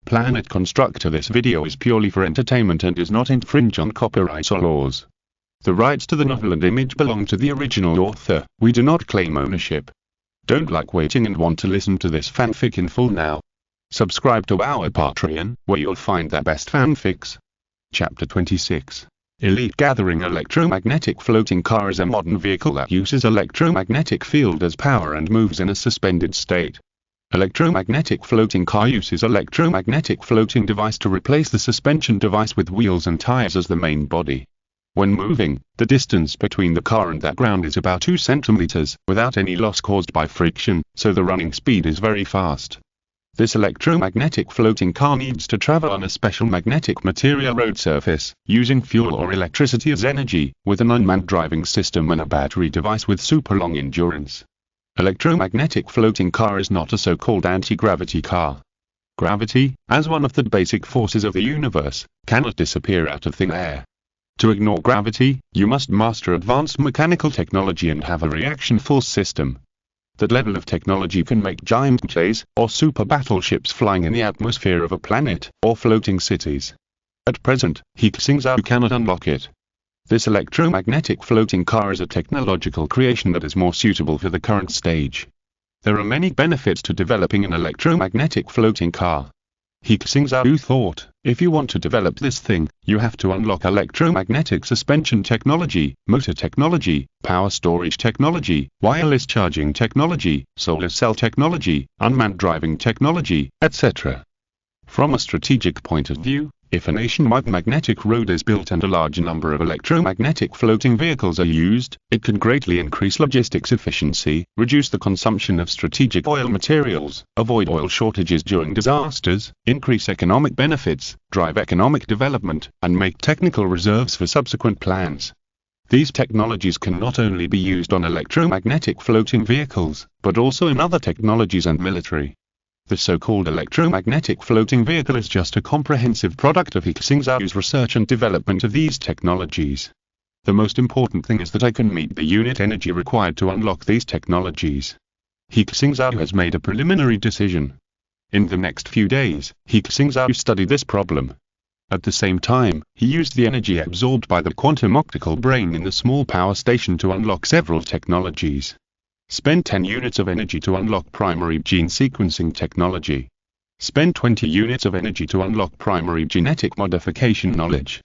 Planet Constructor. This video is purely for entertainment and does not infringe on copyright or laws. The rights to the novel and image belong to the original author. We do not claim ownership. Don't like waiting and want to listen to this fanfic in full now? Subscribe to our Patreon, where you'll find the best fanfics. Chapter 26. Elite Gathering. Electromagnetic floating car is a modern vehicle that uses electromagnetic field as power and moves in a suspended state. Electromagnetic floating car uses electromagnetic floating device to replace the suspension device with wheels and tires as the main body. When moving, the distance between the car and the ground is about 2 centimeters, without any loss caused by friction, so the running speed is very fast. This electromagnetic floating car needs to travel on a special magnetic material road surface, using fuel or electricity as energy, with an unmanned driving system and a battery device with super long endurance. Electromagnetic floating car is not a so-called anti-gravity car. Gravity, as one of the basic forces of the universe, cannot disappear out of thin air. To ignore gravity, you must master advanced mechanical technology and have a reaction force system. That level of technology can make giant mechas, or super battleships flying in the atmosphere of a planet, or floating cities. At present, He Xingzhou cannot unlock it. This electromagnetic floating car is a technological creation that is more suitable for the current stage. There are many benefits to developing an electromagnetic floating car. He Xingzhou thought, if you want to develop this thing, you have to unlock electromagnetic suspension technology, motor technology, power storage technology, wireless charging technology, solar cell technology, unmanned driving technology, etc. From a strategic point of view, if a nationwide magnetic road is built and a large number of electromagnetic floating vehicles are used, it can greatly increase logistics efficiency, reduce the consumption of strategic oil materials, avoid oil shortages during disasters, increase economic benefits, drive economic development, and make technical reserves for subsequent plans. These technologies can not only be used on electromagnetic floating vehicles, but also in other technologies and military. The so-called electromagnetic floating vehicle is just a comprehensive product of He Xingzhou's research and development of these technologies. The most important thing is that I can meet the unit energy required to unlock these technologies. He Xingzhou has made a preliminary decision. In the next few days, He Xingzhou studied this problem. At the same time, he used the energy absorbed by the quantum optical brain in the small power station to unlock several technologies. Spend 10 units of energy to unlock primary gene sequencing technology. Spend 20 units of energy to unlock primary genetic modification knowledge.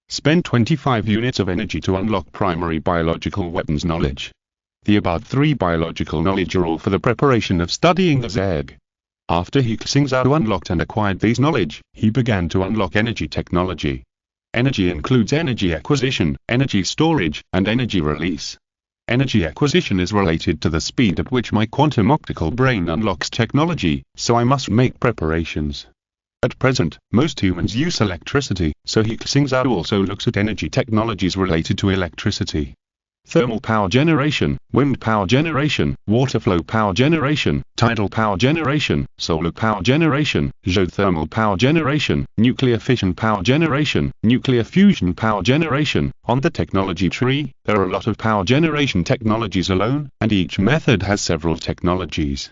Spend 25 units of energy to unlock primary biological weapons knowledge. The above 3 biological knowledge are all for the preparation of studying the Zerg. After He Xingzhou unlocked and acquired these knowledge, he began to unlock energy technology. Energy includes energy acquisition, energy storage, and energy release. Energy acquisition is related to the speed at which my quantum optical brain unlocks technology, so I must make preparations. At present, most humans use electricity, so He Xingzhou also looks at energy technologies related to electricity. Thermal power generation, wind power generation, water flow power generation, tidal power generation, solar power generation, geothermal power generation, nuclear fission power generation, nuclear fusion power generation. On the technology tree, there are a lot of power generation technologies alone, and each method has several technologies.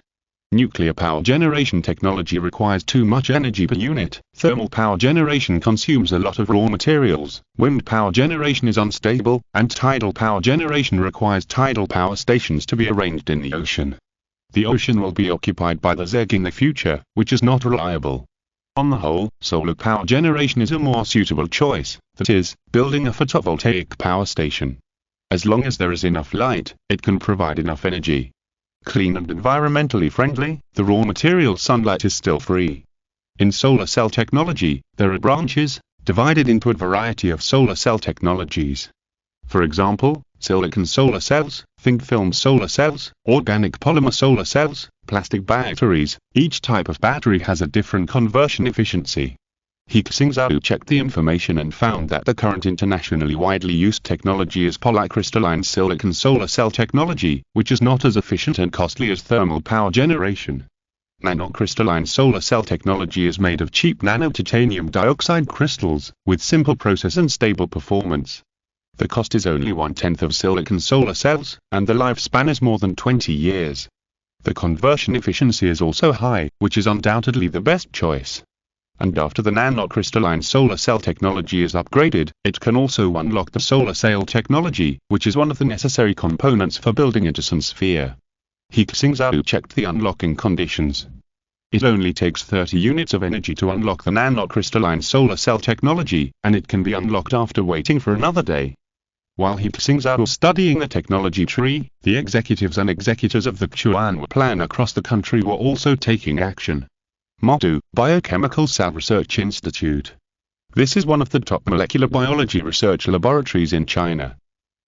Nuclear power generation technology requires too much energy per unit. Thermal power generation consumes a lot of raw materials. Wind power generation is unstable, and tidal power generation requires tidal power stations to be arranged in the ocean. The ocean will be occupied by the Zerg in the future, which is not reliable. On the whole, solar power generation is a more suitable choice, that is, building a photovoltaic power station. As long as there is enough light, it can provide enough energy. Clean and environmentally friendly, the raw material sunlight is still free. In solar cell technology, there are branches, divided into a variety of solar cell technologies. For example, silicon solar cells, thin film solar cells, organic polymer solar cells, plastic batteries. Each type of battery has a different conversion efficiency. He Xingzhou checked the information and found that the current internationally widely used technology is polycrystalline silicon solar cell technology, which is not as efficient and costly as thermal power generation. Nanocrystalline solar cell technology is made of cheap nano-titanium dioxide crystals, with simple process and stable performance. The cost is only 1/10 of silicon solar cells, and the lifespan is more than 20 years. The conversion efficiency is also high, which is undoubtedly the best choice. And after the nanocrystalline solar cell technology is upgraded, it can also unlock the solar sail technology, which is one of the necessary components for building a Dyson Sphere. He Xingzhou checked the unlocking conditions. It only takes 30 units of energy to unlock the nanocrystalline solar cell technology, and it can be unlocked after waiting for another day. While He Xingzhou was studying the technology tree, the executives and executors of the Chuanwu plan across the country were also taking action. MODU, Biochemical Cell Research Institute. This is one of the top molecular biology research laboratories in China.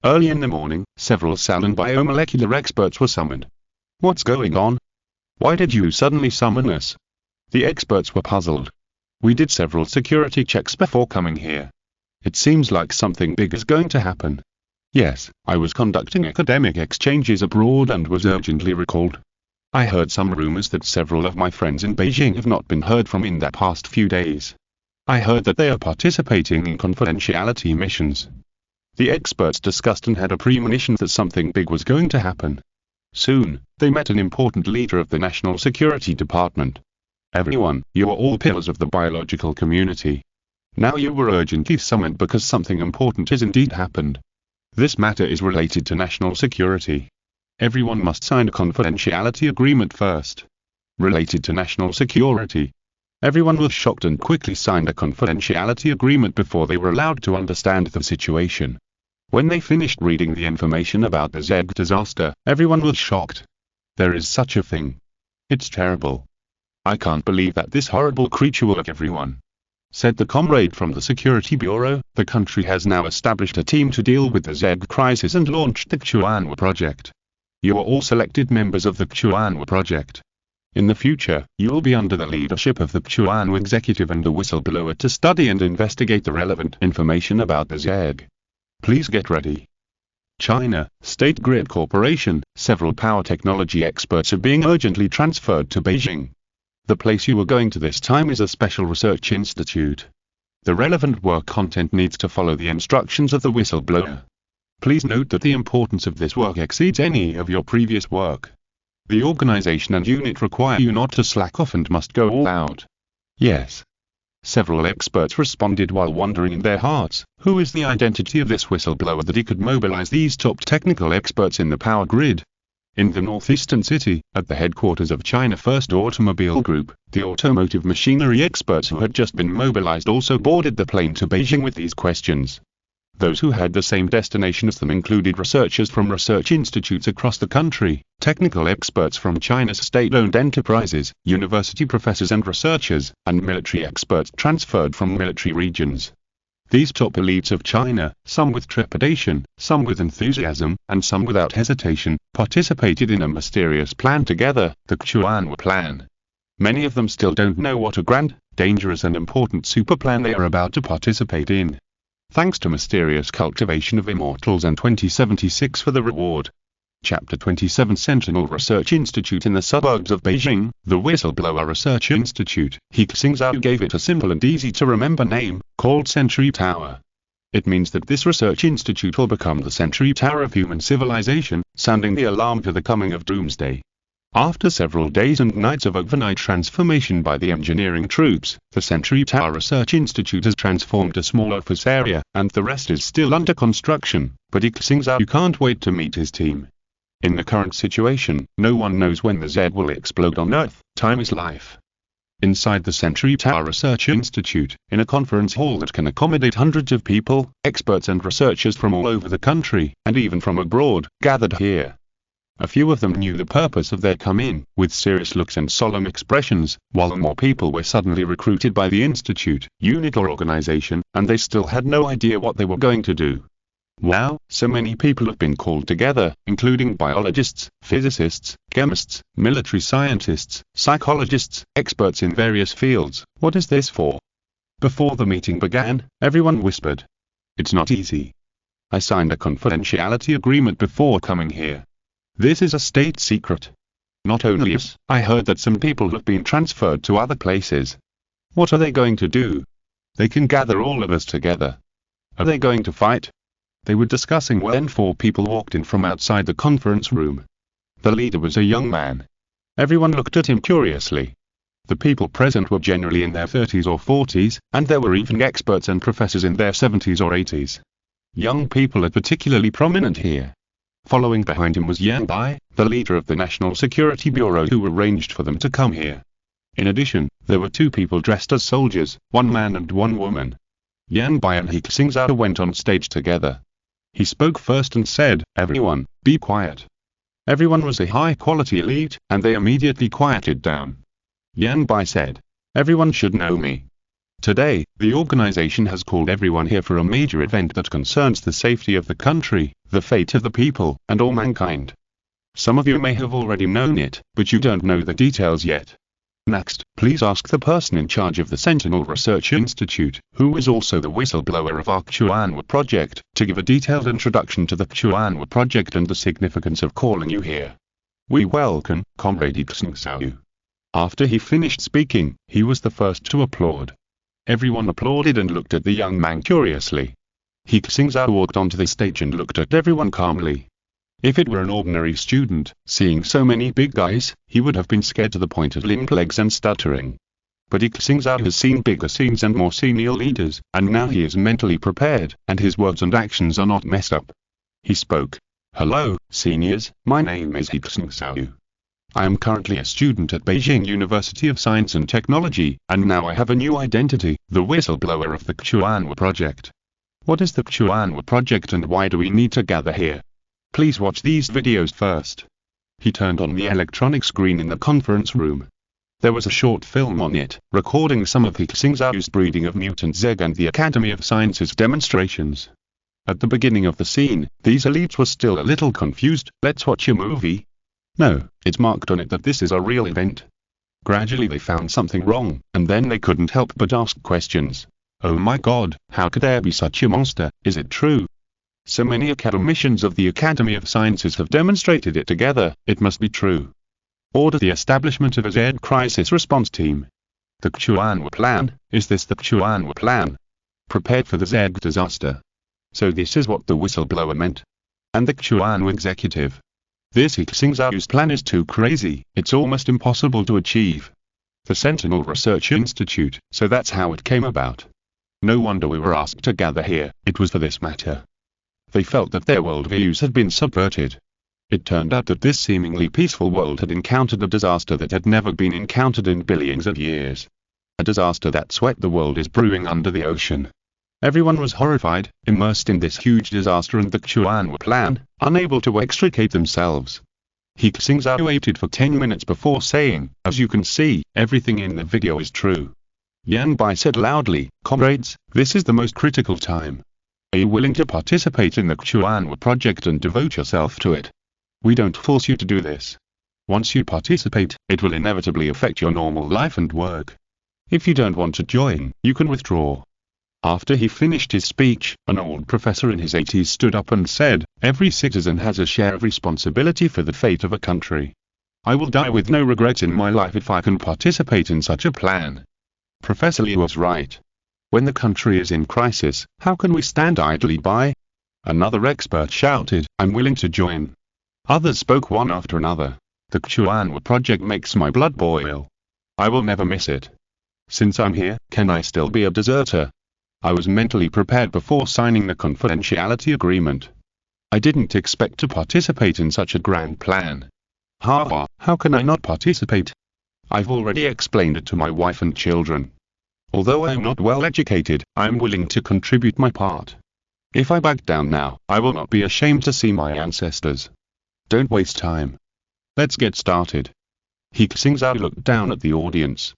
Early in the morning, several cell and biomolecular experts were summoned. What's going on? Why did you suddenly summon us? The experts were puzzled. We did several security checks before coming here. It seems like something big is going to happen. Yes, I was conducting academic exchanges abroad and was urgently recalled. I heard some rumors that several of my friends in Beijing have not been heard from in the past few days. I heard that they are participating in confidentiality missions. The experts discussed and had a premonition that something big was going to happen. Soon, they met an important leader of the National Security Department. Everyone, you are all pillars of the biological community. Now you were urgently summoned because something important has indeed happened. This matter is related to national security. Everyone must sign a confidentiality agreement first. Related to national security. Everyone was shocked and quickly signed a confidentiality agreement before they were allowed to understand the situation. When they finished reading the information about the Z disaster, everyone was shocked. There is such a thing. It's terrible. I can't believe that this horrible creature will attack everyone. Said the comrade from the Security Bureau. The country has now established a team to deal with the Z crisis and launched the Chuanwu project. You are all selected members of the Chuanwu project. In the future, you will be under the leadership of the Chuanwu executive and a whistleblower to study and investigate the relevant information about the Z. Please get ready. China, State Grid Corporation, several power technology experts are being urgently transferred to Beijing. The place you are going to this time is a special research institute. The relevant work content needs to follow the instructions of the whistleblower. Please note that the importance of this work exceeds any of your previous work. The organization and unit require you not to slack off and must go all out. Yes. Several experts responded while wondering in their hearts, who is the identity of this whistleblower that he could mobilize these top technical experts in the power grid? In the northeastern city, at the headquarters of China First Automobile Group, the automotive machinery experts who had just been mobilized also boarded the plane to Beijing with these questions. Those who had the same destination as them included researchers from research institutes across the country, technical experts from China's state-owned enterprises, university professors and researchers, and military experts transferred from military regions. These top elites of China, some with trepidation, some with enthusiasm, and some without hesitation, participated in a mysterious plan together, the Chuanwu plan. Many of them still don't know what a grand, dangerous and important super plan they are about to participate in. Thanks to mysterious cultivation of immortals and 2076 for the reward. Chapter 27 Sentinel Research Institute in the suburbs of Beijing, the Whistleblower Research Institute. He Xingzhou gave it a simple and easy-to-remember name, called Century Tower. It means that this research institute will become the Century Tower of human civilization, sounding the alarm to the coming of doomsday. After several days and nights of overnight transformation by the engineering troops, the Century Tower Research Institute has transformed a small office area, and the rest is still under construction, but He Xingzhou can't wait to meet his team. In the current situation, no one knows when the Z will explode on Earth. Time is life. Inside the Century Tower Research Institute, in a conference hall that can accommodate hundreds of people, experts and researchers from all over the country, and even from abroad, gathered here. A few of them knew the purpose of their come-in, with serious looks and solemn expressions, while more people were suddenly recruited by the institute, unit or organization, and they still had no idea what they were going to do. Wow, so many people have been called together, including biologists, physicists, chemists, military scientists, psychologists, experts in various fields. What is this for? Before the meeting began, everyone whispered. It's not easy. I signed a confidentiality agreement before coming here. This is a state secret. Not only this, I heard that some people have been transferred to other places. What are they going to do? They can gather all of us together. Are they going to fight? They were discussing when 4 people walked in from outside the conference room. The leader was a young man. Everyone looked at him curiously. The people present were generally in their 30s or 40s, and there were even experts and professors in their 70s or 80s. Young people are particularly prominent here. Following behind him was Yan Bai, the leader of the National Security Bureau, who arranged for them to come here. In addition, there were two people dressed as soldiers, one man and one woman. Yan Bai and He Xingzhou went on stage together. He spoke first and said, "Everyone, be quiet." Everyone was a high-quality elite, and they immediately quieted down. Yan Bai said, "Everyone should know me. Today, the organization has called everyone here for a major event that concerns the safety of the country, the fate of the people, and all mankind. Some of you may have already known it, but you don't know the details yet. Next, please ask the person in charge of the Sentinel Research Institute, who is also the whistleblower of our Xuanwu project, to give a detailed introduction to the Xuanwu project and the significance of calling you here. We welcome, Comrade He Xingzhou." After he finished speaking, he was the first to applaud. Everyone applauded and looked at the young man curiously. He Xingzhou walked onto the stage and looked at everyone calmly. If it were an ordinary student, seeing so many big guys, he would have been scared to the point of limp legs and stuttering. But He Xingzhou has seen bigger scenes and more senior leaders, and now he is mentally prepared, and his words and actions are not messed up. He spoke. "Hello, seniors, my name is He Xingzhou. I am currently a student at Beijing University of Science and Technology, and now I have a new identity, the whistleblower of the Xuanwu project. What is the Xuanwu project and why do we need to gather here? Please watch these videos first." He turned on the electronic screen in the conference room. There was a short film on it, recording some of He Xingzhou's breeding of mutant Zeg and the Academy of Sciences demonstrations. At the beginning of the scene, these elites were still a little confused. "Let's watch a movie?" No, it's marked on it that this is a real event. Gradually they found something wrong, and then they couldn't help but ask questions. "Oh my God, how could there be such a monster? Is it true? So many academicians of the Academy of Sciences have demonstrated it together, it must be true. Order the establishment of a Z crisis response team. The Xuanwu plan, is this the Xuanwu plan? Prepared for the Z disaster." So this is what the whistleblower meant. And the Xuanwu executive. This He Xingzhou's plan is too crazy, it's almost impossible to achieve. The Sentinel Research Institute, so that's how it came about. No wonder we were asked to gather here, it was for this matter. They felt that their worldviews had been subverted. It turned out that this seemingly peaceful world had encountered a disaster that had never been encountered in billions of years. A disaster that swept the world is brewing under the ocean. Everyone was horrified, immersed in this huge disaster and the Xuanwu plan, unable to extricate themselves. He Xingzhou waited for 10 minutes before saying, "As you can see, everything in the video is true." Yan Bai said loudly, "Comrades, this is the most critical time. Are you willing to participate in the Xuanwu project and devote yourself to it? We don't force you to do this. Once you participate, it will inevitably affect your normal life and work. If you don't want to join, you can withdraw." After he finished his speech, an old professor in his 80s stood up and said, "Every citizen has a share of responsibility for the fate of a country. I will die with no regrets in my life if I can participate in such a plan." Professor Lee was right. When the country is in crisis, how can we stand idly by? Another expert shouted, "I'm willing to join." Others spoke one after another. "The Xuanwu project makes my blood boil. I will never miss it. Since I'm here, can I still be a deserter?" I was mentally prepared before signing the confidentiality agreement. I didn't expect to participate in such a grand plan. How can I not participate? I've already explained it to my wife and children. Although I am not well educated, I am willing to contribute my part. If I back down now, I will not be ashamed to see my ancestors. Don't waste time. Let's get started." He Xingzhou looked down at the audience.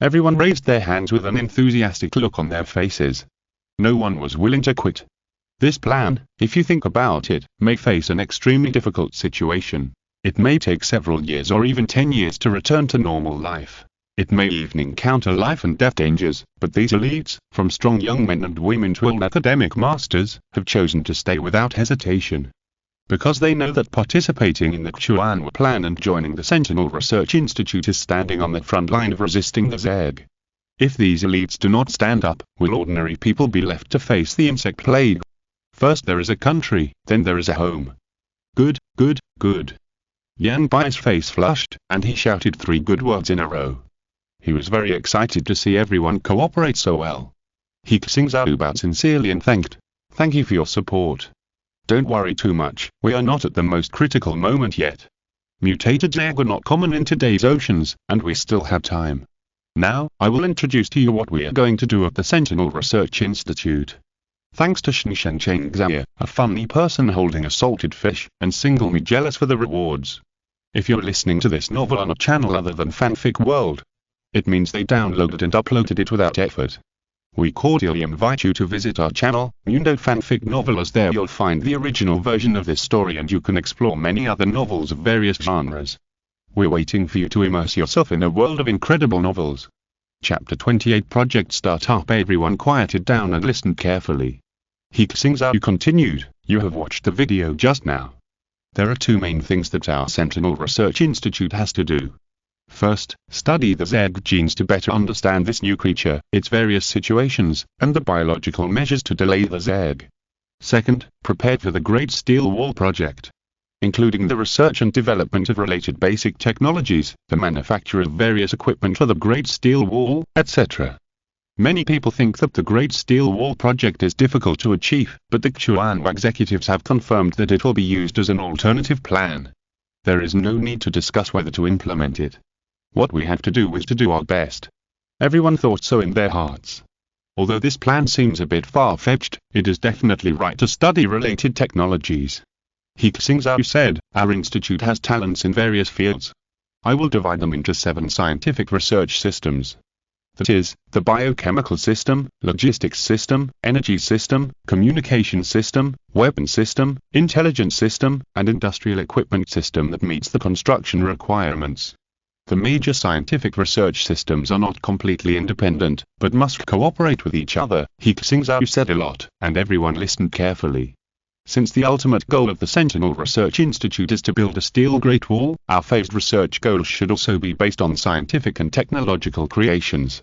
Everyone raised their hands with an enthusiastic look on their faces. No one was willing to quit. This plan, if you think about it, may face an extremely difficult situation. It may take several years or even 10 years to return to normal life. It may even encounter life and death dangers, but these elites, from strong young men and women to old academic masters, have chosen to stay without hesitation. Because they know that participating in the Xuanwu plan and joining the Sentinel Research Institute is standing on the front line of resisting the Zeg. If these elites do not stand up, will ordinary people be left to face the insect plague? First there is a country, then there is a home. Good, good, good. Yan Bai's face flushed, and he shouted 3 good words in a row. He was very excited to see everyone cooperate so well. He Xingzhou bowed sincerely and thanked. Thank you for your support. Don't worry too much, we are not at the most critical moment yet. Mutated zerg are not common in today's oceans, and we still have time. Now, I will introduce to you what we are going to do at the Sentinel Research Institute. Thanks to He Xingzhou, a funny person holding a salted fish, and single me jealous for the rewards. If you're listening to this novel on a channel other than Fanfic World, it means they downloaded and uploaded it without effort. We cordially invite you to visit our channel, Mundo Fanfic Novel, as there you'll find the original version of this story and you can explore many other novels of various genres. We're waiting for you to immerse yourself in a world of incredible novels. Chapter 28 Project Startup. Everyone quieted down and listened carefully. He Xingzhou continued, you have watched the video just now. There are two main things that our Sentinel Research Institute has to do. First, study the Zerg genes to better understand this new creature, its various situations, and the biological measures to delay the Zerg. Second, prepare for the Great Steel Wall project, including the research and development of related basic technologies, the manufacture of various equipment for the Great Steel Wall, etc. Many people think that the Great Steel Wall project is difficult to achieve, but the Chuanwu executives have confirmed that it will be used as an alternative plan. There is no need to discuss whether to implement it. What we have to do is to do our best. Everyone thought so in their hearts. Although this plan seems a bit far-fetched, it is definitely right to study related technologies. He Xingzhou said, our institute has talents in various fields. I will divide them into 7 scientific research systems. That is, the biochemical system, logistics system, energy system, communication system, weapon system, intelligence system, and industrial equipment system that meets the construction requirements. The major scientific research systems are not completely independent, but must cooperate with each other, He Xingzhou said a lot, and everyone listened carefully. Since the ultimate goal of the Sentinel Research Institute is to build a steel Great Wall, our phased research goals should also be based on scientific and technological creations.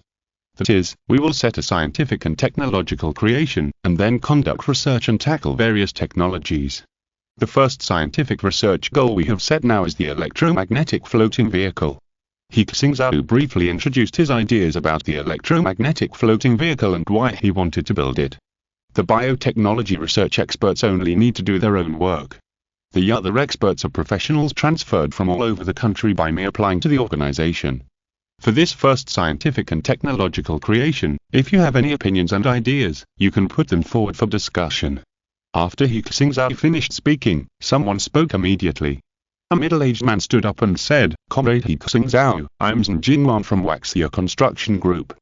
That is, we will set a scientific and technological creation, and then conduct research and tackle various technologies. The first scientific research goal we have set now is the electromagnetic floating vehicle. He Xingzhou briefly introduced his ideas about the electromagnetic floating vehicle and why he wanted to build it. The biotechnology research experts only need to do their own work. The other experts are professionals transferred from all over the country by me applying to the organization. For this first scientific and technological creation, if you have any opinions and ideas, you can put them forward for discussion. After He Xingzhou finished speaking, someone spoke immediately. A middle-aged man stood up and said, Comrade He Xingzhou, I'm Xingzhou from Waxia Construction Group.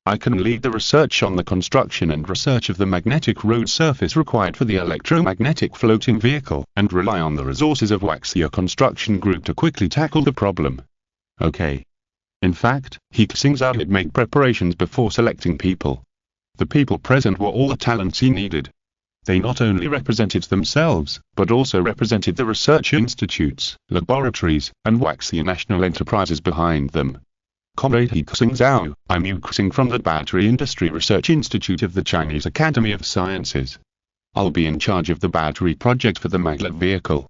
I can lead the research on the construction and research of the magnetic road surface required for the electromagnetic floating vehicle, and rely on the resources of Waxia Construction Group to quickly tackle the problem. Okay. In fact, He Xingzhou had made preparations before selecting people. The people present were all the talents he needed. They not only represented themselves, but also represented the research institutes, laboratories, and Waxia national enterprises behind them. Comrade He Xingzhou, I'm He Xing from the Battery Industry Research Institute of the Chinese Academy of Sciences. I'll be in charge of the battery project for the maglev vehicle.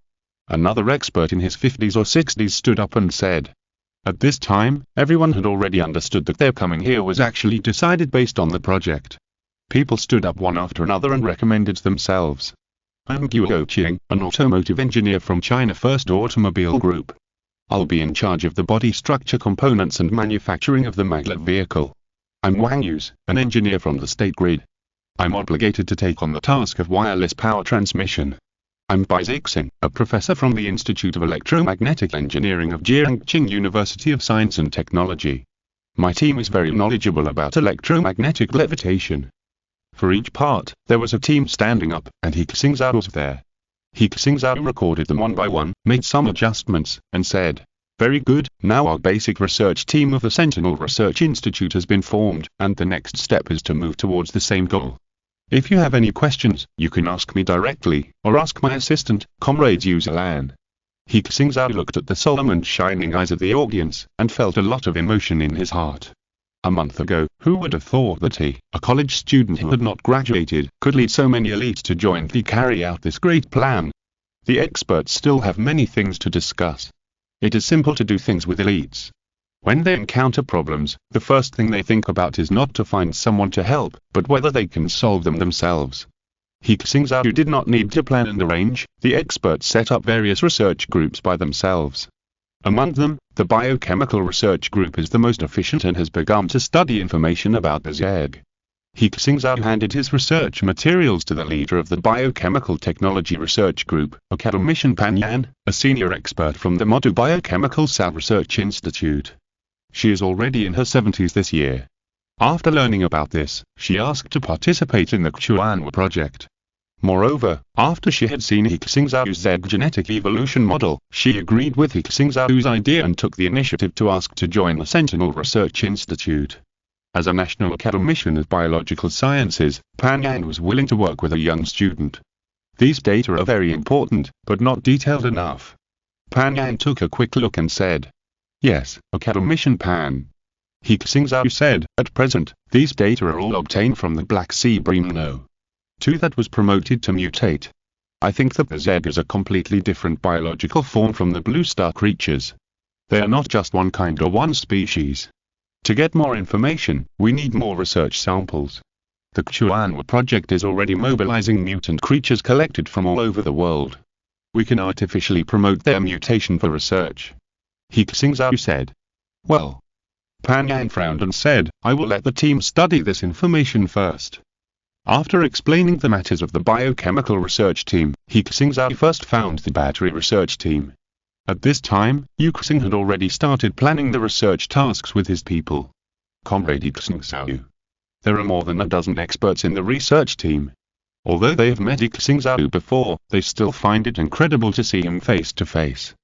Another expert in his 50s or 60s stood up and said. At this time, everyone had already understood that their coming here was actually decided based on the project. People stood up one after another and recommended themselves. I'm He Xingzhou, an automotive engineer from China First Automobile Group. I'll be in charge of the body structure components and manufacturing of the maglev vehicle. I'm Wang Yus, an engineer from the State Grid. I'm obligated to take on the task of wireless power transmission. I'm He Xingzhou, a professor from the Institute of Electromagnetic Engineering of Jiangqing University of Science and Technology. My team is very knowledgeable about electromagnetic levitation. For each part, there was a team standing up, and He Xingzhou was there. He Xingzhou recorded them one by one, made some adjustments, and said, Very good, now our basic research team of the Sentinel Research Institute has been formed, and the next step is to move towards the same goal. If you have any questions, you can ask me directly, or ask my assistant, Comrade Yuzalan. He Xingzhou looked at the solemn and shining eyes of the audience, and felt a lot of emotion in his heart. A month ago, who would have thought that he, a college student who had not graduated, could lead so many elites to jointly carry out this great plan? The experts still have many things to discuss. It is simple to do things with elites. When they encounter problems, the first thing they think about is not to find someone to help, but whether they can solve them themselves. He Xingzhou did not need to plan and arrange. The experts set up various research groups by themselves. Among them, the Biochemical Research Group is the most efficient and has begun to study information about the Zeg. He Xingzhou handed his research materials to the leader of the Biochemical Technology Research Group, Academician Pan Yan, a senior expert from the Modern Biochemical Cell Research Institute. She is already in her 70s this year. After learning about this, she asked to participate in the Xuanwu project. Moreover, after she had seen He Xingzhou's Z genetic evolution model, she agreed with He Xingzhou's idea and took the initiative to ask to join the Sentinel Research Institute. As a national academician of biological sciences, Pan Yan was willing to work with a young student. These data are very important, but not detailed enough. Pan Yan took a quick look and said, "Yes, Academician Pan." He Xingzhou said, "At present, these data are all obtained from the Black Sea Bremno. 2 that was promoted to mutate. I think that the Zeg is a completely different biological form from the blue star creatures. They are not just one kind or one species. To get more information, we need more research samples. The Xuanwu project is already mobilizing mutant creatures collected from all over the world. We can artificially promote their mutation for research." He Xingzhou said. "Well." Pan Yan frowned and said, "I will let the team study this information first." After explaining the matters of the biochemical research team, He Xingzhou first found the battery research team. At this time, He Xing had already started planning the research tasks with his people. "Comrade He Xingzhou. There are more than a dozen experts in the research team. Although they have met He Xingzhou before, they still find it incredible to see him face to face.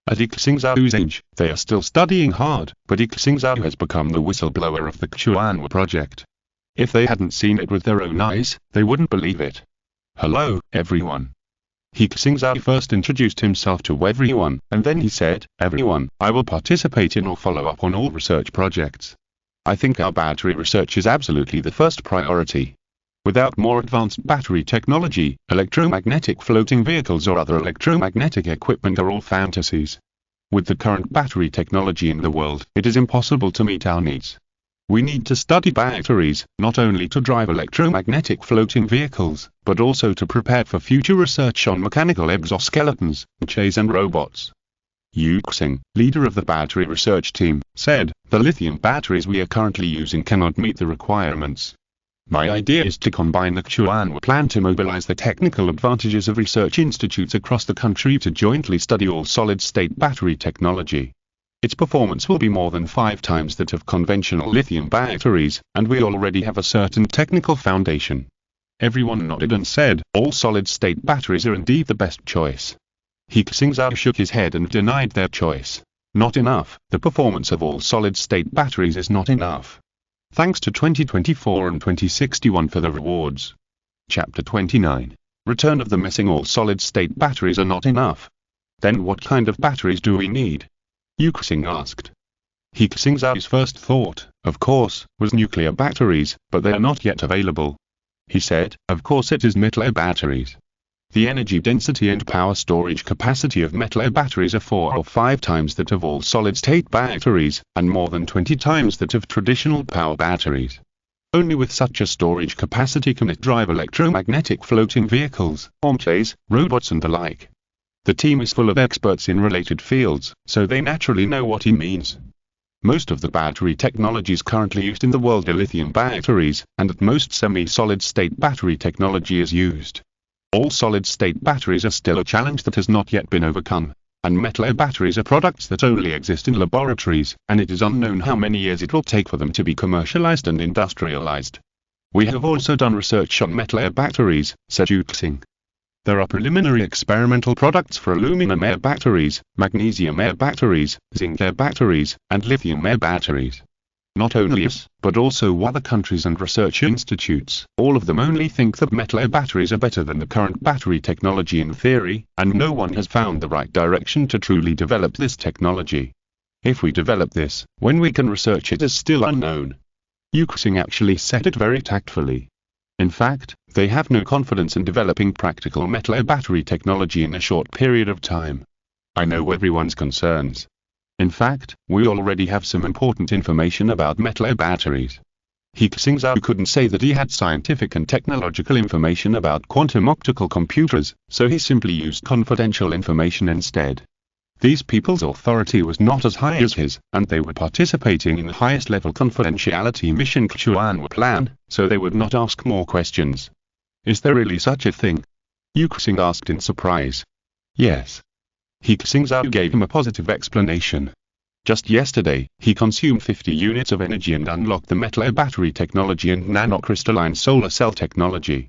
At He Xingzhou's age, they are still studying hard, but He Xingzhou has become the whistleblower of the Xuanwu project. If they hadn't seen it with their own eyes, they wouldn't believe it. Hello, everyone." He Xingzhou first introduced himself to everyone, and then he said, "Everyone, I will participate in or follow up on all research projects. I think our battery research is absolutely the first priority. Without more advanced battery technology, electromagnetic floating vehicles or other electromagnetic equipment are all fantasies. With the current battery technology in the world, it is impossible to meet our needs. We need to study batteries, not only to drive electromagnetic floating vehicles, but also to prepare for future research on mechanical exoskeletons, mechas and robots." He Xing, leader of the battery research team, said, "The lithium batteries we are currently using cannot meet the requirements. My idea is to combine the Xuanwu plan to mobilize the technical advantages of research institutes across the country to jointly study all solid-state battery technology. Its performance will be more than 5 times that of conventional lithium batteries, and we already have a certain technical foundation." Everyone nodded and said, "All solid-state batteries are indeed the best choice." He Xingzhou shook his head and denied their choice. "Not enough, the performance of all solid-state batteries is not enough. Thanks to 2024 and 2061 for the rewards." Chapter 29. Return of the missing all solid-state batteries are not enough. Then what kind of batteries do we need? He Xing asked. He Xingzhou's first thought, of course, was nuclear batteries, but they are not yet available. He said, "Of course it is metal batteries. The energy density and power storage capacity of metal batteries are 4 or 5 times that of all solid-state batteries, and more than 20 times that of traditional power batteries. Only with such a storage capacity can it drive electromagnetic floating vehicles, mechas, robots and the like." The team is full of experts in related fields, so they naturally know what he means. Most of the battery technologies currently used in the world are lithium batteries, and at most semi-solid-state battery technology is used. All solid-state batteries are still a challenge that has not yet been overcome, and metal batteries are products that only exist in laboratories, and it is unknown how many years it will take for them to be commercialized and industrialized. "We have also done research on metal batteries," said He Xing. "There are preliminary experimental products for aluminum-air batteries, magnesium-air batteries, zinc-air batteries, and lithium-air batteries. Not only us, but also other countries and research institutes, all of them only think that metal batteries are better than the current battery technology in theory, and no one has found the right direction to truly develop this technology. If we develop this, when we can research it is still unknown." He Xing actually said it very tactfully. In fact, they have no confidence in developing practical metal battery technology in a short period of time. I know everyone's concerns. In fact, we already have some important information about metal batteries. He Xingzhou couldn't say that he had scientific and technological information about quantum optical computers, so he simply used confidential information instead. These people's authority was not as high as his, and they were participating in the highest level confidentiality mission Chuan plan, so they would not ask more questions. Is there really such a thing? Yu Xing asked in surprise. Yes. He Xingzhou gave him a positive explanation. Just yesterday, he consumed 50 units of energy and unlocked the metal battery technology and nanocrystalline solar cell technology.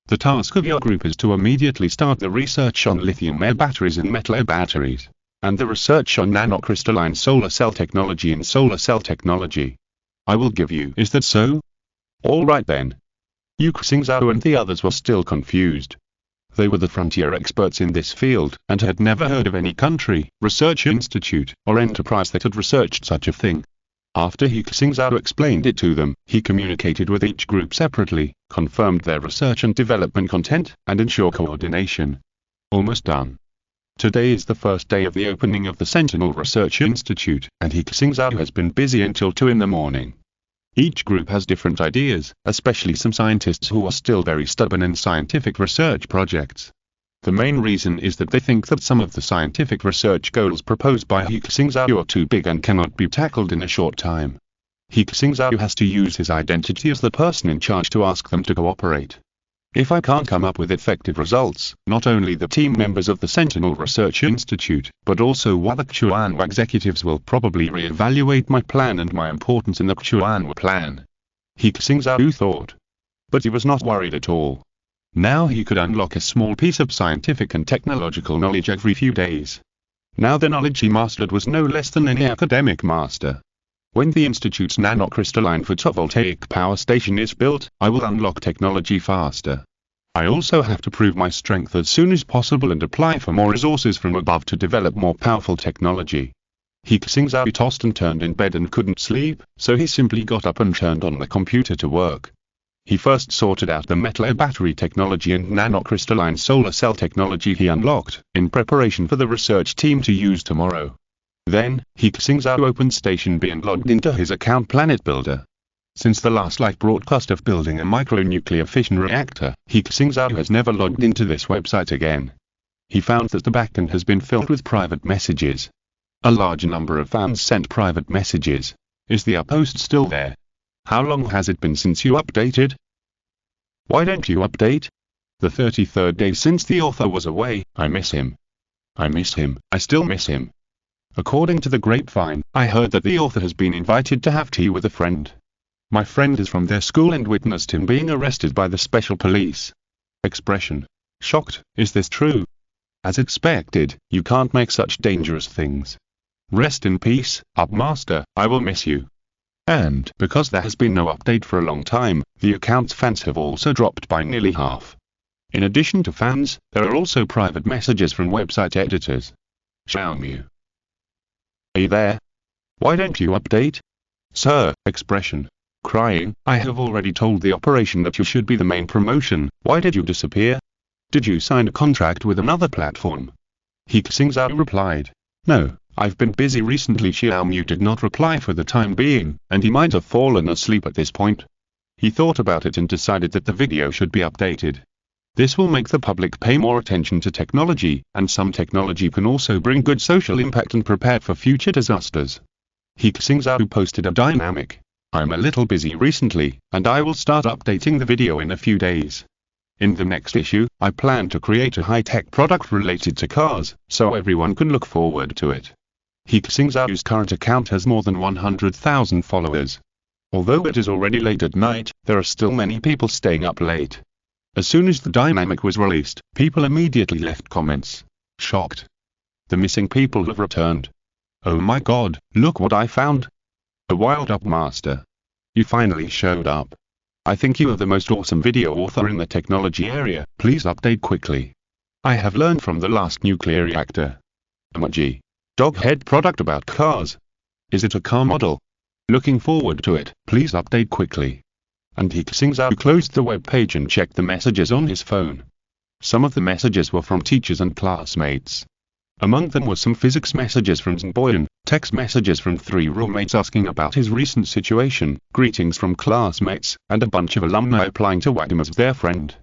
The task of your group is to immediately start the research on lithium-air batteries and metal batteries, and the research on nanocrystalline solar cell technology and solar cell technology. I will give you. Is that so? All right then. Yu Xingzhou and the others were still confused. They were the frontier experts in this field, and had never heard of any country, research institute, or enterprise that had researched such a thing. After He Xingzhou explained it to them, he communicated with each group separately, confirmed their research and development content, and ensured coordination. Almost done. Today is the first day of the opening of the Sentinel Research Institute, and He Xingzhou has been busy until 2 in the morning. Each group has different ideas, especially some scientists who are still very stubborn in scientific research projects. The main reason is that they think that some of the scientific research goals proposed by He Xingzhou are too big and cannot be tackled in a short time. He Xingzhou has to use his identity as the person in charge to ask them to cooperate. If I can't come up with effective results, not only the team members of the Sentinel Research Institute, but also other Chuan executives will probably re-evaluate my plan and my importance in the Chuan plan. He Xingzhou thought. But he was not worried at all. Now he could unlock a small piece of scientific and technological knowledge every few days. Now the knowledge he mastered was no less than any academic master. When the Institute's nanocrystalline photovoltaic power station is built, I will unlock technology faster. I also have to prove my strength as soon as possible and apply for more resources from above to develop more powerful technology. He Xingzhou tossed and turned in bed and couldn't sleep, so he simply got up and turned on the computer to work. He first sorted out the metal battery technology and nanocrystalline solar cell technology he unlocked, in preparation for the research team to use tomorrow. Then, He Xingzhou opened Station B and logged into his account Planet Builder. Since the last live broadcast of building a micronuclear fission reactor, He Xingzhou has never logged into this website again. He found that the backend has been filled with private messages. A large number of fans sent private messages. Is the uppost still there? How long has it been since you updated? Why don't you update? The 33rd day since the author was away. I miss him. I miss him. I still miss him. According to the grapevine, I heard that the author has been invited to have tea with a friend. My friend is from their school and witnessed him being arrested by the special police. Expression. Shocked. Is this true? As expected, you can't make such dangerous things. Rest in peace, Upmaster, I will miss you. And because there has been no update for a long time, the account's fans have also dropped by nearly half. In addition to fans, there are also private messages from website editors. Xiaomu. Are you there? Why don't you update? Sir, expression. Crying, I have already told the operation that you should be the main promotion. Why did you disappear? Did you sign a contract with another platform? He Xingzhou replied. No, I've been busy recently. Xiaomu did not reply for the time being, and he might have fallen asleep at this point. He thought about it and decided that the video should be updated. This will make the public pay more attention to technology, and some technology can also bring good social impact and prepare for future disasters. He Xingzhou posted a dynamic. I'm a little busy recently, and I will start updating the video in a few days. In the next issue, I plan to create a high-tech product related to cars, so everyone can look forward to it. He Xingzhou's current account has more than 100,000 followers. Although it is already late at night, there are still many people staying up late. As soon as the dynamic was released, people immediately left comments. Shocked. The missing people have returned. Oh my god, look what I found. A wild up master. You finally showed up. I think you are the most awesome video author in the technology area. Please update quickly. I have learned from the last nuclear reactor. Emoji. Doghead product about cars. Is it a car model? Looking forward to it. Please update quickly. And He Xingzhou closed the web page and checked the messages on his phone. Some of the messages were from teachers and classmates. Among them were some physics messages from Xingboyan, text messages from 3 roommates asking about his recent situation, greetings from classmates, and a bunch of alumni applying to whack him as their friend.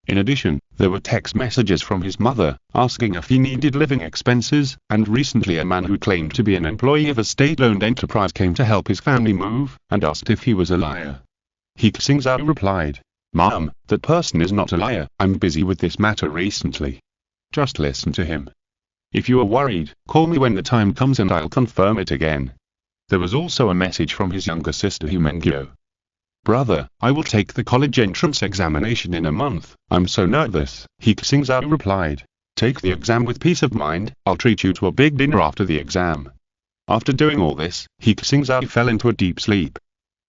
In addition, there were text messages from his mother, asking if he needed living expenses, and recently a man who claimed to be an employee of a state-owned enterprise came to help his family move, and asked if he was a liar. He Xingzhou replied, "Mom, that person is not a liar, I'm busy with this matter recently. Just listen to him. If you are worried, call me when the time comes and I'll confirm it again." There was also a message from his younger sister He Xingzhou. "Brother, I will take the college entrance examination in a month, I'm so nervous," He Xingzhou replied. "Take the exam with peace of mind, I'll treat you to a big dinner after the exam." After doing all this, He Xingzhou fell into a deep sleep.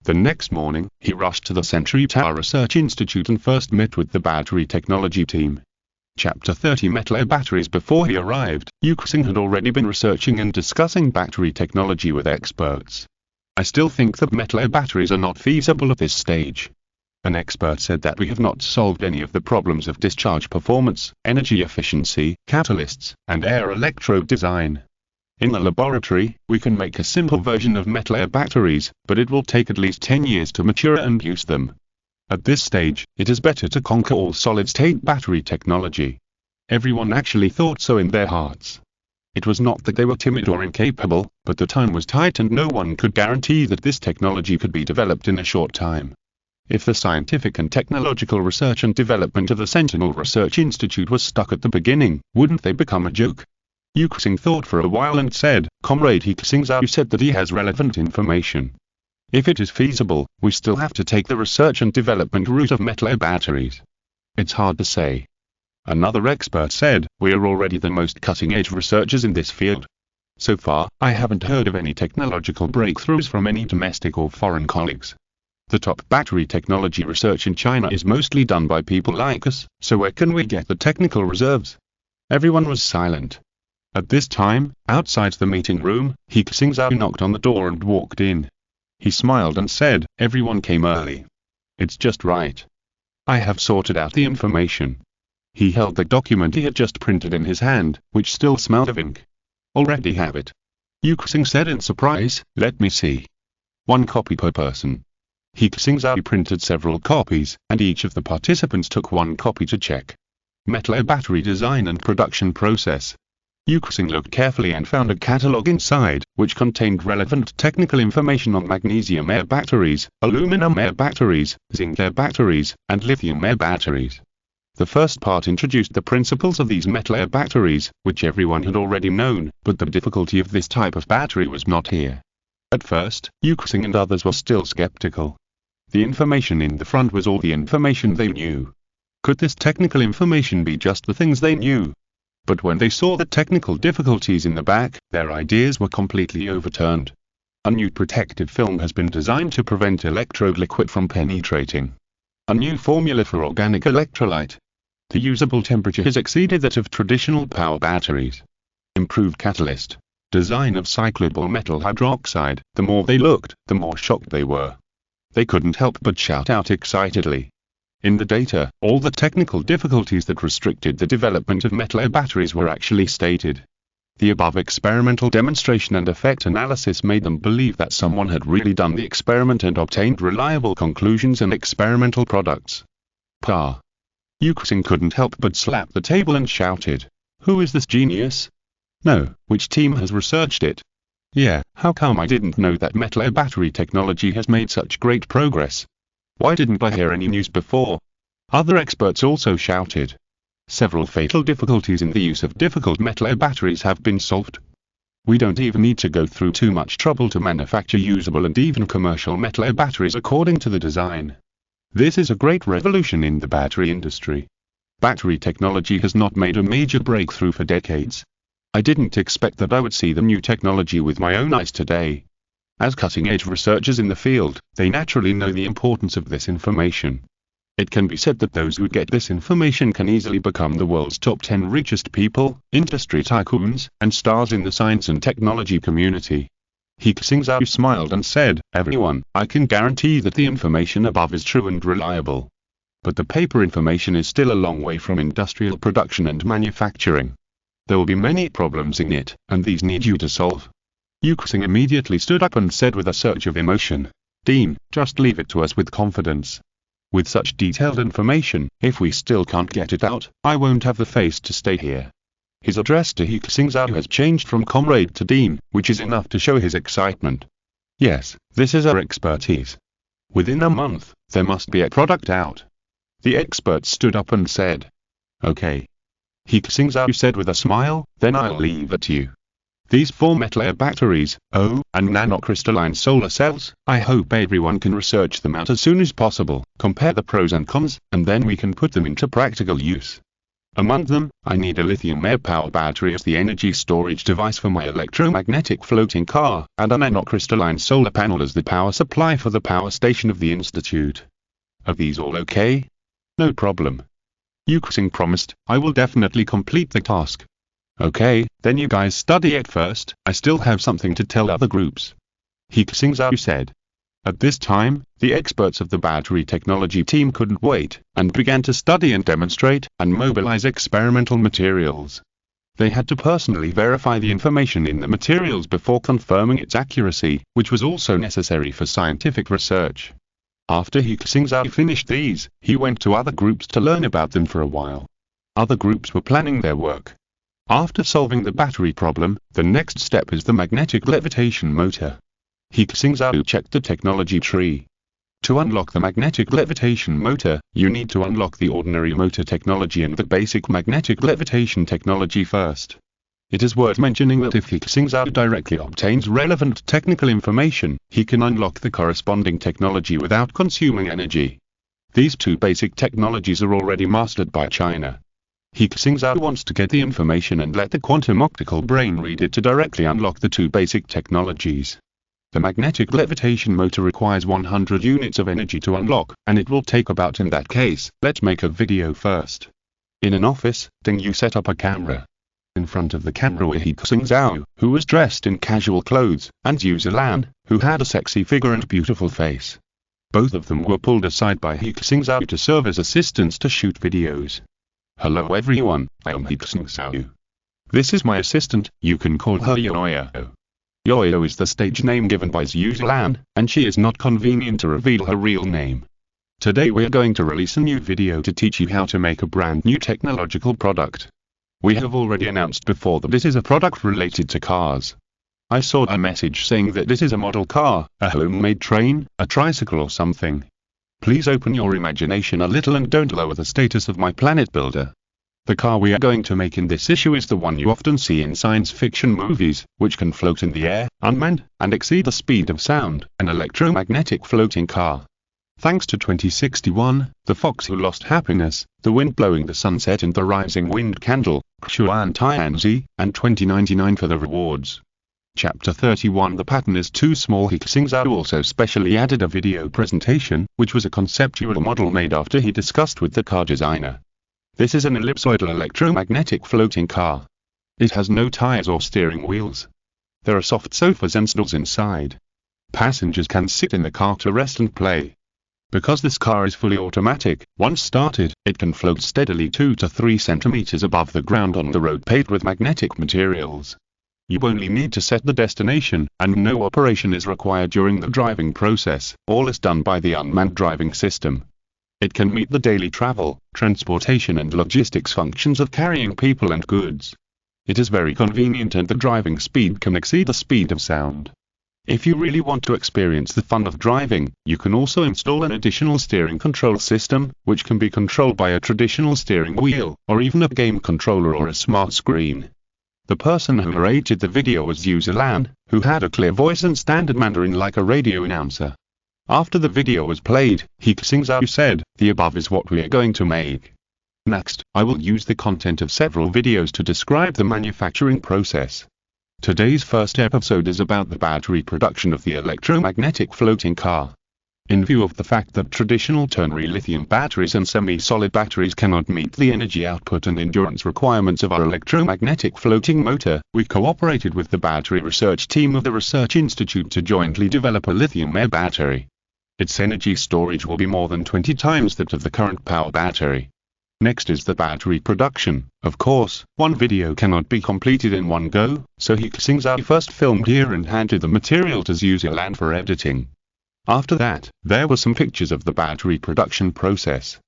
The next morning, he rushed to the Century Tower Research Institute and first met with the battery technology team. Chapter 30 Metal batteries. Before he arrived, He Xingzhou had already been researching and discussing battery technology with experts. "I still think that metal batteries are not feasible at this stage." An expert said that we have not solved any of the problems of discharge performance, energy efficiency, catalysts, and air electrode design. In the laboratory, we can make a simple version of metal batteries, but it will take at least 10 years to mature and use them. At this stage, it is better to conquer all solid-state battery technology. Everyone actually thought so in their hearts. It was not that they were timid or incapable, but the time was tight and no one could guarantee that this technology could be developed in a short time. If the scientific and technological research and development of the Sentinel Research Institute was stuck at the beginning, wouldn't they become a joke? He Xingzhou thought for a while and said, "Comrade He Xingzhou said that he has relevant information. If it is feasible, we still have to take the research and development route of metal batteries. It's hard to say." Another expert said, "We are already the most cutting-edge researchers in this field. So far, I haven't heard of any technological breakthroughs from any domestic or foreign colleagues. The top battery technology research in China is mostly done by people like us, so where can we get the technical reserves?" Everyone was silent. At this time, outside the meeting room, He Xingzhou knocked on the door and walked in. He smiled and said, "Everyone came early. It's just right. I have sorted out the information." He held the document he had just printed in his hand, which still smelled of ink. "Already have it?" He Xingzhou said in surprise, "Let me see. 1 copy per person." He Xingzhou printed several copies, and each of the participants took 1 copy to check. Metal battery design and production process. He Xingzhou looked carefully and found a catalog inside, which contained relevant technical information on magnesium air batteries, aluminum air batteries, zinc air batteries, and lithium air batteries. The first part introduced the principles of these metal air batteries, which everyone had already known, but the difficulty of this type of battery was not here. At first, He Xingzhou and others were still skeptical. The information in the front was all the information they knew. Could this technical information be just the things they knew? But when they saw the technical difficulties in the back, their ideas were completely overturned. A new protective film has been designed to prevent electrode liquid from penetrating. A new formula for organic electrolyte. The usable temperature has exceeded that of traditional power batteries. Improved catalyst. Design of cyclable metal hydroxide. The more they looked, the more shocked they were. They couldn't help but shout out excitedly. In the data, all the technical difficulties that restricted the development of metal batteries were actually stated. The above experimental demonstration and effect analysis made them believe that someone had really done the experiment and obtained reliable conclusions and experimental products. Pa! He Xingzhou couldn't help but slap the table and shouted, "Who is this genius? No, which team has researched it? Yeah, how come I didn't know that metal battery technology has made such great progress? Why didn't I hear any news before?" Other experts also shouted. Several fatal difficulties in the use of difficult metal batteries have been solved. We don't even need to go through too much trouble to manufacture usable and even commercial metal batteries according to the design. This is a great revolution in the battery industry. Battery technology has not made a major breakthrough for decades. I didn't expect that I would see the new technology with my own eyes today. As cutting-edge researchers in the field, they naturally know the importance of this information. It can be said that those who get this information can easily become the world's top 10 richest people, industry tycoons, and stars in the science and technology community. He Xingzhou smiled and said, "Everyone, I can guarantee that the information above is true and reliable. But the paper information is still a long way from industrial production and manufacturing. There will be many problems in it, and these need you to solve. He Xingzhou immediately stood up and said with a surge of emotion, Dean, just leave it to us with confidence. With such detailed information, if we still can't get it out, I won't have the face to stay here. His address to He Xingzhou has changed from comrade to Dean, which is enough to show his excitement. Yes, this is our expertise. Within a month, there must be a product out. The expert stood up and said, Okay. He Xingzhou said with a smile, then I'll leave it to you. These 4 metal-air batteries, and nanocrystalline solar cells, I hope everyone can research them out as soon as possible, compare the pros and cons, and then we can put them into practical use. Among them, I need a lithium-air power battery as the energy storage device for my electromagnetic floating car, and a nanocrystalline solar panel as the power supply for the power station of the Institute. Are these all okay? No problem. He Xingzhou promised, I will definitely complete the task. Okay, then you guys study it first, I still have something to tell other groups. He Xingzhou said. At this time, the experts of the battery technology team couldn't wait, and began to study and demonstrate, and mobilize experimental materials. They had to personally verify the information in the materials before confirming its accuracy, which was also necessary for scientific research. After He Xingzhou finished these, he went to other groups to learn about them for a while. Other groups were planning their work. After solving the battery problem, the next step is the magnetic levitation motor. He Xingzhou checked the technology tree. To unlock the magnetic levitation motor, you need to unlock the ordinary motor technology and the basic magnetic levitation technology first. It is worth mentioning that if He Xingzhou directly obtains relevant technical information, he can unlock the corresponding technology without consuming energy. These 2 basic technologies are already mastered by China. He Xingzhou wants to get the information and let the quantum optical brain read it to directly unlock the 2 basic technologies. The magnetic levitation motor requires 100 units of energy to unlock, and it will take about in that case. Let's make a video first. In an office, Ding Yu set up a camera. In front of the camera were He Xingzhou, who was dressed in casual clothes, and Yu Zilan, who had a sexy figure and beautiful face. Both of them were pulled aside by He Xingzhou to serve as assistants to shoot videos. Hello everyone, I am He Xingzhou. This is my assistant, you can call her Yoyo. Yoyo is the stage name given by Yu Zilan, and she is not convenient to reveal her real name. Today we are going to release a new video to teach you how to make a brand new technological product. We have already announced before that this is a product related to cars. I saw a message saying that this is a model car, a homemade train, a tricycle or something. Please open your imagination a little and don't lower the status of my planet builder. The car we are going to make in this issue is the one you often see in science fiction movies, which can float in the air, unmanned, and exceed the speed of sound, an electromagnetic floating car. Thanks to 2061, The Fox Who Lost Happiness, The Wind Blowing the Sunset and The Rising Wind Candle, Xuan Tianzi, and 2099 for the rewards. Chapter 31 The pattern is too small. He Xingzhou also specially added a video presentation, which was a conceptual model made after he discussed with the car designer. This is an ellipsoidal electromagnetic floating car. It has no tires or steering wheels. There are soft sofas and stools inside. Passengers can sit in the car to rest and play. Because this car is fully automatic, once started, it can float steadily 2 to 3 centimeters above the ground on the road paved with magnetic materials. You only need to set the destination, and no operation is required during the driving process. All is done by the unmanned driving system. It can meet the daily travel, transportation and logistics functions of carrying people and goods. It is very convenient and the driving speed can exceed the speed of sound. If you really want to experience the fun of driving, you can also install an additional steering control system, which can be controlled by a traditional steering wheel, or even a game controller or a smart screen. The person who narrated the video was Yu Zilan, who had a clear voice and standard Mandarin like a radio announcer. After the video was played, He Xingzhou said, "The above is what we are going to make. Next, I will use the content of several videos to describe the manufacturing process. Today's first episode is about the battery production of the electromagnetic floating car. In view of the fact that traditional ternary lithium batteries and semi-solid batteries cannot meet the energy output and endurance requirements of our electromagnetic floating motor, we cooperated with the battery research team of the Research Institute to jointly develop a lithium-air battery. Its energy storage will be more than 20 times that of the current power battery. Next is the battery production. Of course, one video cannot be completed in one go, so He Xingzhou first filmed here and handed the material to Zhu Zilan for editing. After that, there were some pictures of the battery production process.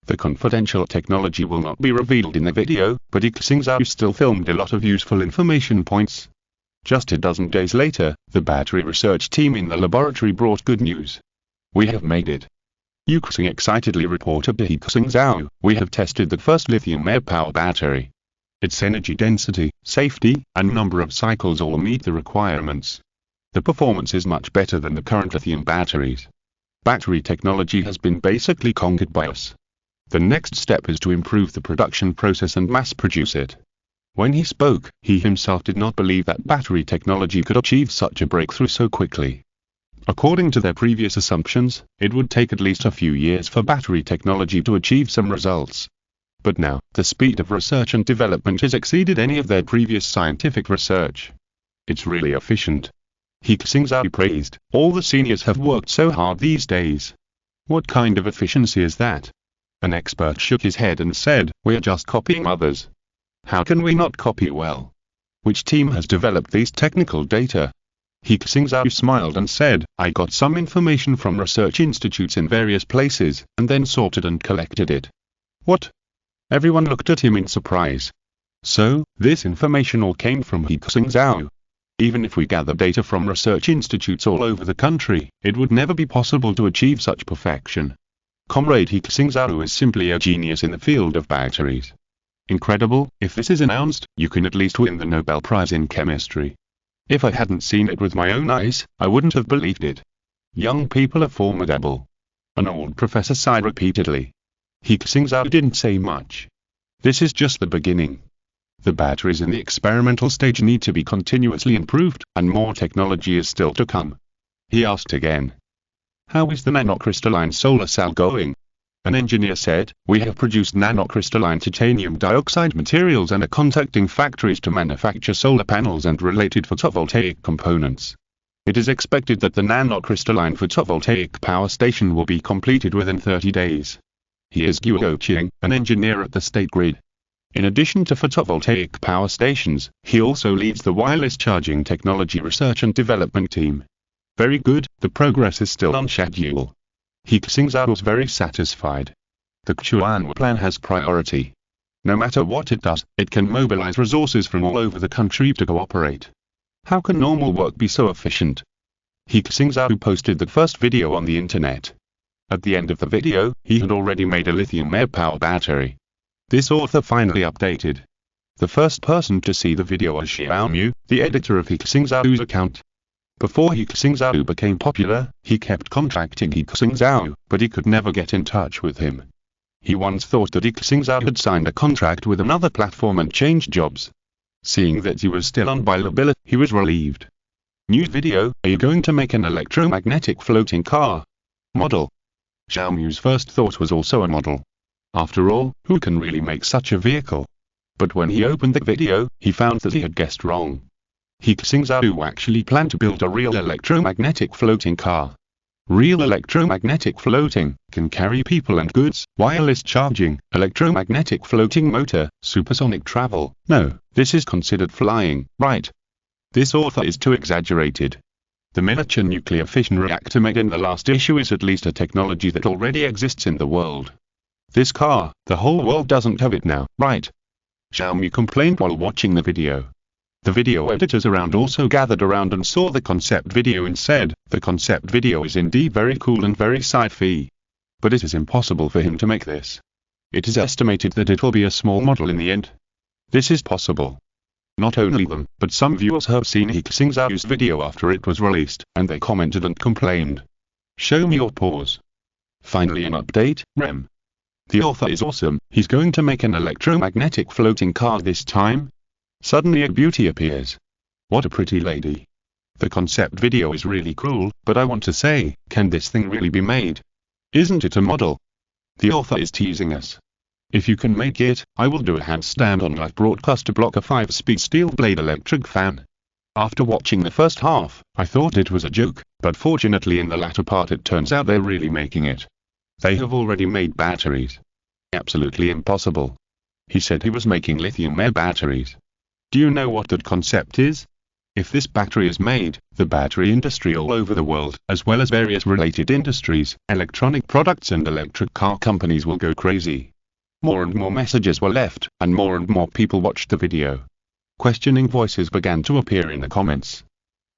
The confidential technology will not be revealed in the video, but He Xingzhou still filmed a lot of useful information points. Just a dozen days later, the battery research team in the laboratory brought good news. We have made it. He Xingzhou excitedly reported to He Xingzhou, we have tested the first lithium air power battery. Its energy density, safety, and number of cycles all meet the requirements. The performance is much better than the current lithium batteries. Battery technology has been basically conquered by us. The next step is to improve the production process and mass produce it. When he spoke, he himself did not believe that battery technology could achieve such a breakthrough so quickly. According to their previous assumptions, it would take at least a few years for battery technology to achieve some results. But now, the speed of research and development has exceeded any of their previous scientific research. It's really efficient. He Xingzhou praised, all the seniors have worked so hard these days. What kind of efficiency is that? An expert shook his head and said, we are just copying others. How can we not copy well? Which team has developed these technical data? He Xingzhou smiled and said, I got some information from research institutes in various places, and then sorted and collected it. What? Everyone looked at him in surprise. So, this information all came from He Xingzhou. Even if we gather data from research institutes all over the country, it would never be possible to achieve such perfection. Comrade He Xingzhou is simply a genius in the field of batteries. Incredible, if this is announced, you can at least win the Nobel Prize in Chemistry. If I hadn't seen it with my own eyes, I wouldn't have believed it. Young people are formidable. An old professor sighed repeatedly. He Xingzhou didn't say much. This is just the beginning. The batteries in the experimental stage need to be continuously improved, and more technology is still to come. He asked again. How is the nanocrystalline solar cell going? An engineer said, we have produced nanocrystalline titanium dioxide materials and are contacting factories to manufacture solar panels and related photovoltaic components. It is expected that the nanocrystalline photovoltaic power station will be completed within 30 days. He is He Xingzhou, an engineer at the state grid. In addition to photovoltaic power stations, he also leads the wireless charging technology research and development team. Very good, the progress is still on schedule. He Xingzhou was very satisfied. The Chuan plan has priority. No matter what it does, it can mobilize resources from all over the country to cooperate. How can normal work be so efficient? He Xingzhou posted the first video on the internet. At the end of the video, he had already made a lithium air power battery. This author finally updated. The first person to see the video was Xiaomu, the editor of He Xingzhou's account. Before He Xingzhou became popular, he kept contacting He Xingzhou, but he could never get in touch with him. He once thought that He Xingzhou had signed a contract with another platform and changed jobs. Seeing that he was still on billability, he was relieved. New video, are you going to make an electromagnetic floating car? Model. Xiaomu's first thought was also a model. After all, who can really make such a vehicle? But when he opened the video, he found that he had guessed wrong. He Xingzhou actually planned to build a real electromagnetic floating car. Real electromagnetic floating, can carry people and goods, wireless charging, electromagnetic floating motor, supersonic travel. No, this is considered flying, right? This author is too exaggerated. The miniature nuclear fission reactor made in the last issue is at least a technology that already exists in the world. This car, the whole world doesn't have it now, right? Xiaomi complained while watching the video. The video editors around also gathered around and saw the concept video and said, the concept video is indeed very cool and very sci-fi. But it is impossible for him to make this. It is estimated that it will be a small model in the end. This is possible. Not only them, but some viewers have seen He Xingzhou's video after it was released, and they commented and complained. Show me your paws. Finally an update, Rem. The author is awesome, he's going to make an electromagnetic floating car this time. Suddenly a beauty appears. What a pretty lady. The concept video is really cool, but I want to say, can this thing really be made? Isn't it a model? The author is teasing us. If you can make it, I will do a handstand on live broadcast to block a 5-speed steel blade electric fan. After watching the first half, I thought it was a joke, but fortunately in the latter part it turns out they're really making it. They have already made batteries. Absolutely impossible. He said he was making lithium-air batteries. Do you know what that concept is? If this battery is made, the battery industry all over the world, as well as various related industries, electronic products and electric car companies will go crazy. More and more messages were left, and more people watched the video. Questioning voices began to appear in the comments.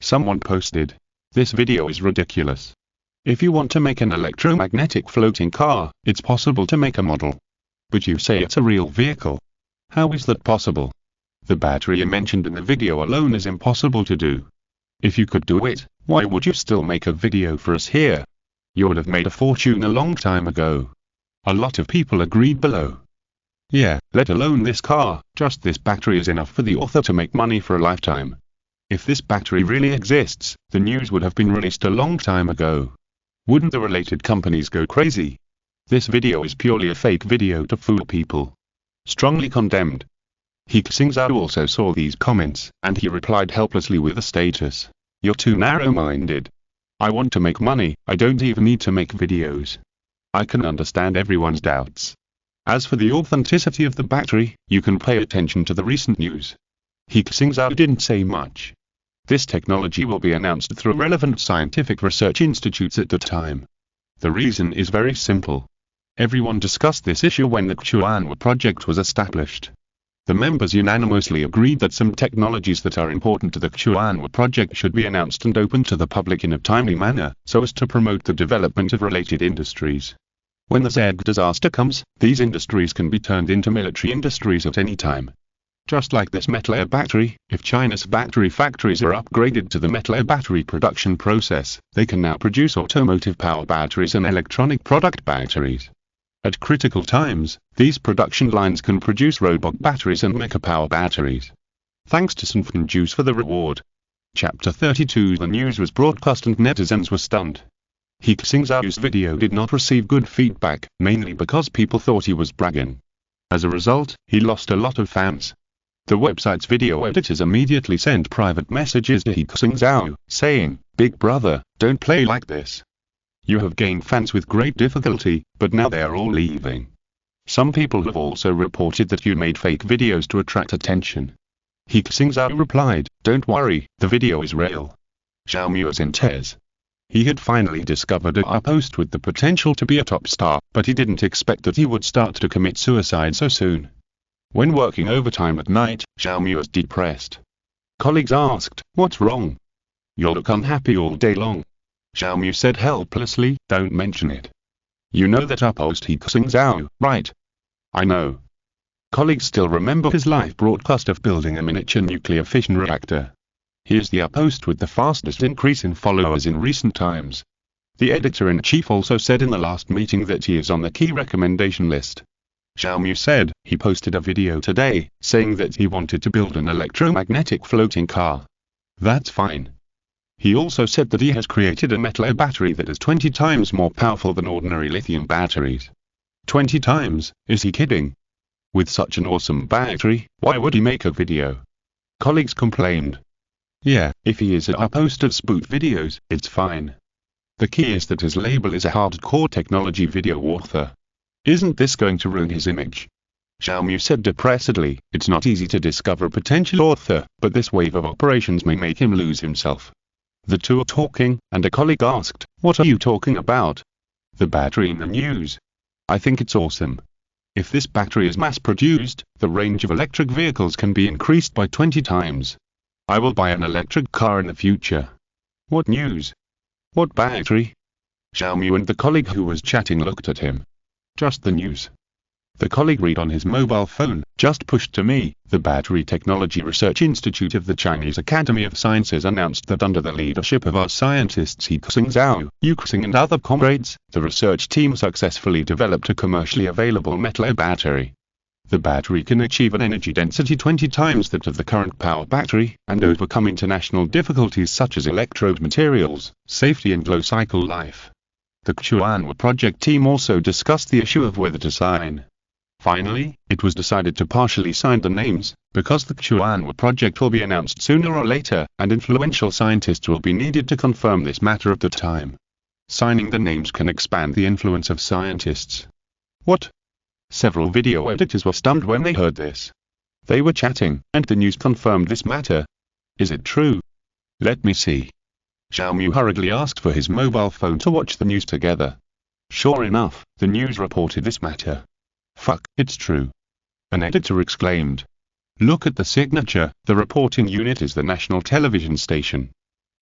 Someone posted, "This video is ridiculous. If you want to make an electromagnetic floating car, it's possible to make a model. But you say it's a real vehicle. How is that possible? The battery you mentioned in the video alone is impossible to do. If you could do it, why would you still make a video for us here? You would have made a fortune a long time ago." A lot of people agreed below. Yeah, let alone this car, just this battery is enough for the author to make money for a lifetime. If this battery really exists, the news would have been released a long time ago. Wouldn't the related companies go crazy? This video is purely a fake video to fool people. Strongly condemned. He Xingzhou also saw these comments, and he replied helplessly with a status. "You're too narrow-minded. I want to make money, I don't even need to make videos. I can understand everyone's doubts. As for the authenticity of the battery, you can pay attention to the recent news." He Xingzhou didn't say much. This technology will be announced through relevant scientific research institutes at the time. The reason is very simple. Everyone discussed this issue when the Xuanwu project was established. The members unanimously agreed that some technologies that are important to the Xuanwu project should be announced and open to the public in a timely manner, so as to promote the development of related industries. When the Z disaster comes, these industries can be turned into military industries at any time. Just like this metal air battery, if China's battery factories are upgraded to the metal air battery production process, they can now produce automotive power batteries and electronic product batteries. At critical times, these production lines can produce robot batteries and mecha power batteries. Thanks to He Xingzhou for the reward. Chapter 32. The news was broadcast and netizens were stunned. He Xingzhou's video did not receive good feedback, mainly because people thought he was bragging. As a result, he lost a lot of fans. The website's video editors immediately sent private messages to He Xingzhou, saying, "Big brother, don't play like this. You have gained fans with great difficulty, but now they are all leaving." Some people have also reported that you made fake videos to attract attention. He Xingzhou replied, "Don't worry, the video is real." Xiaomu is in tears. He had finally discovered a post with the potential to be a top star, but he didn't expect that he would start to commit suicide so soon. When working overtime at night, Xiaomu was depressed. Colleagues asked, "What's wrong? You look unhappy all day long." Xiaomu said helplessly, "Don't mention it. You know that post He Xingzhou, right?" "I know." Colleagues still remember his live broadcast of building a miniature nuclear fission reactor. Here's the post with the fastest increase in followers in recent times. The editor-in-chief also said in the last meeting that he is on the key recommendation list. Xiaomu said, he posted a video today, saying that he wanted to build an electromagnetic floating car. That's fine. He also said that he has created a metal air battery that is 20 times more powerful than ordinary lithium batteries. 20 times, is he kidding? With such an awesome battery, why would he make a video? Colleagues complained. Yeah, if he is a post of spoot videos, it's fine. The key is that his label is a hardcore technology video author. Isn't this going to ruin his image? Xiaomu said depressedly, "It's not easy to discover a potential author, but this wave of operations may make him lose himself." The two are talking, and a colleague asked, "What are you talking about?" "The battery in the news. I think it's awesome. If this battery is mass-produced, the range of electric vehicles can be increased by 20 times. I will buy an electric car in the future." "What news? What battery?" Xiaomu and the colleague who was chatting looked at him. "Just the news." The colleague read on his mobile phone, "Just pushed to me, the Battery Technology Research Institute of the Chinese Academy of Sciences announced that under the leadership of our scientists He Xingzhou, Yu Xing and other comrades, the research team successfully developed a commercially available metal air battery. The battery can achieve an energy density 20 times that of the current power battery, and overcome international difficulties such as electrode materials, safety and low cycle life." The Xuanwu project team also discussed the issue of whether to sign. Finally, it was decided to partially sign the names, because the Xuanwu project will be announced sooner or later, and influential scientists will be needed to confirm this matter at the time. Signing the names can expand the influence of scientists. What? Several video editors were stunned when they heard this. They were chatting, and the news confirmed this matter. Is it true? Let me see. Xiaomu hurriedly asked for his mobile phone to watch the news together. Sure enough, the news reported this matter. Fuck, it's true. An editor exclaimed. Look at the signature, the reporting unit is the national television station.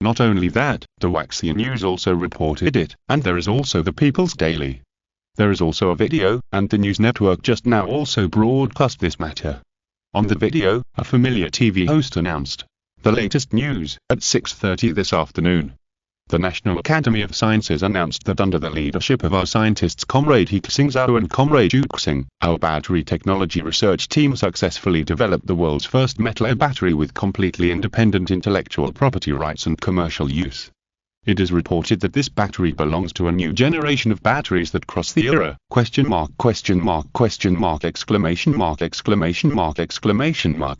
Not only that, the Waxia News also reported it, and there is also the People's Daily. There is also a video, and the news network just now also broadcast this matter. On the video, a familiar TV host announced the latest news at 6:30 this afternoon. The National Academy of Sciences announced that under the leadership of our scientists Comrade He Xingzhou and Comrade He Xingzhou, our battery technology research team successfully developed the world's first metal battery with completely independent intellectual property rights and commercial use. It is reported that this battery belongs to a new generation of batteries that cross the era, exclamation mark.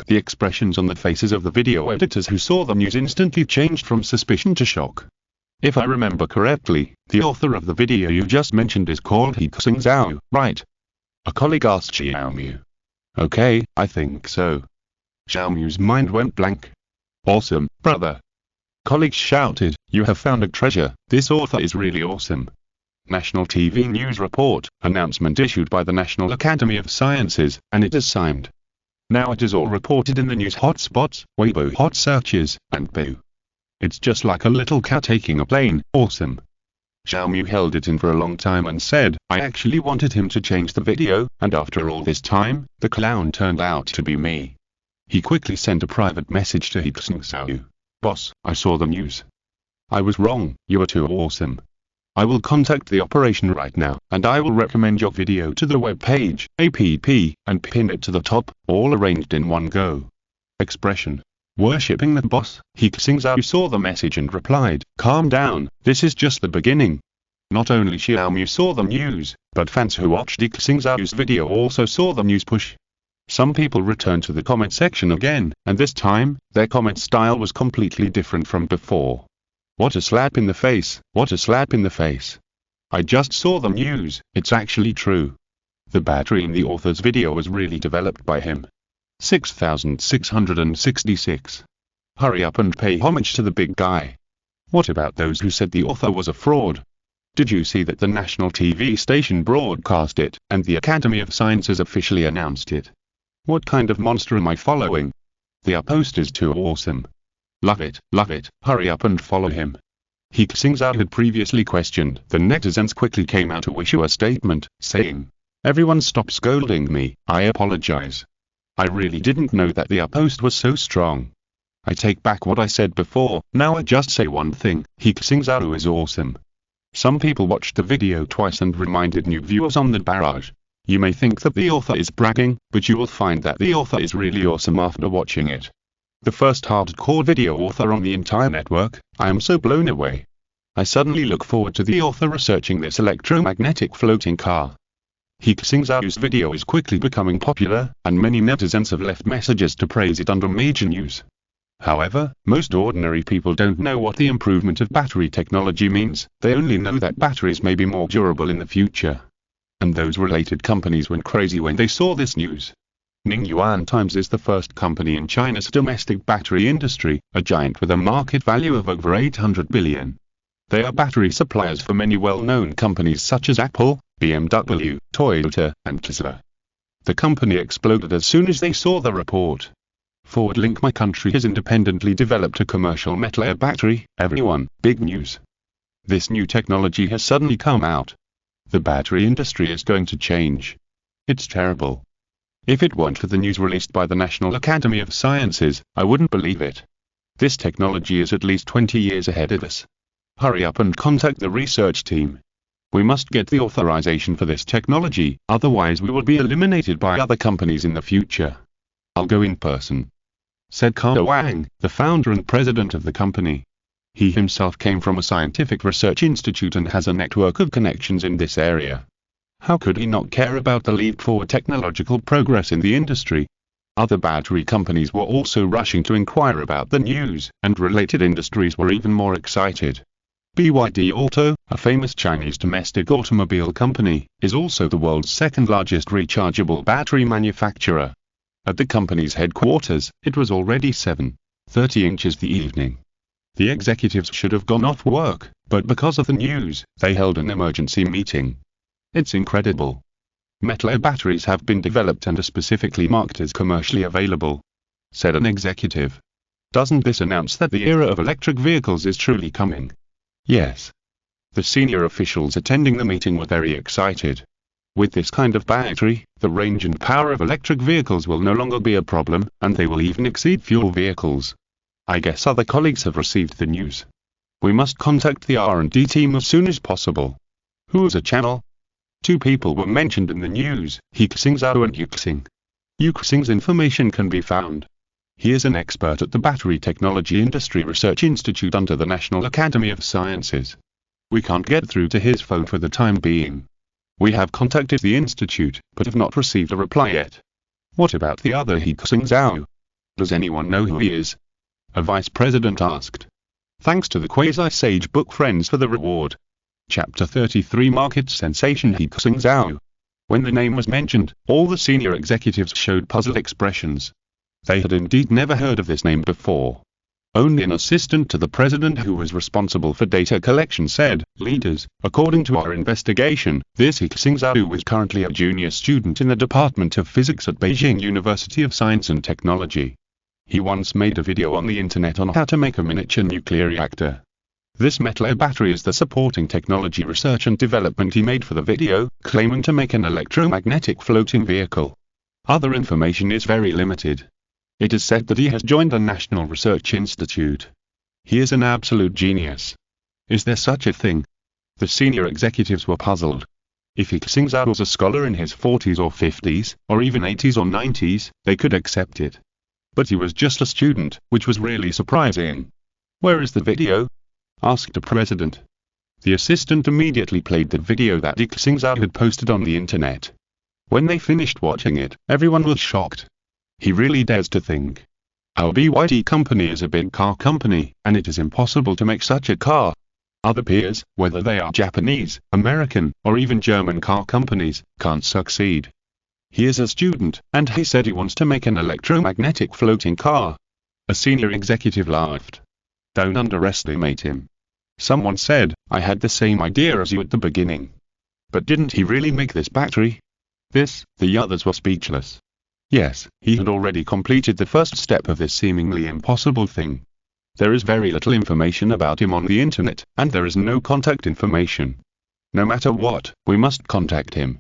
The expressions on the faces of the video editors who saw the news instantly changed from suspicion to shock. If I remember correctly, the author of the video you just mentioned is called He Xingzhou, right? A colleague asked Xiaomu. Okay, I think so. Xiaomu's mind went blank. Awesome, brother. Colleagues shouted, you have found a treasure, this author is really awesome. National TV News Report, announcement issued by the National Academy of Sciences, and it is signed. Now it is all reported in the news hotspots, Weibo hot searches, and Boo. It's just like a little cat taking a plane, awesome. Xiaomu held it in for a long time and said, I actually wanted him to change the video, and after all this time, the clown turned out to be me. He quickly sent a private message to He Xingzhou. Boss, I saw the news. I was wrong, you are too awesome. I will contact the operation right now, and I will recommend your video to the web page, app, and pin it to the top, all arranged in one go. Expression. Worshipping the boss, He Xingzhou saw the message and replied, calm down, this is just the beginning. Not only Xiaomu saw the news, but fans who watched He Xingzhou's video also saw the news push. Some people returned to the comment section again, and this time, their comment style was completely different from before. What a slap in the face, what a slap in the face. I just saw the news, it's actually true. The battery in the author's video was really developed by him. 6666. Hurry up and pay homage to the big guy. What about those who said the author was a fraud? Did you see that the national TV station broadcast it, and the Academy of Sciences officially announced it? What kind of monster am I following? The post is too awesome. Love it, hurry up and follow him. He Xingzhou had previously questioned. The netizens quickly came out to issue a statement, saying, everyone stop scolding me, I apologize. I really didn't know that the post was so strong. I take back what I said before, now I just say one thing, He Xingzhou is awesome. Some people watched the video twice and reminded new viewers on the barrage. You may think that the author is bragging, but you will find that the author is really awesome after watching it. The first hardcore video author on the entire network, I am so blown away. I suddenly look forward to the author researching this electromagnetic floating car. He Xingzhou's video is quickly becoming popular, and many netizens have left messages to praise it under major news. However, most ordinary people don't know what the improvement of battery technology means, they only know that batteries may be more durable in the future. And those related companies went crazy when they saw this news. Ningyuan Times is the first company in China's domestic battery industry, a giant with a market value of over 800 billion. They are battery suppliers for many well-known companies such as Apple, BMW, Toyota, and Tesla. The company exploded as soon as they saw the report. Forward Link My Country has independently developed a commercial metal air battery, everyone, big news. This new technology has suddenly come out. The battery industry is going to change. It's terrible. If it weren't for the news released by the National Academy of Sciences, I wouldn't believe it. This technology is at least 20 years ahead of us. Hurry up and contact the research team. We must get the authorization for this technology, otherwise we will be eliminated by other companies in the future. I'll go in person, said Carter Wang, the founder and president of the company. He himself came from a scientific research institute and has a network of connections in this area. How could he not care about the leap forward technological progress in the industry? Other battery companies were also rushing to inquire about the news, and related industries were even more excited. BYD Auto, a famous Chinese domestic automobile company, is also the world's second largest rechargeable battery manufacturer. At the company's headquarters, it was already 7:30 inches the evening. The executives should have gone off work, but because of the news, they held an emergency meeting. It's incredible. Metal batteries have been developed and are specifically marked as commercially available, said an executive. Doesn't this announce that the era of electric vehicles is truly coming? Yes. The senior officials attending the meeting were very excited. With this kind of battery, the range and power of electric vehicles will no longer be a problem, and they will even exceed fuel vehicles. I guess other colleagues have received the news. We must contact the R&D team as soon as possible. Who's a channel? 2 people were mentioned in the news, He Xingzhou and He Xing. He Xing's information can be found. He is an expert at the Battery Technology Industry Research Institute under the National Academy of Sciences. We can't get through to his phone for the time being. We have contacted the institute, but have not received a reply yet. What about the other He Xingzhou? Does anyone know who he is? A vice president asked. Thanks to the quasi-sage book Friends for the Reward. Chapter 33 Market Sensation He Xingzhou. When the name was mentioned, all the senior executives showed puzzled expressions. They had indeed never heard of this name before. Only an assistant to the president who was responsible for data collection said, "Leaders, according to our investigation, this He Xingzhou is currently a junior student in the Department of Physics at Beijing University of Science and Technology. He once made a video on the internet on how to make a miniature nuclear reactor. This metal battery is the supporting technology research and development he made for the video, claiming to make an electromagnetic floating vehicle. Other information is very limited. It is said that he has joined a national research institute. He is an absolute genius. Is there such a thing?" The senior executives were puzzled. If He Xingzhou was a scholar in his 40s or 50s, or even 80s or 90s, they could accept it. But he was just a student, which was really surprising. "Where is the video?" asked the president. The assistant immediately played the video that He Xingzhou had posted on the internet. When they finished watching it, everyone was shocked. He really dares to think. Our BYD company is a big car company, and it is impossible to make such a car. Other peers, whether they are Japanese, American, or even German car companies, can't succeed. He is a student, and he said he wants to make an electromagnetic floating car. A senior executive laughed. Don't underestimate him. Someone said, "I had the same idea as you at the beginning." But didn't he really make this battery? The others were speechless. Yes, he had already completed the first step of this seemingly impossible thing. There is very little information about him on the internet, and there is no contact information. No matter what, we must contact him.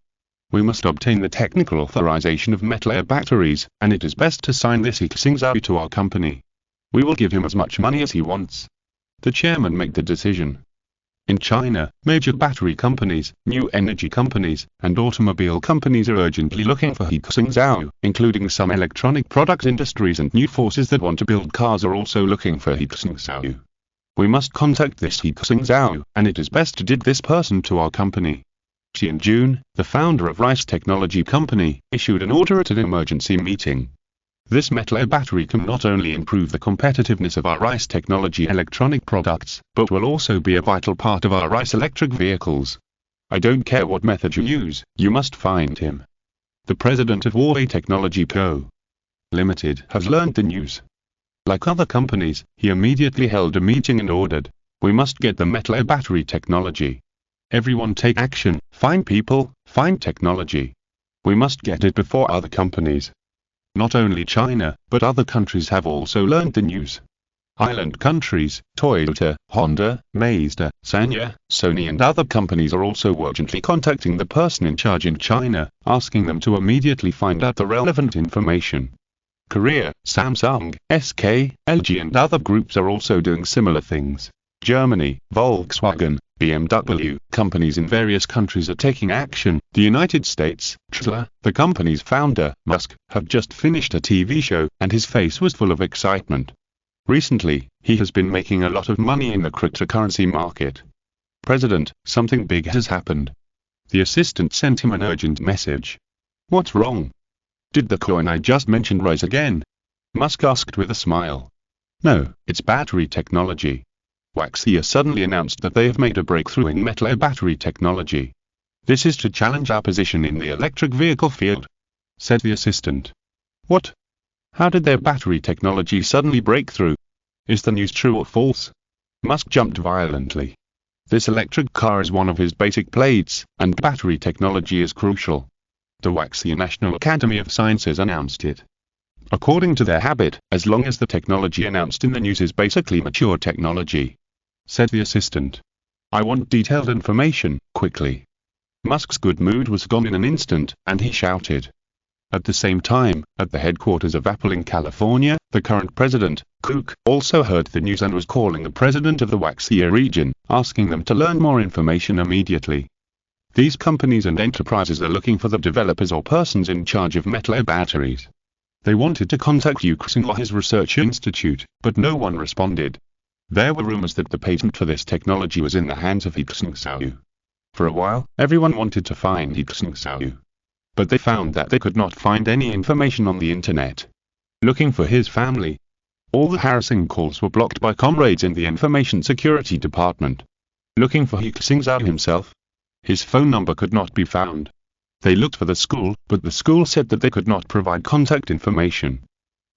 We must obtain the technical authorization of metal batteries, and it is best to sign this He Xingzhou to our company. We will give him as much money as he wants. The chairman made the decision. In China, major battery companies, new energy companies, and automobile companies are urgently looking for He Xingzhou, including some electronic product industries, and new forces that want to build cars are also looking for He Xingzhou. We must contact this He Xingzhou, and it is best to did this person to our company. In June, the founder of Rice Technology Company issued an order at an emergency meeting. This metal battery can not only improve the competitiveness of our Rice Technology electronic products, but will also be a vital part of our Rice electric vehicles. I don't care what method you use, you must find him. The president of Huawei Technology Co. Limited has learned the news. Like other companies, he immediately held a meeting and ordered, "We must get the metal battery technology. Everyone take action, find people, find technology. We must get it before other companies." Not only China, but other countries have also learned the news. Island countries, Toyota, Honda, Mazda, Sanya, Sony and other companies are also urgently contacting the person in charge in China, asking them to immediately find out the relevant information. Korea, Samsung, SK, LG and other groups are also doing similar things. Germany, Volkswagen, BMW, companies in various countries are taking action. The United States, Tesla, the company's founder, Musk, have just finished a TV show, and his face was full of excitement. Recently, he has been making a lot of money in the cryptocurrency market. "President, something big has happened." The assistant sent him an urgent message. "What's wrong? Did the coin I just mentioned rise again?" Musk asked with a smile. "No, it's battery technology." Waxia suddenly announced that they have made a breakthrough in metal battery technology. This is to challenge our position in the electric vehicle field, said the assistant. What? How did their battery technology suddenly break through? Is the news true or false? Musk jumped violently. This electric car is one of his basic plates, and battery technology is crucial. The Waxia National Academy of Sciences announced it. According to their habit, as long as the technology announced in the news is basically mature technology, said the assistant. I want detailed information, quickly. Musk's good mood was gone in an instant, and he shouted. At the same time, at the headquarters of Apple in California, the current president, Cook, also heard the news and was calling the president of the Waxia region, asking them to learn more information immediately. These companies and enterprises are looking for the developers or persons in charge of metal batteries. They wanted to contact He Xingzhou's research institute, but no one responded. There were rumors that the patent for this technology was in the hands of He Xingzhou. For a while, everyone wanted to find He Xingzhou. But they found that they could not find any information on the internet. Looking for his family. All the harassing calls were blocked by comrades in the Information Security Department. Looking for He Xingzhou himself. His phone number could not be found. They looked for the school, but the school said that they could not provide contact information.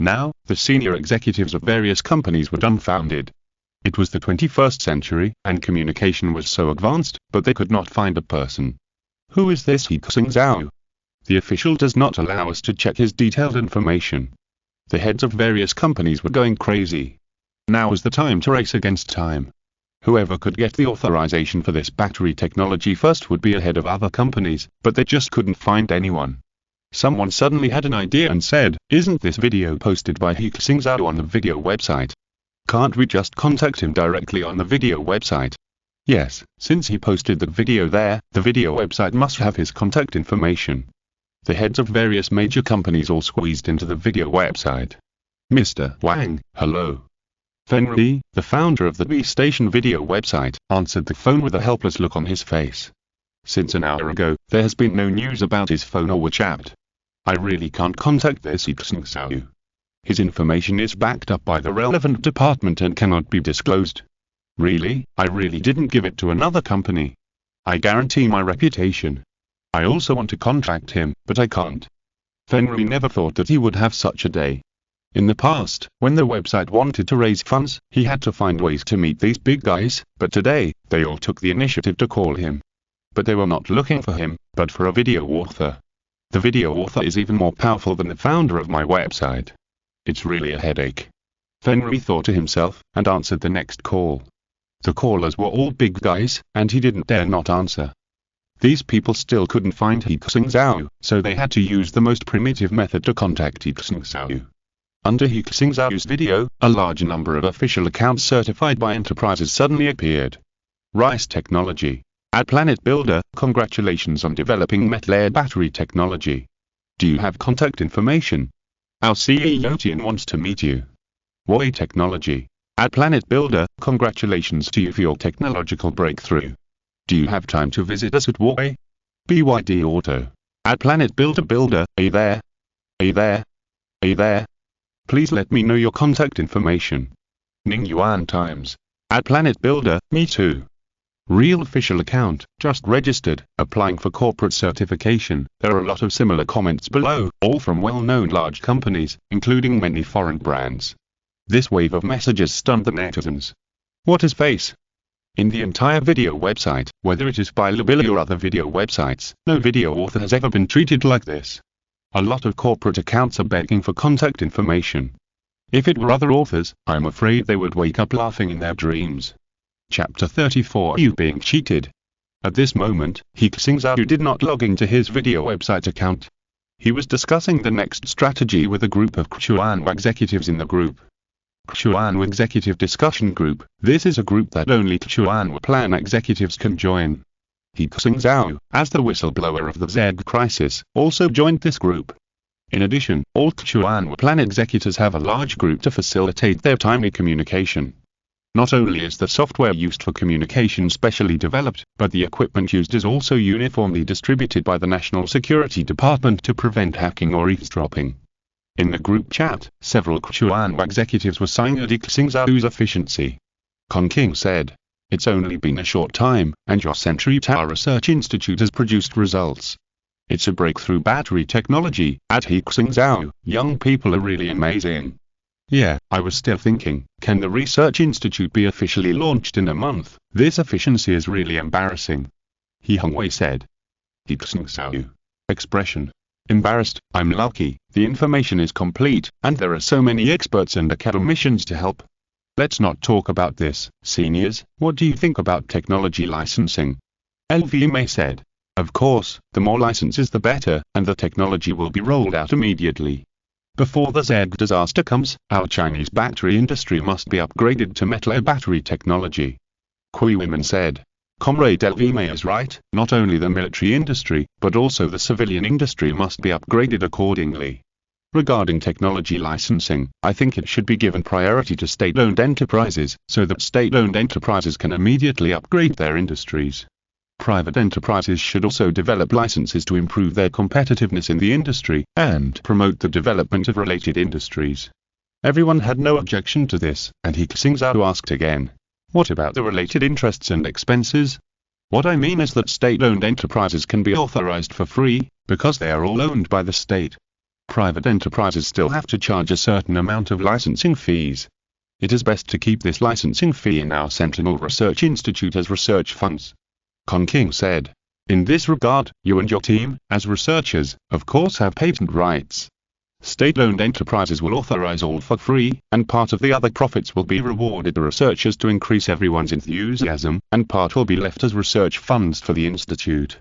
Now, the senior executives of various companies were dumbfounded. It was the 21st century, and communication was so advanced, but they could not find a person. Who is this He Xingzhou? The official does not allow us to check his detailed information. The heads of various companies were going crazy. Now is the time to race against time. Whoever could get the authorization for this battery technology first would be ahead of other companies, but they just couldn't find anyone. Someone suddenly had an idea and said, isn't this video posted by He Xingzhou on the video website? Can't we just contact him directly on the video website? Yes, since he posted the video there, the video website must have his contact information. The heads of various major companies all squeezed into the video website. Mr. Wang, hello. Fenri, the founder of the B-Station video website, answered the phone with a helpless look on his face. Since an hour ago, there has been no news about his phone or WeChat. I really can't contact this He Xingzhou. His information is backed up by the relevant department and cannot be disclosed. Really, I really didn't give it to another company. I guarantee my reputation. I also want to contract him, but I can't. Fenri never thought that he would have such a day. In the past, when the website wanted to raise funds, he had to find ways to meet these big guys, but today, they all took the initiative to call him. But they were not looking for him, but for a video author. The video author is even more powerful than the founder of my website. It's really a headache. Fenri thought to himself, and answered the next call. The callers were all big guys, and he didn't dare not answer. These people still couldn't find He Xingzhou, so they had to use the most primitive method to contact He Xingzhou. Under He Xingzhou's video, a large number of official accounts certified by enterprises suddenly appeared. Rice Technology. At Planet Builder, congratulations on developing metal battery technology. Do you have contact information? Our CEO Tian wants to meet you. Huawei Technology. At Planet Builder, congratulations to you for your technological breakthrough. Do you have time to visit us at Huawei? BYD Auto. At Planet Builder, are you there? Are you there? Are you there? Please let me know your contact information. Ning Yuan Times. At Planet Builder, me too. Real official account, just registered, applying for corporate certification. There are a lot of similar comments below, all from well-known large companies, including many foreign brands. This wave of messages stunned the netizens. What is face? In the entire video website, whether it is by Libili or other video websites, no video author has ever been treated like this. A lot of corporate accounts are begging for contact information. If it were other authors, I'm afraid they would wake up laughing in their dreams. Chapter 34. You being cheated. At this moment, He Xingzhou did not log into his video website account. He was discussing the next strategy with a group of Chuan executives in the group. Chuan Executive Discussion Group. This is a group that only Chuan Plan executives can join. He Xingzhou, as the whistleblower of the Z crisis, also joined this group. In addition, all Chuan Plan executives have a large group to facilitate their timely communication. Not only is the software used for communication specially developed, but the equipment used is also uniformly distributed by the National Security Department to prevent hacking or eavesdropping. In the group chat, several Chuan executives were sighing at He Xingzhou's efficiency. Kong King said. It's only been a short time, and your Century Tower Research Institute has produced results. It's a breakthrough battery technology at He Xingzhou. Young people are really amazing. Yeah, I was still thinking, can the Research Institute be officially launched in a month? This efficiency is really embarrassing. He Xingzhou said. He Xingzhou. Expression. Embarrassed, I'm lucky, the information is complete, and there are so many experts and academicians to help. Let's not talk about this, seniors. What do you think about technology licensing? LVMA said. Of course, the more licenses the better, and the technology will be rolled out immediately. Before the Z disaster comes, our Chinese battery industry must be upgraded to metal battery technology. Kui Women said. Comrade LVMA is right, not only the military industry, but also the civilian industry must be upgraded accordingly. Regarding technology licensing, I think it should be given priority to state-owned enterprises, so that state-owned enterprises can immediately upgrade their industries. Private enterprises should also develop licenses to improve their competitiveness in the industry, and promote the development of related industries. Everyone had no objection to this, and He Xingzhou asked again. What about the related interests and expenses? What I mean is that state-owned enterprises can be authorized for free, because they are all owned by the state. Private enterprises still have to charge a certain amount of licensing fees. It is best to keep this licensing fee in our Sentinel Research Institute as research funds. Kong King said. In this regard, you and your team, as researchers, of course have patent rights. State-owned enterprises will authorize all for free, and part of the other profits will be rewarded to researchers to increase everyone's enthusiasm, and part will be left as research funds for the institute.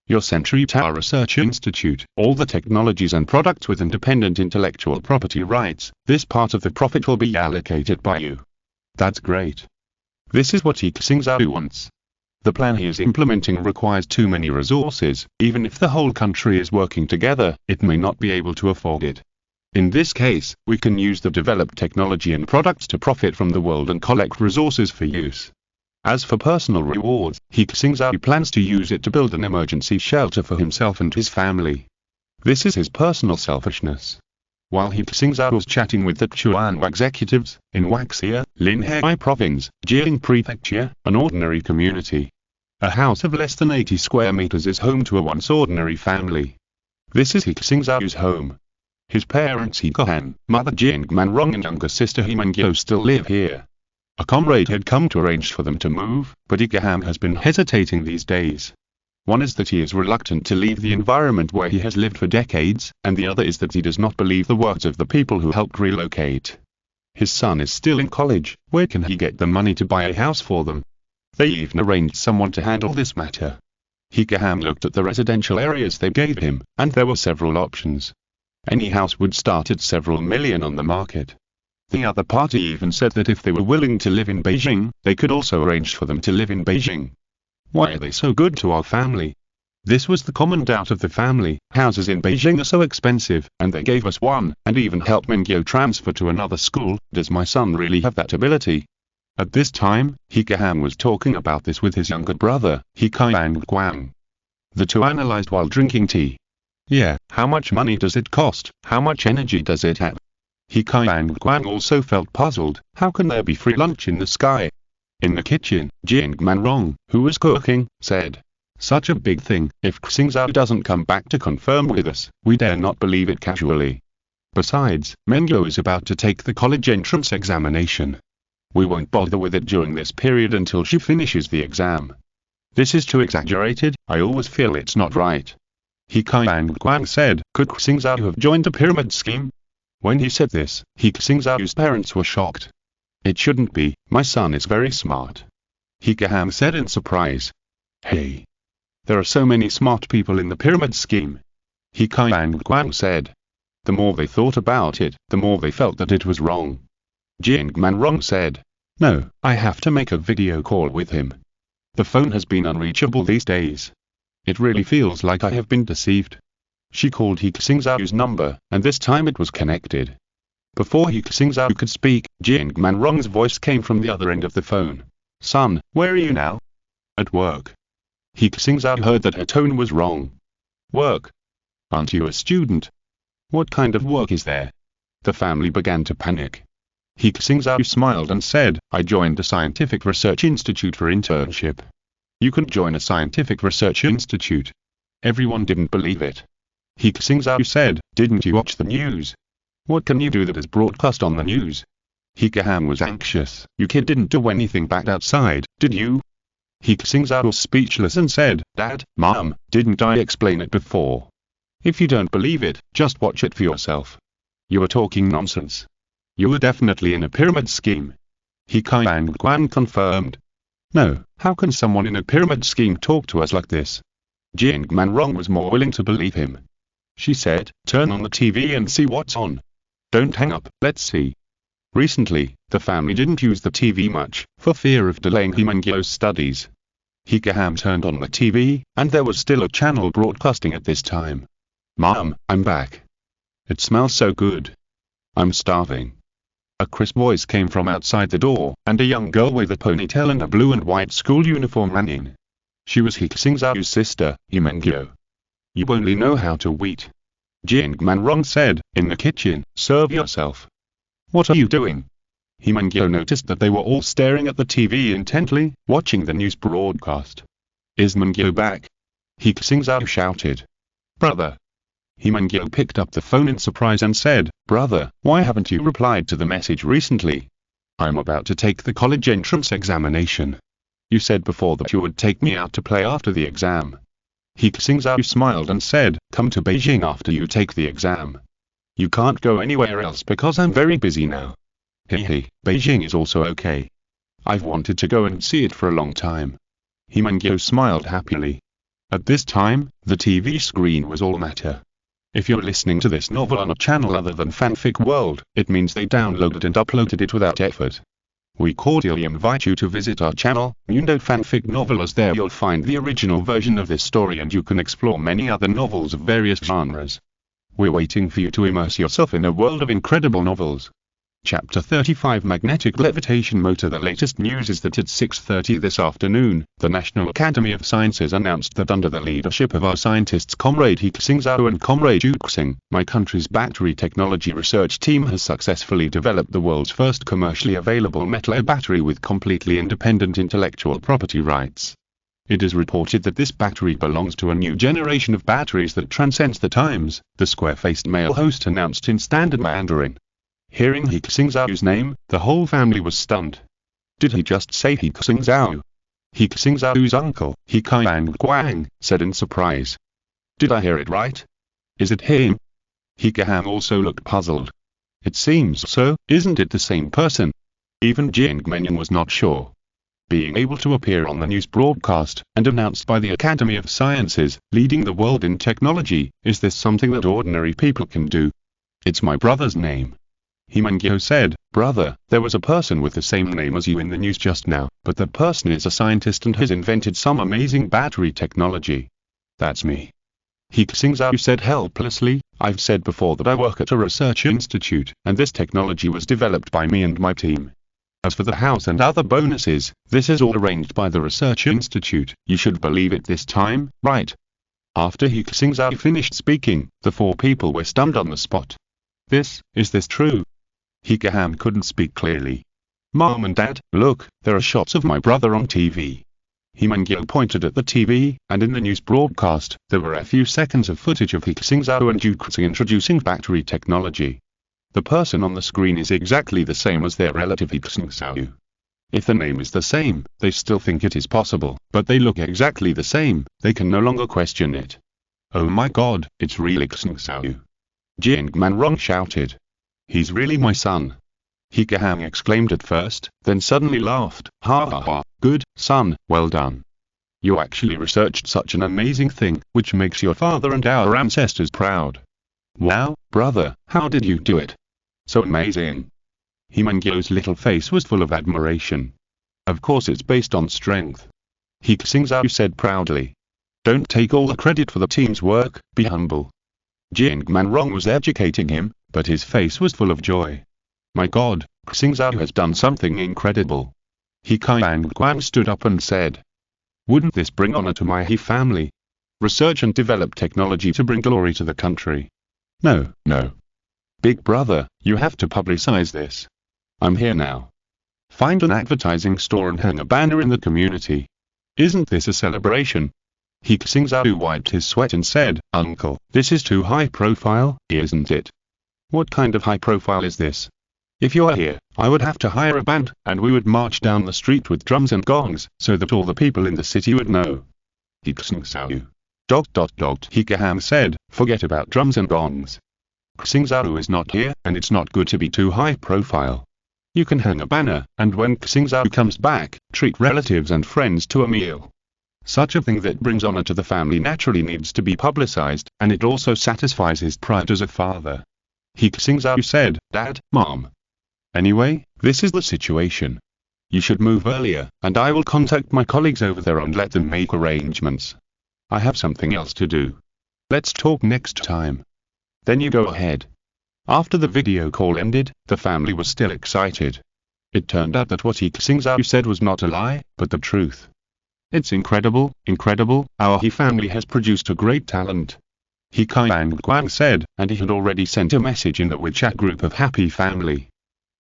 Your Century Tower Research Institute, all the technologies and products with independent intellectual property rights, this part of the profit will be allocated by you. That's great. This is what He Xingzhou wants. The plan he is implementing requires too many resources. Even if the whole country is working together, it may not be able to afford it. In this case, we can use the developed technology and products to profit from the world and collect resources for use. As for personal rewards, He Xingzhou plans to use it to build an emergency shelter for himself and his family. This is his personal selfishness. While He Xingzhou was chatting with the Chuan executives, in Waxia, Linhai Province, Jiling Prefecture, an ordinary community. A house of less than 80 square meters is home to a once ordinary family. This is He Xingzhou's home. His parents He Kohan, mother Jing Manrong and younger sister He Mengyo still live here. A comrade had come to arrange for them to move, but He Kohan has been hesitating these days. One is that he is reluctant to leave the environment where he has lived for decades, and the other is that he does not believe the words of the people who helped relocate. His son is still in college. Where can he get the money to buy a house for them? They even arranged someone to handle this matter. He Kohan looked at the residential areas they gave him, and there were several options. Any house would start at several million on the market. The other party even said that if they were willing to live in Beijing, they could also arrange for them to live in Beijing. Why are they so good to our family? This was the common doubt of the family. Houses in Beijing are so expensive, and they gave us one, and even helped Mengyo transfer to another school. Does my son really have that ability? At this time, He Kohan was talking about this with his younger brother, He Xingzhou. The two analyzed while drinking tea. Yeah, how much money does it cost? How much energy does it have? He Xingzhou also felt puzzled. How can there be free lunch in the sky? In the kitchen, Jing Manrong, who was cooking, said, "Such a big thing, if Xingzhou doesn't come back to confirm with us, we dare not believe it casually. Besides, Mengyo is about to take the college entrance examination. We won't bother with it during this period until she finishes the exam. This is too exaggerated, I always feel it's not right." He Xingzhou said, "Could Xingzhou have joined the pyramid scheme?" When he said this, He Xingzhou's parents were shocked. "It shouldn't be, my son is very smart." He Kohan said in surprise. "Hey! There are so many smart people in the pyramid scheme." He Xingzhou said. The more they thought about it, the more they felt that it was wrong. Jing Manrong said, "No, I have to make a video call with him. The phone has been unreachable these days. It really feels like I have been deceived." She called He Xingzhou's number, and this time it was connected. Before He Xingzhou could speak, Jing Manrong's voice came from the other end of the phone. "Son, where are you now?" "At work." He Xingzhou heard that her tone was wrong. "Work? Aren't you a student? What kind of work is there?" The family began to panic. He Xingzhou smiled and said, I joined a scientific research institute for internship. You can join a scientific research institute. Everyone didn't believe it. He Xingzhou said, didn't you watch the news? What can you do that is broadcast on the news? He was anxious. You kid didn't do anything back outside, did you? He Xingzhou was speechless and said, Dad, Mom, didn't I explain it before? If you don't believe it, just watch it for yourself. You are talking nonsense. You were definitely in a pyramid scheme. He Guan confirmed. No, how can someone in a pyramid scheme talk to us like this? Jingmanrong was more willing to believe him. She said, turn on the TV and see what's on. Don't hang up, let's see. Recently, the family didn't use the TV much, for fear of delaying He Xingzhou's studies. He turned on the TV, and there was still a channel broadcasting at this time. Mom, I'm back. It smells so good. I'm starving. A crisp voice came from outside the door, and a young girl with a ponytail and a blue and white school uniform ran in. She was He Xingzhou's sister, He Xingzhou. You only know how to wait. Jingmanrong said, in the kitchen, serve yourself. What are you doing? He Xingzhou noticed that they were all staring at the TV intently, watching the news broadcast. Is Xingzhou back? He Xingzhou shouted. Brother. He Xingzhou picked up the phone in surprise and said, Brother, why haven't you replied to the message recently? I'm about to take the college entrance examination. You said before that you would take me out to play after the exam. He Xingzhou smiled and said, come to Beijing after you take the exam. You can't go anywhere else because I'm very busy now. Hehe, Beijing is also okay. I've wanted to go and see it for a long time. He Xingzhou smiled happily. At this time, the TV screen was all matter. If you're listening to this novel on a channel other than Fanfic World, it means they downloaded and uploaded it without effort. We cordially invite you to visit our channel, Mundo Fanfic Novelers. There you'll find the original version of this story and you can explore many other novels of various genres. We're waiting for you to immerse yourself in a world of incredible novels. Chapter 35 Magnetic Levitation Motor. The latest news is that at 6:30 this afternoon, the National Academy of Sciences announced that under the leadership of our scientists Comrade He Xingzhou and Comrade He Xing, my country's battery technology research team has successfully developed the world's first commercially available metal air battery with completely independent intellectual property rights. It is reported that this battery belongs to a new generation of batteries that transcends the times, the square-faced male host announced in standard Mandarin. Hearing He Xingzhou's name, the whole family was stunned. Did he just say He Xingzhou? He Xingzhou's uncle, He Guang, said in surprise. Did I hear it right? Is it him? He also looked puzzled. It seems so, isn't it the same person? Even Jingmenyan was not sure. Being able to appear on the news broadcast, and announced by the Academy of Sciences, leading the world in technology, is this something that ordinary people can do? It's my brother's name. He Xingzhou said, Brother, there was a person with the same name as you in the news just now, but that person is a scientist and has invented some amazing battery technology. That's me. He Xingzhou said helplessly, I've said before that I work at a research institute, and this technology was developed by me and my team. As for the house and other bonuses, this is all arranged by the research institute. You should believe it this time, right? After He Xingzhou finished speaking, the four people were stunned on the spot. Is this true? He couldn't speak clearly. Mom and Dad, look, there are shots of my brother on TV. He pointed at the TV, and in the news broadcast, there were a few seconds of footage of He Xingzhou and He Xing introducing battery technology. The person on the screen is exactly the same as their relative He Xingzhou. If the name is the same, they still think it is possible, but they look exactly the same, they can no longer question it. Oh my god, it's really He Xingzhou. Jingmanrong shouted. He's really my son. He exclaimed at first, then suddenly laughed. Ha ha ha, good, son, well done. You actually researched such an amazing thing, which makes your father and our ancestors proud. Wow, brother, how did you do it? So amazing. He Xingzhou's little face was full of admiration. Of course it's based on strength. He Xingzhou said proudly. Don't take all the credit for the team's work, be humble. Jingmanrong was educating him, but his face was full of joy. My god, Xingzhou has done something incredible. He Guang stood up and said. Wouldn't this bring honor to my He family? Research and develop technology to bring glory to the country. No. Big brother, you have to publicize this. I'm here now. Find an advertising store and hang a banner in the community. Isn't this a celebration? He Xingzhou wiped his sweat and said, Uncle, this is too high profile, isn't it? What kind of high profile is this? If you're here, I would have to hire a band, and we would march down the street with drums and gongs, so that all the people in the city would know. He Xingzhou. He Xingzhou said, forget about drums and gongs. Xingzhou is not here, and it's not good to be too high profile. You can hang a banner, and when Xingzhou comes back, treat relatives and friends to a meal. Such a thing that brings honor to the family naturally needs to be publicized, and it also satisfies his pride as a father. He Xingzhou said, Dad, Mom. Anyway, this is the situation. You should move earlier, and I will contact my colleagues over there and let them make arrangements. I have something else to do. Let's talk next time. Then you go ahead. After the video call ended, the family was still excited. It turned out that what He Xingzhou said was not a lie, but the truth. It's incredible, our He family has produced a great talent. He Xingzhou said, and he had already sent a message in the WeChat group of Happy Family.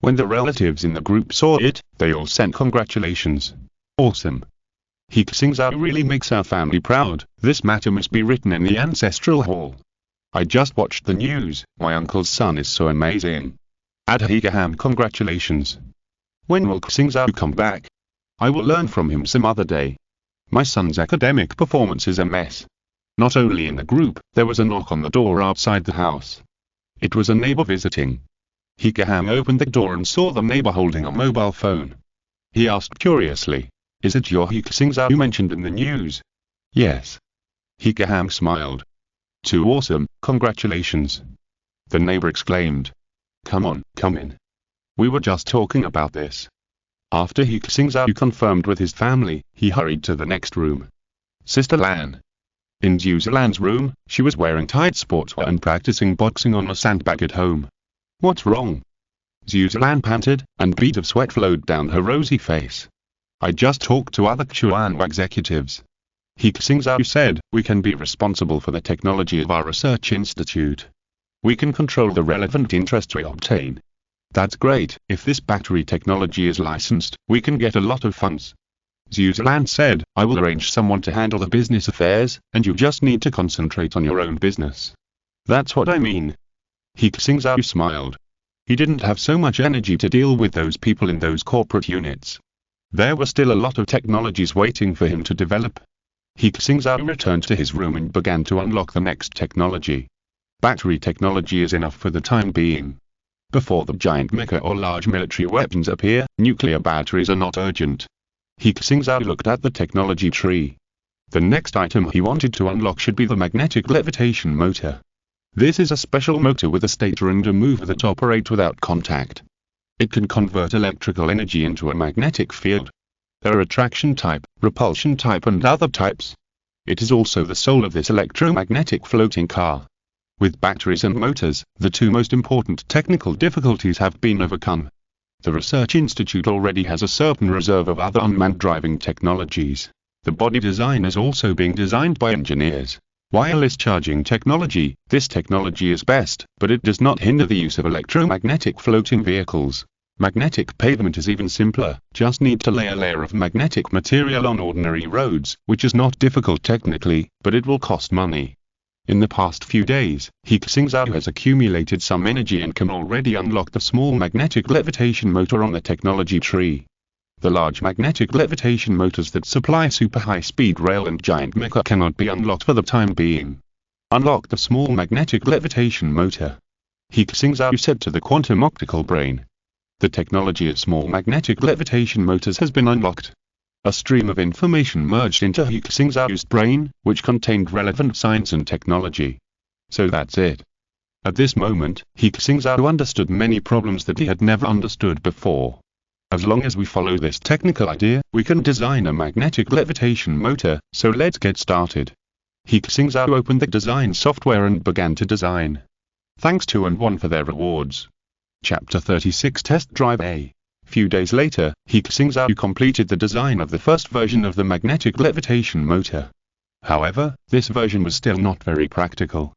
When the relatives in the group saw it, they all sent congratulations. Awesome. He Xingzhou really makes our family proud. This matter must be written in the ancestral hall. I just watched the news, my uncle's son is so amazing. Add He congratulations. When will Xingzhou come back? I will learn from him some other day. My son's academic performance is a mess. Not only in the group, there was a knock on the door outside the house. It was a neighbor visiting. He opened the door and saw the neighbor holding a mobile phone. He asked curiously, is it your He Xingzhou you mentioned in the news? Yes. He smiled. Too awesome, congratulations. The neighbor exclaimed. Come on, come in. We were just talking about this. After He Xingzhou confirmed with his family, he hurried to the next room. Sister Lan. In Zhu Lan's room, she was wearing tight sportswear and practicing boxing on a sandbag at home. What's wrong? Zhu Lan panted, and a bead of sweat flowed down her rosy face. I just talked to other Chuan executives. He Xingzhou said, we can be responsible for the technology of our research institute. We can control the relevant interest we obtain. That's great. If this battery technology is licensed, we can get a lot of funds. Zhu Lan said, I will arrange someone to handle the business affairs, and you just need to concentrate on your own business. That's what I mean. He Xingzhou smiled. He didn't have so much energy to deal with those people in those corporate units. There were still a lot of technologies waiting for him to develop. He Xingzhou returned to his room and began to unlock the next technology. Battery technology is enough for the time being. Before the giant mecha or large military weapons appear, nuclear batteries are not urgent. He Xingzhou looked at the technology tree. The next item he wanted to unlock should be the magnetic levitation motor. This is a special motor with a stator and a mover that operate without contact. It can convert electrical energy into a magnetic field. There are attraction type, repulsion type and other types. It is also the soul of this electromagnetic floating car. With batteries and motors, the two most important technical difficulties have been overcome. The Research Institute already has a certain reserve of other unmanned driving technologies. The body design is also being designed by engineers. Wireless charging technology, this technology is best, but it does not hinder the use of electromagnetic floating vehicles. Magnetic pavement is even simpler, just need to lay a layer of magnetic material on ordinary roads, which is not difficult technically, but it will cost money. In the past few days, He Xingzhou has accumulated some energy and can already unlock the small magnetic levitation motor on the technology tree. The large magnetic levitation motors that supply super high-speed rail and giant mecha cannot be unlocked for the time being. Unlock the small magnetic levitation motor. He Xingzhou said to the quantum optical brain. The technology of small magnetic levitation motors has been unlocked. A stream of information merged into He Xingzhou's brain, which contained relevant science and technology. So that's it. At this moment, He Xingzhou understood many problems that he had never understood before. As long as we follow this technical idea, we can design a magnetic levitation motor, so let's get started. He Xingzhou opened the design software and began to design. Thanks to and 1 for their rewards. Chapter 36 Test Drive A. Few days later, He Xingzhou completed the design of the first version of the magnetic levitation motor. However, this version was still not very practical.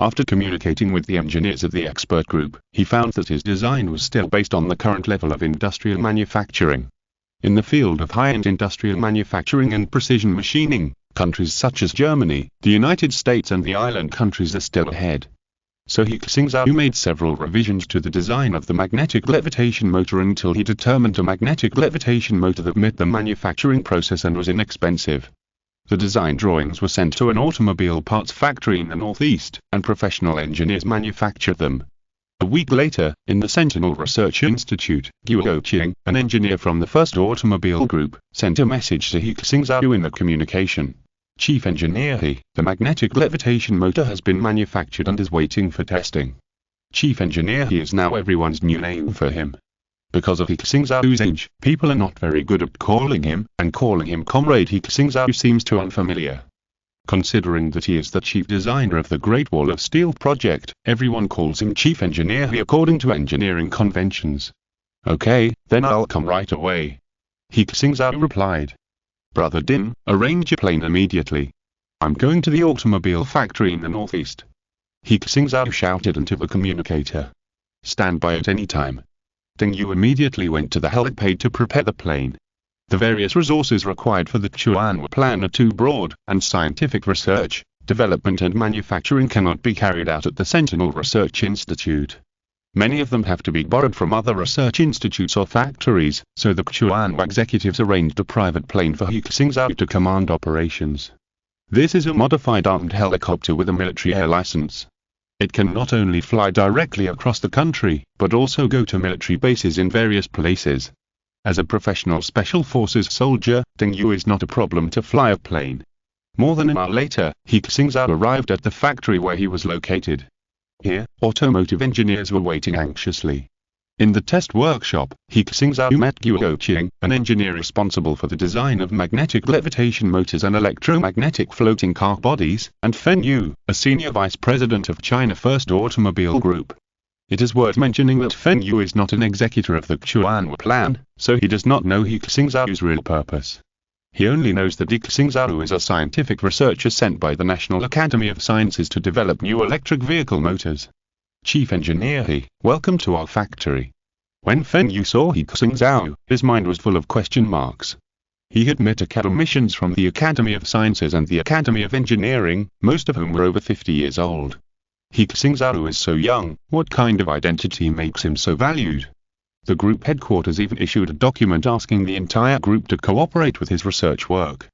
After communicating with the engineers of the expert group, he found that his design was still based on the current level of industrial manufacturing. In the field of high-end industrial manufacturing and precision machining, countries such as Germany, the United States and the island countries are still ahead. So He Xingzhou made several revisions to the design of the magnetic levitation motor until he determined a magnetic levitation motor that met the manufacturing process and was inexpensive. The design drawings were sent to an automobile parts factory in the northeast, and professional engineers manufactured them. A week later, in the Sentinel Research Institute, He Xingzhou, an engineer from the first automobile group, sent a message to He Xingzhou in the communication. Chief Engineer He, the magnetic levitation motor has been manufactured and is waiting for testing. Chief Engineer He is now everyone's new name for him. Because of He Xingzhou's age, people are not very good at calling him, and calling him Comrade He Xingzhou seems too unfamiliar. Considering that he is the chief designer of the Great Wall of Steel project, everyone calls him Chief Engineer He according to engineering conventions. Okay, then I'll come right away. He Xingzhou replied. Brother Din, arrange a plane immediately. I'm going to the automobile factory in the northeast. He Xingzhou shouted into the communicator. Stand by at any time. Ding Yu immediately went to the helipad to prepare the plane. The various resources required for the Chuanwa plan are too broad, and scientific research, development and manufacturing cannot be carried out at the Sentinel Research Institute. Many of them have to be borrowed from other research institutes or factories, so the Chuanwa executives arranged a private plane for He Xingzhou to command operations. This is a modified armed helicopter with a military air license. It can not only fly directly across the country, but also go to military bases in various places. As a professional special forces soldier, Ding Yu is not a problem to fly a plane. More than an hour later, He Xingzhou arrived at the factory where he was located. Here, automotive engineers were waiting anxiously. In the test workshop, He Xingzhou met He Xingzhou, an engineer responsible for the design of magnetic levitation motors and electromagnetic floating car bodies, and Feng Yu, a senior vice president of China First Automobile Group. It is worth mentioning that Feng Yu is not an executor of the Chuanwa plan, so he does not know He Xingzhou's real purpose. He only knows that He Xingzhou is a scientific researcher sent by the National Academy of Sciences to develop new electric vehicle motors. Chief Engineer He, welcome to our factory. When Feng Yu saw He Xingzhou, his mind was full of question marks. He had met academicians from the Academy of Sciences and the Academy of Engineering, most of whom were over 50 years old. He Xingzhou is so young, what kind of identity makes him so valued? The group headquarters even issued a document asking the entire group to cooperate with his research work.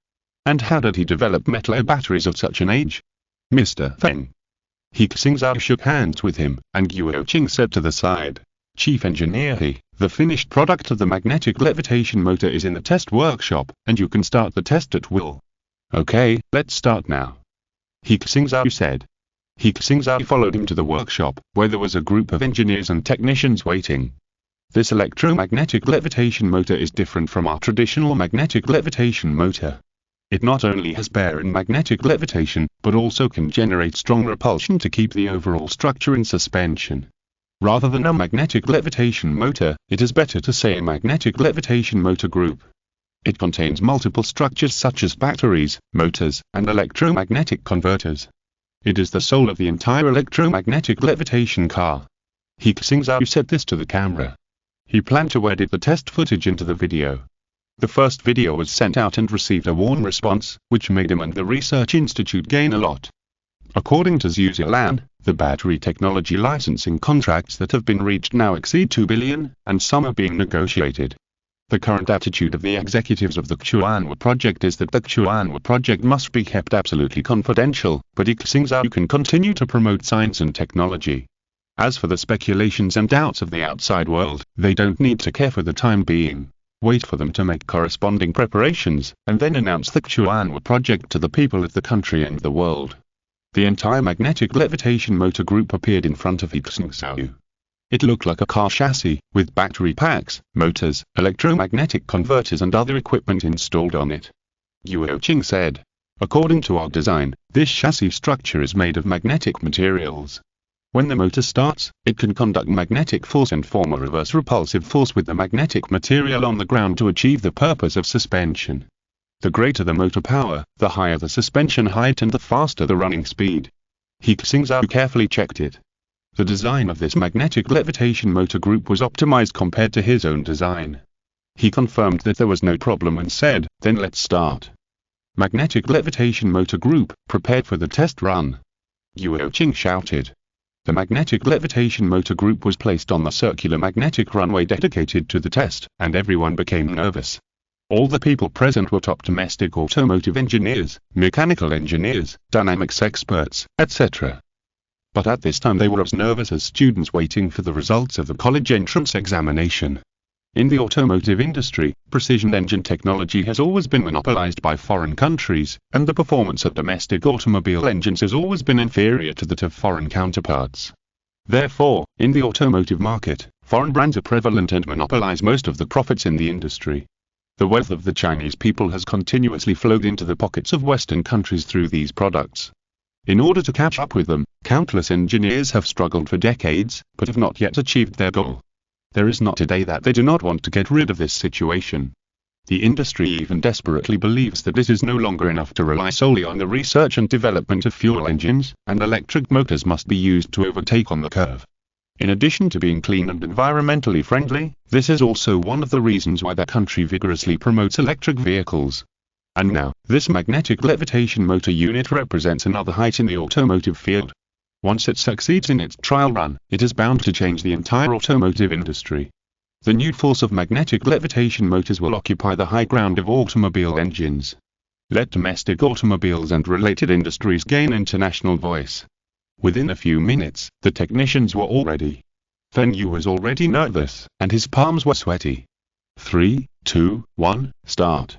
And how did he develop metal air batteries at such an age? Mr. Feng. He Xingzhou shook hands with him, and He Xingzhou said to the side, Chief Engineer He, the finished product of the magnetic levitation motor is in the test workshop, and you can start the test at will. Okay, let's start now. He Xingzhou said. He Xingzhou followed him to the workshop, where there was a group of engineers and technicians waiting. This electromagnetic levitation motor is different from our traditional magnetic levitation motor. It not only has bearing magnetic levitation, but also can generate strong repulsion to keep the overall structure in suspension. Rather than a magnetic levitation motor, it is better to say a magnetic levitation motor group. It contains multiple structures such as batteries, motors, and electromagnetic converters. It is the soul of the entire electromagnetic levitation car. He Xingzhou said this to the camera. He planned to edit the test footage into the video. The first video was sent out and received a warm response, which made him and the research institute gain a lot. According to Zhu Zilan, the battery technology licensing contracts that have been reached now exceed 2 billion, and some are being negotiated. The current attitude of the executives of the Chuanwa project is that the Chuanwa project must be kept absolutely confidential, but He Xingzhou can continue to promote science and technology. As for the speculations and doubts of the outside world, they don't need to care for the time being. Wait for them to make corresponding preparations, and then announce the Chuanwa project to the people of the country and the world. The entire magnetic levitation motor group appeared in front of He Xingzhou. It looked like a car chassis, with battery packs, motors, electromagnetic converters and other equipment installed on it. He Xingzhou said, according to our design, this chassis structure is made of magnetic materials. When the motor starts, it can conduct magnetic force and form a reverse repulsive force with the magnetic material on the ground to achieve the purpose of suspension. The greater the motor power, the higher the suspension height and the faster the running speed. He Xingzhou carefully checked it. The design of this magnetic levitation motor group was optimized compared to his own design. He confirmed that there was no problem and said, "Then let's start." Magnetic levitation motor group, prepared for the test run. He Xingzhou shouted. The magnetic levitation motor group was placed on the circular magnetic runway dedicated to the test, and everyone became nervous. All the people present were top domestic automotive engineers, mechanical engineers, dynamics experts, etc. But at this time they were as nervous as students waiting for the results of the college entrance examination. In the automotive industry, precision engine technology has always been monopolized by foreign countries, and the performance of domestic automobile engines has always been inferior to that of foreign counterparts. Therefore, in the automotive market, foreign brands are prevalent and monopolize most of the profits in the industry. The wealth of the Chinese people has continuously flowed into the pockets of Western countries through these products. In order to catch up with them, countless engineers have struggled for decades, but have not yet achieved their goal. There is not a day that they do not want to get rid of this situation. The industry even desperately believes that it is no longer enough to rely solely on the research and development of fuel engines, and electric motors must be used to overtake on the curve. In addition to being clean and environmentally friendly, this is also one of the reasons why the country vigorously promotes electric vehicles. And now, this magnetic levitation motor unit represents another height in the automotive field. Once it succeeds in its trial run, it is bound to change the entire automotive industry. The new force of magnetic levitation motors will occupy the high ground of automobile engines. Let domestic automobiles and related industries gain international voice. Within a few minutes, the technicians were all ready. Feng Yu was already nervous, and his palms were sweaty. 3, 2, 1, start.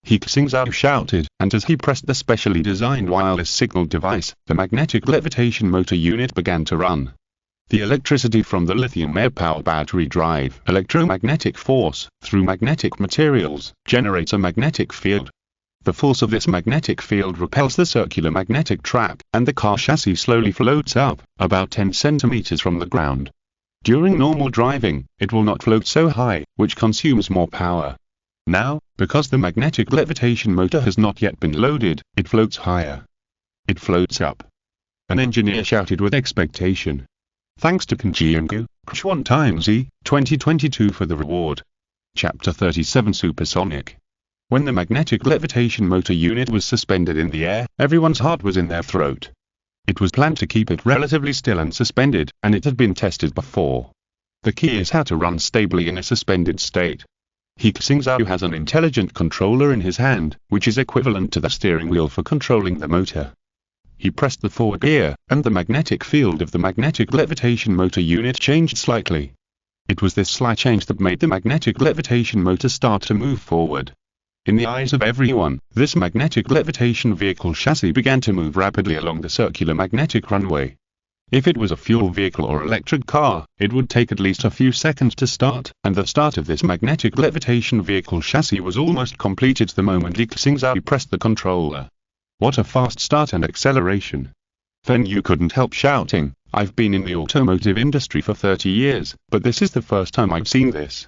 He Xingzhou shouted, and as he pressed the specially designed wireless signal device, the magnetic levitation motor unit began to run. The electricity from the lithium air-powered battery drive electromagnetic force, through magnetic materials, generates a magnetic field. The force of this magnetic field repels the circular magnetic track, and the car chassis slowly floats up, about 10 centimeters from the ground. During normal driving, it will not float so high, which consumes more power. Now, because the magnetic levitation motor has not yet been loaded, it floats higher. It floats up. An engineer shouted with expectation. Thanks to He Xingzhou, Crash 1 times E, 2022 for the reward. Chapter 37 Supersonic. When the magnetic levitation motor unit was suspended in the air, everyone's heart was in their throat. It was planned to keep it relatively still and suspended, and it had been tested before. The key is how to run stably in a suspended state. He Xingzhou has an intelligent controller in his hand, which is equivalent to the steering wheel for controlling the motor. He pressed the forward gear, and the magnetic field of the magnetic levitation motor unit changed slightly. It was this slight change that made the magnetic levitation motor start to move forward. In the eyes of everyone, this magnetic levitation vehicle chassis began to move rapidly along the circular magnetic runway. If it was a fuel vehicle or electric car, it would take at least a few seconds to start, and the start of this magnetic levitation vehicle chassis was almost completed the moment He Xingzhou pressed the controller. What a fast start and acceleration! Feng Yu couldn't help shouting, "I've been in the automotive industry for 30 years, but this is the first time I've seen this.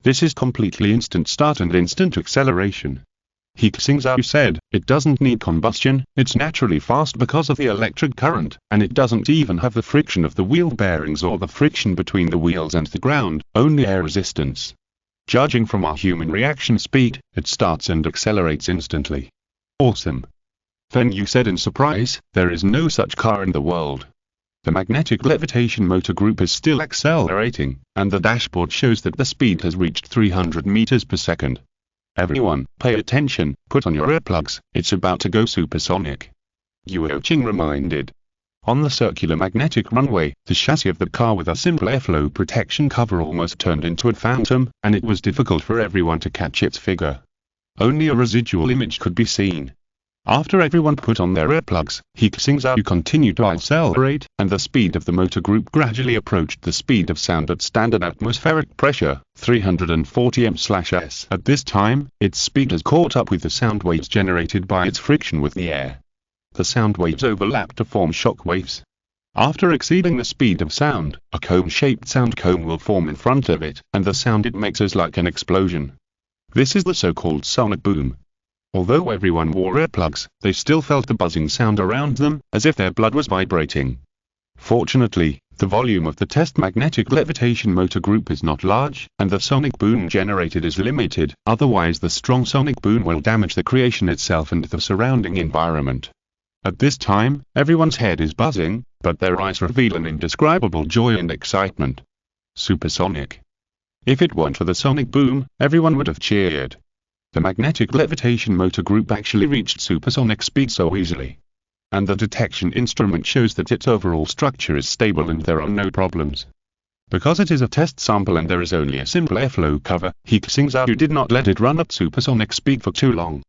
This is completely instant start and instant acceleration." He Xingzhou said, "It doesn't need combustion, it's naturally fast because of the electric current, and it doesn't even have the friction of the wheel bearings or the friction between the wheels and the ground, only air resistance. Judging from our human reaction speed, it starts and accelerates instantly. Awesome." Feng Yu said in surprise, "There is no such car in the world." The magnetic levitation motor group is still accelerating, and the dashboard shows that the speed has reached 300 meters per second. Everyone, pay attention, put on your earplugs, it's about to go supersonic. He Xingzhou reminded. On the circular magnetic runway, the chassis of the car with a simple airflow protection cover almost turned into a phantom, and it was difficult for everyone to catch its figure. Only a residual image could be seen. After everyone put on their earplugs, He Xingzhou continued to accelerate, and the speed of the motor group gradually approached the speed of sound at standard atmospheric pressure, 340 m/s. At this time, its speed has caught up with the sound waves generated by its friction with the air. The sound waves overlap to form shock waves. After exceeding the speed of sound, a cone-shaped sound cone will form in front of it, and the sound it makes is like an explosion. This is the so-called sonic boom. Although everyone wore earplugs, they still felt the buzzing sound around them, as if their blood was vibrating. Fortunately, the volume of the test magnetic levitation motor group is not large, and the sonic boom generated is limited, otherwise the strong sonic boom will damage the creation itself and the surrounding environment. At this time, everyone's head is buzzing, but their eyes reveal an indescribable joy and excitement. Supersonic. If it weren't for the sonic boom, everyone would have cheered. The magnetic levitation motor group actually reached supersonic speed so easily. And the detection instrument shows that its overall structure is stable and there are no problems. Because it is a test sample and there is only a simple airflow cover, He Xingzhou did not let it run at supersonic speed for too long.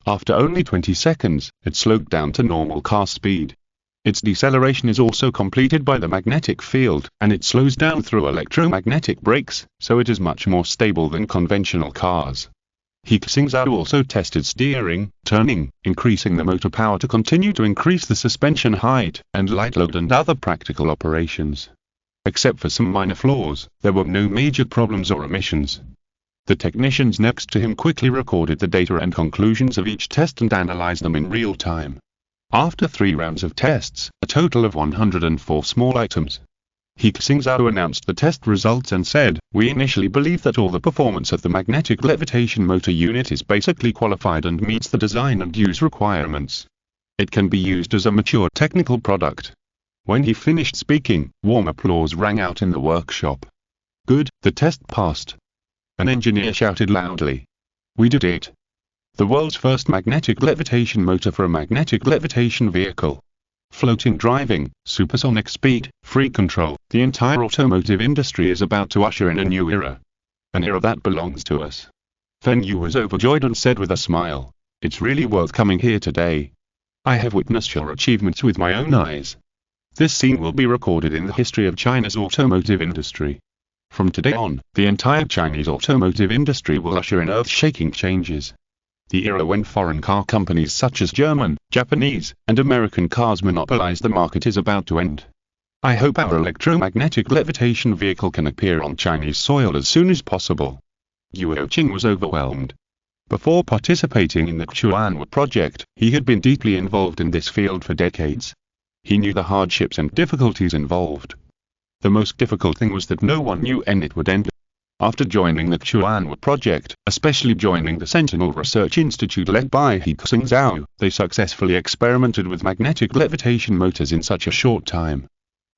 After only 20 seconds, it slowed down to normal car speed. Its deceleration is also completed by the magnetic field, and it slows down through electromagnetic brakes, so it is much more stable than conventional cars. He Xingzhou also tested steering, turning, increasing the motor power to continue to increase the suspension height, and light load and other practical operations. Except for some minor flaws, there were no major problems or omissions. The technicians next to him quickly recorded the data and conclusions of each test and analyzed them in real time. After 3 rounds of tests, a total of 104 small items, He Xingzhou announced the test results and said, "We initially believed that all the performance of the magnetic levitation motor unit is basically qualified and meets the design and use requirements. It can be used as a mature technical product." When he finished speaking, warm applause rang out in the workshop. "Good, the test passed." An engineer shouted loudly. "We did it. The world's first magnetic levitation motor for a magnetic levitation vehicle. Floating driving, supersonic speed, free control. The entire automotive industry is about to usher in a new era. An era that belongs to us." Feng Yu was overjoyed and said with a smile, "It's really worth coming here today. I have witnessed your achievements with my own eyes. This scene will be recorded in the history of China's automotive industry. From today on, the entire Chinese automotive industry will usher in earth-shaking changes. The era when foreign car companies such as German, Japanese, and American cars monopolize the market is about to end. I hope our electromagnetic levitation vehicle can appear on Chinese soil as soon as possible." He Xingzhou was overwhelmed. Before participating in the Chuanwu project, he had been deeply involved in this field for decades. He knew the hardships and difficulties involved. The most difficult thing was that no one knew when it would end. After joining the Chuanwu project, especially joining the Sentinel Research Institute led by He Xingzhou, they successfully experimented with magnetic levitation motors in such a short time.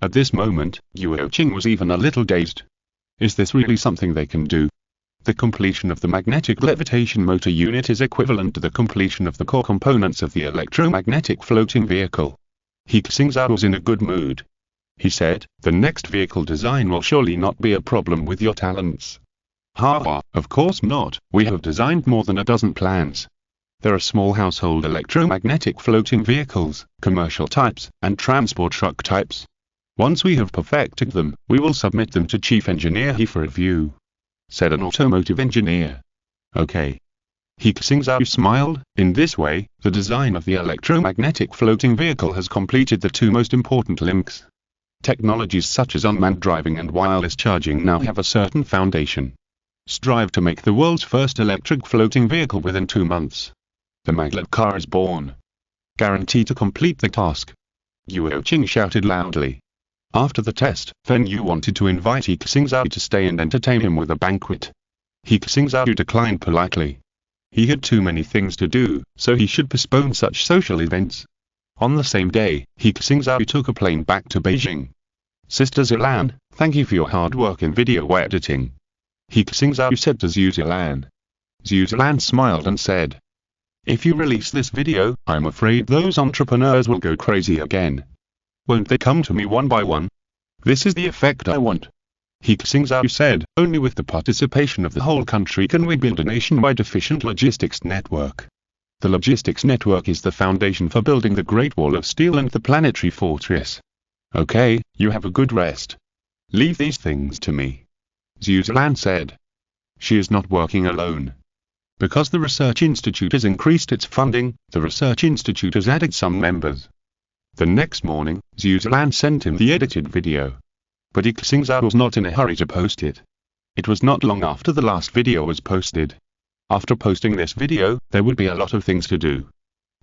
At this moment, He Xingzhou was even a little dazed. Is this really something they can do? The completion of the magnetic levitation motor unit is equivalent to the completion of the core components of the electromagnetic floating vehicle. He Xingzhou was in a good mood. He said, "The next vehicle design will surely not be a problem with your talents." "Ha, of course not. We have designed more than a dozen plans. There are small household electromagnetic floating vehicles, commercial types, and transport truck types. Once we have perfected them, we will submit them to Chief Engineer He for review," said an automotive engineer. "Okay." He Xingzhou smiled. In this way, the design of the electromagnetic floating vehicle has completed the 2 most important links. Technologies such as unmanned driving and wireless charging now have a certain foundation. Strive to make the world's first electric floating vehicle within 2 months. The maglev car is born. Guarantee to complete the task. He Xingzhou shouted loudly. After the test, Feng Yu wanted to invite He Xingzhou to stay and entertain him with a banquet. He Xingzhou declined politely. He had too many things to do, so he should postpone such social events. On the same day, He Xingzhou took a plane back to Beijing. "Sister Zilan, thank you for your hard work in video editing," He Xingzhou said to Zhu Zilan. Zhu Zilan smiled and said, "If you release this video, I'm afraid those entrepreneurs will go crazy again. Won't they come to me one by one? This is the effect I want." He Xingzhou said, "Only with the participation of the whole country can we build a nationwide efficient logistics network. The logistics network is the foundation for building the Great Wall of Steel and the planetary fortress. Okay, you have a good rest. Leave these things to me," Zhu Zilan said. She is not working alone. Because the Research Institute has increased its funding, the Research Institute has added some members. The next morning, Zhu Zilan sent him the edited video. But He Xingzhou was not in a hurry to post it. It was not long after the last video was posted. After posting this video, there would be a lot of things to do.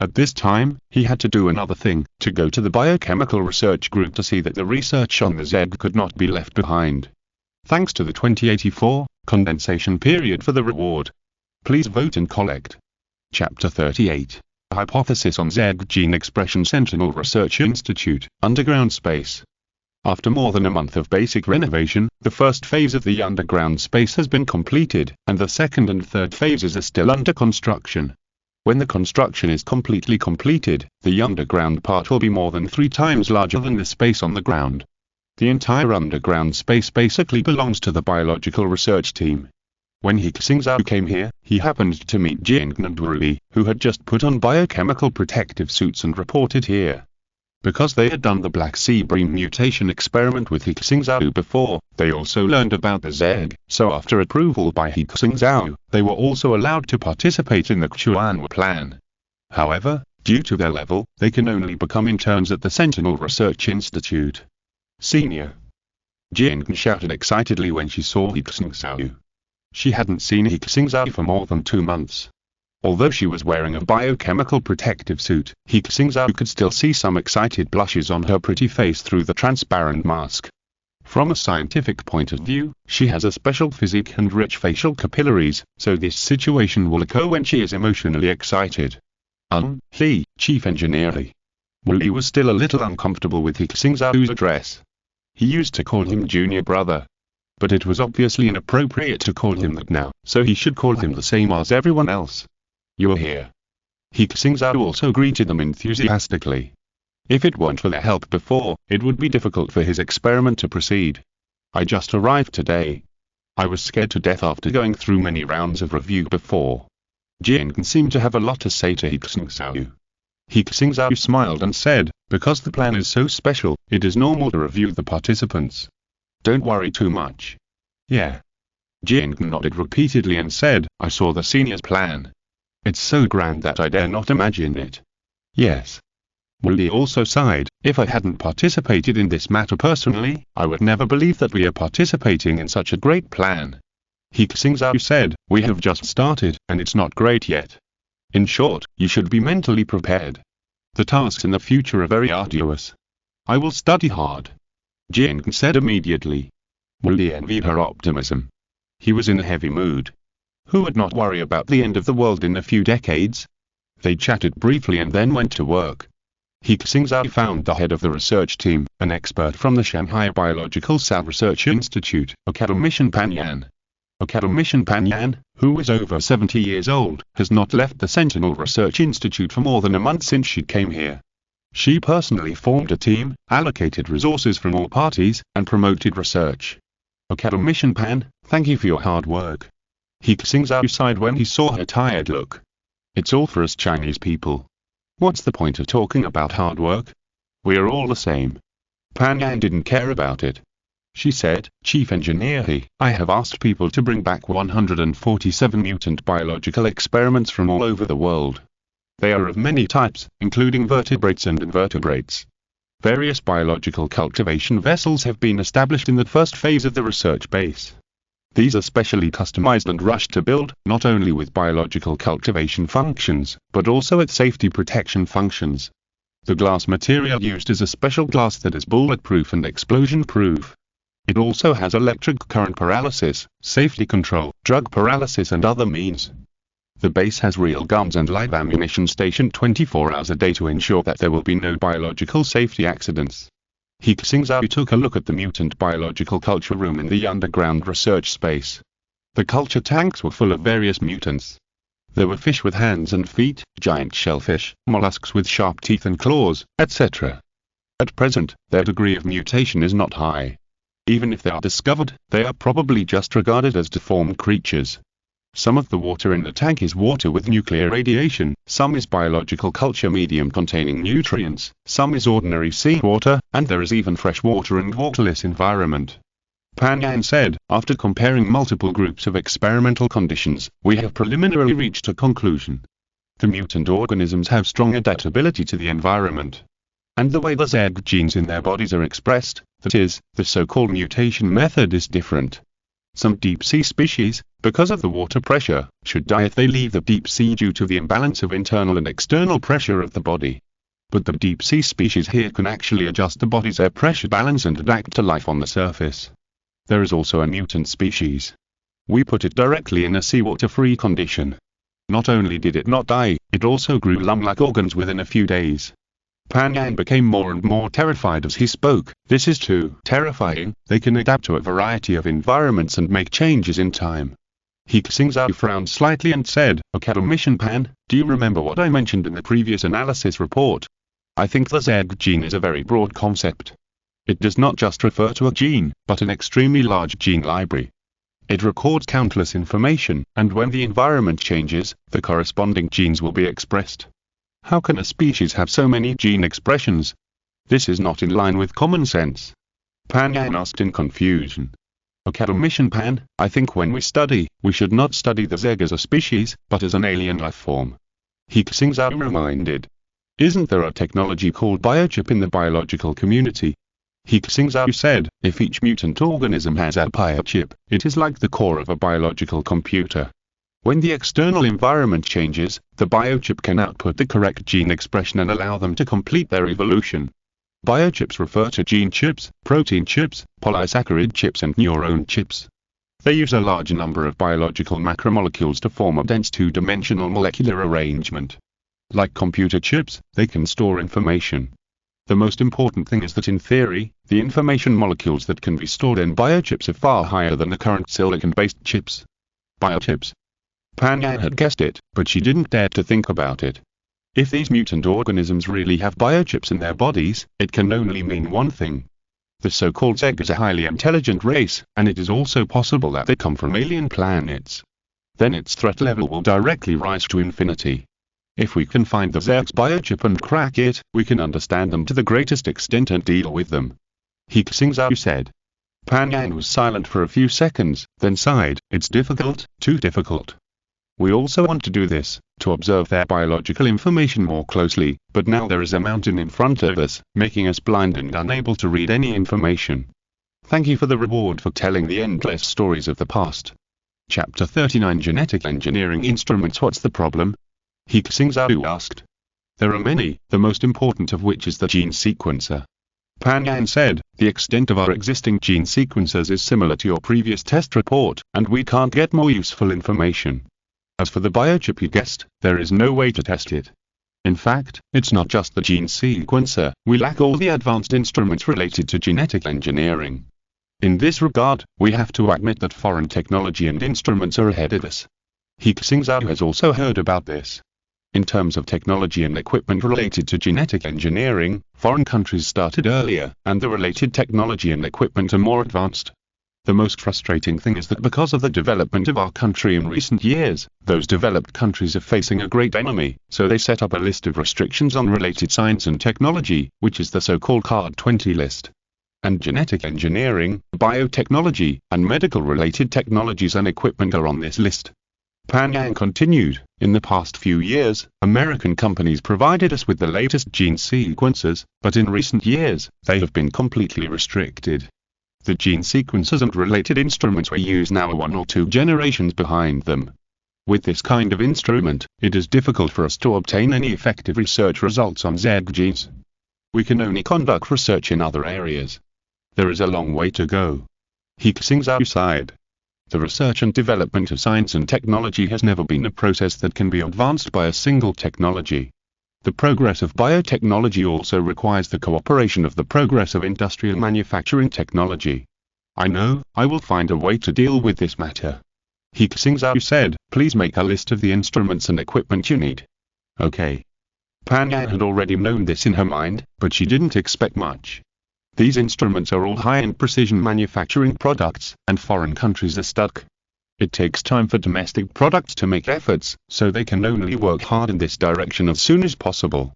At this time, he had to do another thing, to go to the biochemical research group to see that the research on the Z could not be left behind. Thanks to the 2084 condensation period for the reward. Please vote and collect. Chapter 38. Hypothesis on Z Gene Expression. Sentinel Research Institute, Underground Space. After more than a month of basic renovation, the first phase of the underground space has been completed, and the second and third phases are still under construction. When the construction is completely completed, the underground part will be more than 3 times larger than the space on the ground. The entire underground space basically belongs to the biological research team. When He Xingzhou came here, he happened to meet He Xingzhou, who had just put on biochemical protective suits and reported here. Because they had done the Black Sea Bream mutation experiment with He Xingzhou before, they also learned about the Z, so after approval by He Xingzhou, they were also allowed to participate in the Chuan plan. However, due to their level, they can only become interns at the Sentinel Research Institute. Senior. Jing shouted excitedly when she saw He Xingzhou. She hadn't seen He Xingzhou for more than 2 months. Although she was wearing a biochemical protective suit, He Xingzhou could still see some excited blushes on her pretty face through the transparent mask. From a scientific point of view, she has a special physique and rich facial capillaries, so this situation will occur when she is emotionally excited. He, Chief Engineer He. Li was still a little uncomfortable with He Xingzhou's address. He used to call him junior brother. But it was obviously inappropriate to call him that now, so he should call him the same as everyone else. You're here. He Xingzhou also greeted them enthusiastically. If it weren't for their help before, it would be difficult for his experiment to proceed. I just arrived today. I was scared to death after going through many rounds of review before. Jing seemed to have a lot to say to He Xingzhou. He Xingzhou smiled and said, because the plan is so special, it is normal to review the participants. Don't worry too much. Yeah. Jing nodded repeatedly and said, I saw the senior's plan. It's so grand that I dare not imagine it. Yes. Li also sighed, if I hadn't participated in this matter personally, I would never believe that we are participating in such a great plan. He Xingzhou said, we have just started, and it's not great yet. In short, you should be mentally prepared. The tasks in the future are very arduous. I will study hard. Jing said immediately. Li envied her optimism. He was in a heavy mood. Who would not worry about the end of the world in a few decades? They chatted briefly and then went to work. He Xingzhou found the head of the research team, an expert from the Shanghai Biological Cell Research Institute, Academician Pan Yan. Academician Pan Yan, who is over 70 years old, has not left the Sentinel Research Institute for more than a month since she came here. She personally formed a team, allocated resources from all parties, and promoted research. Academician Pan, thank you for your hard work. He Xingzhou sighed when he saw her tired look. It's all for us Chinese people. What's the point of talking about hard work? We are all the same. Pan Yan didn't care about it. She said, Chief Engineer He, I have asked people to bring back 147 mutant biological experiments from all over the world. They are of many types, including vertebrates and invertebrates. Various biological cultivation vessels have been established in the first phase of the research base. These are specially customized and rushed to build, not only with biological cultivation functions, but also its safety protection functions. The glass material used is a special glass that is bulletproof and explosion-proof. It also has electric current paralysis, safety control, drug paralysis and other means. The base has real guns and live ammunition stationed 24 hours a day to ensure that there will be no biological safety accidents. He Xingzhou took a look at the mutant biological culture room in the underground research space. The culture tanks were full of various mutants. There were fish with hands and feet, giant shellfish, mollusks with sharp teeth and claws, etc. At present, their degree of mutation is not high. Even if they are discovered, they are probably just regarded as deformed creatures. Some of the water in the tank is water with nuclear radiation, some is biological culture medium containing nutrients, some is ordinary seawater, and there is even fresh water and waterless environment. Pan Yan said, after comparing multiple groups of experimental conditions, we have preliminarily reached a conclusion. The mutant organisms have strong adaptability to the environment. And the way the Z genes in their bodies are expressed, that is, the so-called mutation method is different. Some deep-sea species, because of the water pressure, should die if they leave the deep sea due to the imbalance of internal and external pressure of the body. But the deep-sea species here can actually adjust the body's air pressure balance and adapt to life on the surface. There is also a mutant species. We put it directly in a seawater-free condition. Not only did it not die, it also grew lung-like organs within a few days. Pan Yang became more and more terrified as he spoke. This is too terrifying. They can adapt to a variety of environments and make changes in time. He Xingzhou frowned slightly and said, Academician Pan, do you remember what I mentioned in the previous analysis report? I think the Z gene is a very broad concept. It does not just refer to a gene, but an extremely large gene library. It records countless information, and when the environment changes, the corresponding genes will be expressed. How can a species have so many gene expressions? This is not in line with common sense. Pan Yang asked in confusion. Academician Pan, I think when we study, we should not study the Zeg as a species, but as an alien life form. He Xingzhou reminded. Isn't there a technology called biochip in the biological community? He Xingzhou said, if each mutant organism has a biochip, it is like the core of a biological computer. When the external environment changes, the biochip can output the correct gene expression and allow them to complete their evolution. Biochips refer to gene chips, protein chips, polysaccharide chips and neuron chips. They use a large number of biological macromolecules to form a dense two-dimensional molecular arrangement. Like computer chips, they can store information. The most important thing is that in theory, the information molecules that can be stored in biochips are far higher than the current silicon-based chips. Biochips. Pan Yang had guessed it, but she didn't dare to think about it. If these mutant organisms really have biochips in their bodies, it can only mean one thing. The so-called Zeg is a highly intelligent race, and it is also possible that they come from alien planets. Then its threat level will directly rise to infinity. If we can find the Zeg's biochip and crack it, we can understand them to the greatest extent and deal with them. He Xingzhou said. Pan Yang was silent for a few seconds, then sighed, it's difficult, too difficult. We also want to do this, to observe their biological information more closely, but now there is a mountain in front of us, making us blind and unable to read any information. Thank you for the reward for telling the endless stories of the past. Chapter 39 Genetic Engineering Instruments. What's the problem? He Xingzhou asked. There are many, the most important of which is the gene sequencer. Pan Yang said, the extent of our existing gene sequencers is similar to your previous test report, and we can't get more useful information. As for the biochip you guessed, there is no way to test it. In fact, it's not just the gene sequencer, we lack all the advanced instruments related to genetic engineering. In this regard, we have to admit that foreign technology and instruments are ahead of us. He Xingzhou has also heard about this. In terms of technology and equipment related to genetic engineering, foreign countries started earlier, and the related technology and equipment are more advanced. The most frustrating thing is that because of the development of our country in recent years, those developed countries are facing a great enemy, so they set up a list of restrictions on related science and technology, which is the so-called Card 20 list. And genetic engineering, biotechnology, and medical-related technologies and equipment are on this list. Pan Yang continued, in the past few years, American companies provided us with the latest gene sequencers, but in recent years, they have been completely restricted. The gene sequencers and related instruments we use now are 1 or 2 generations behind them. With this kind of instrument, it is difficult for us to obtain any effective research results on Z genes. We can only conduct research in other areas. There is a long way to go. He Xingzhou sighed. The research and development of science and technology has never been a process that can be advanced by a single technology. The progress of biotechnology also requires the cooperation of the progress of industrial manufacturing technology. I know, I will find a way to deal with this matter. He Xingzhou said, please make a list of the instruments and equipment you need. Okay. Pan Yang had already known this in her mind, but she didn't expect much. These instruments are all high-end precision manufacturing products, and foreign countries are stuck. It takes time for domestic products to make efforts, so they can only work hard in this direction as soon as possible.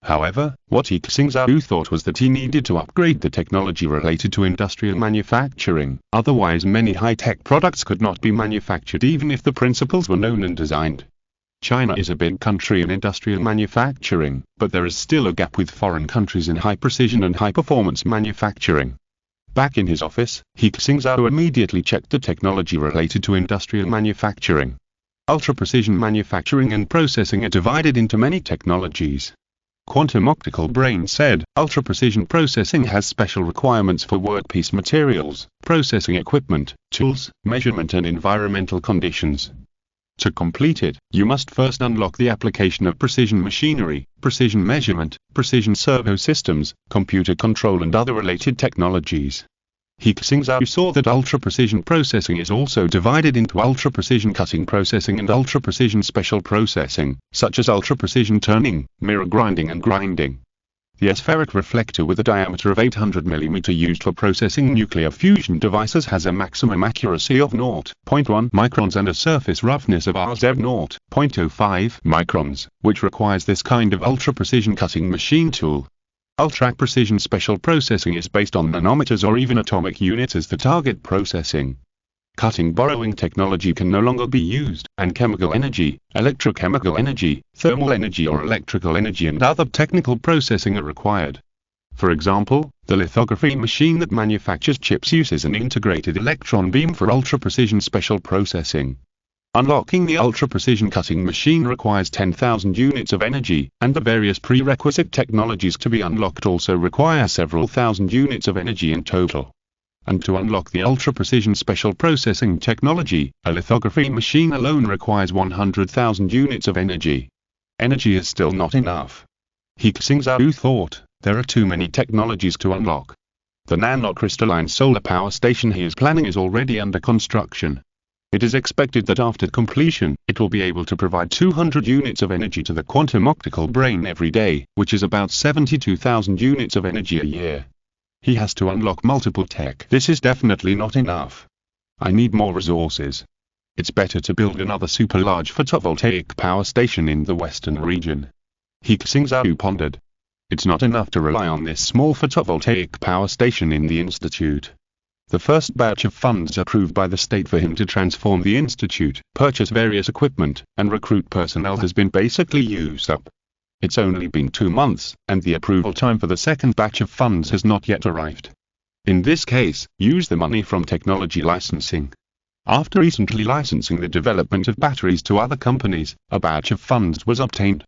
However, what He Xingzhou thought was that he needed to upgrade the technology related to industrial manufacturing, otherwise many high-tech products could not be manufactured even if the principles were known and designed. China is a big country in industrial manufacturing, but there is still a gap with foreign countries in high-precision and high-performance manufacturing. Back in his office, He Xingzhou immediately checked the technology related to industrial manufacturing. Ultra-precision manufacturing and processing are divided into many technologies. Quantum optical brain said, ultra-precision processing has special requirements for workpiece materials, processing equipment, tools, measurement and environmental conditions. To complete it, you must first unlock the application of precision machinery, precision measurement, precision servo systems, computer control and other related technologies. He Xingzhou saw that ultra-precision processing is also divided into ultra-precision cutting processing and ultra-precision special processing, such as ultra-precision turning, mirror grinding and grinding. The aspheric reflector with a diameter of 800 mm used for processing nuclear fusion devices has a maximum accuracy of 0.1 microns and a surface roughness of RZ 0.05 microns, which requires this kind of ultra-precision cutting machine tool. Ultra-precision special processing is based on nanometers or even atomic units as the target processing. Cutting borrowing technology can no longer be used, and chemical energy, electrochemical energy, thermal energy or electrical energy and other technical processing are required. For example, the lithography machine that manufactures chips uses an integrated electron beam for ultra-precision special processing. Unlocking the ultra-precision cutting machine requires 10,000 units of energy, and the various prerequisite technologies to be unlocked also require several thousand units of energy in total. And to unlock the ultra-precision special processing technology, a lithography machine alone requires 100,000 units of energy. Energy is still not enough. He Xingzhou thought, there are too many technologies to unlock. The nanocrystalline solar power station he is planning is already under construction. It is expected that after completion, it will be able to provide 200 units of energy to the quantum optical brain every day, which is about 72,000 units of energy a year. He has to unlock multiple tech. This is definitely not enough. I need more resources. It's better to build another super large photovoltaic power station in the western region. He Xingzhou pondered. It's not enough to rely on this small photovoltaic power station in the institute. The first batch of funds approved by the state for him to transform the institute, purchase various equipment, and recruit personnel has been basically used up. It's only been 2 months, and the approval time for the second batch of funds has not yet arrived. In this case, use the money from technology licensing. After recently licensing the development of batteries to other companies, a batch of funds was obtained.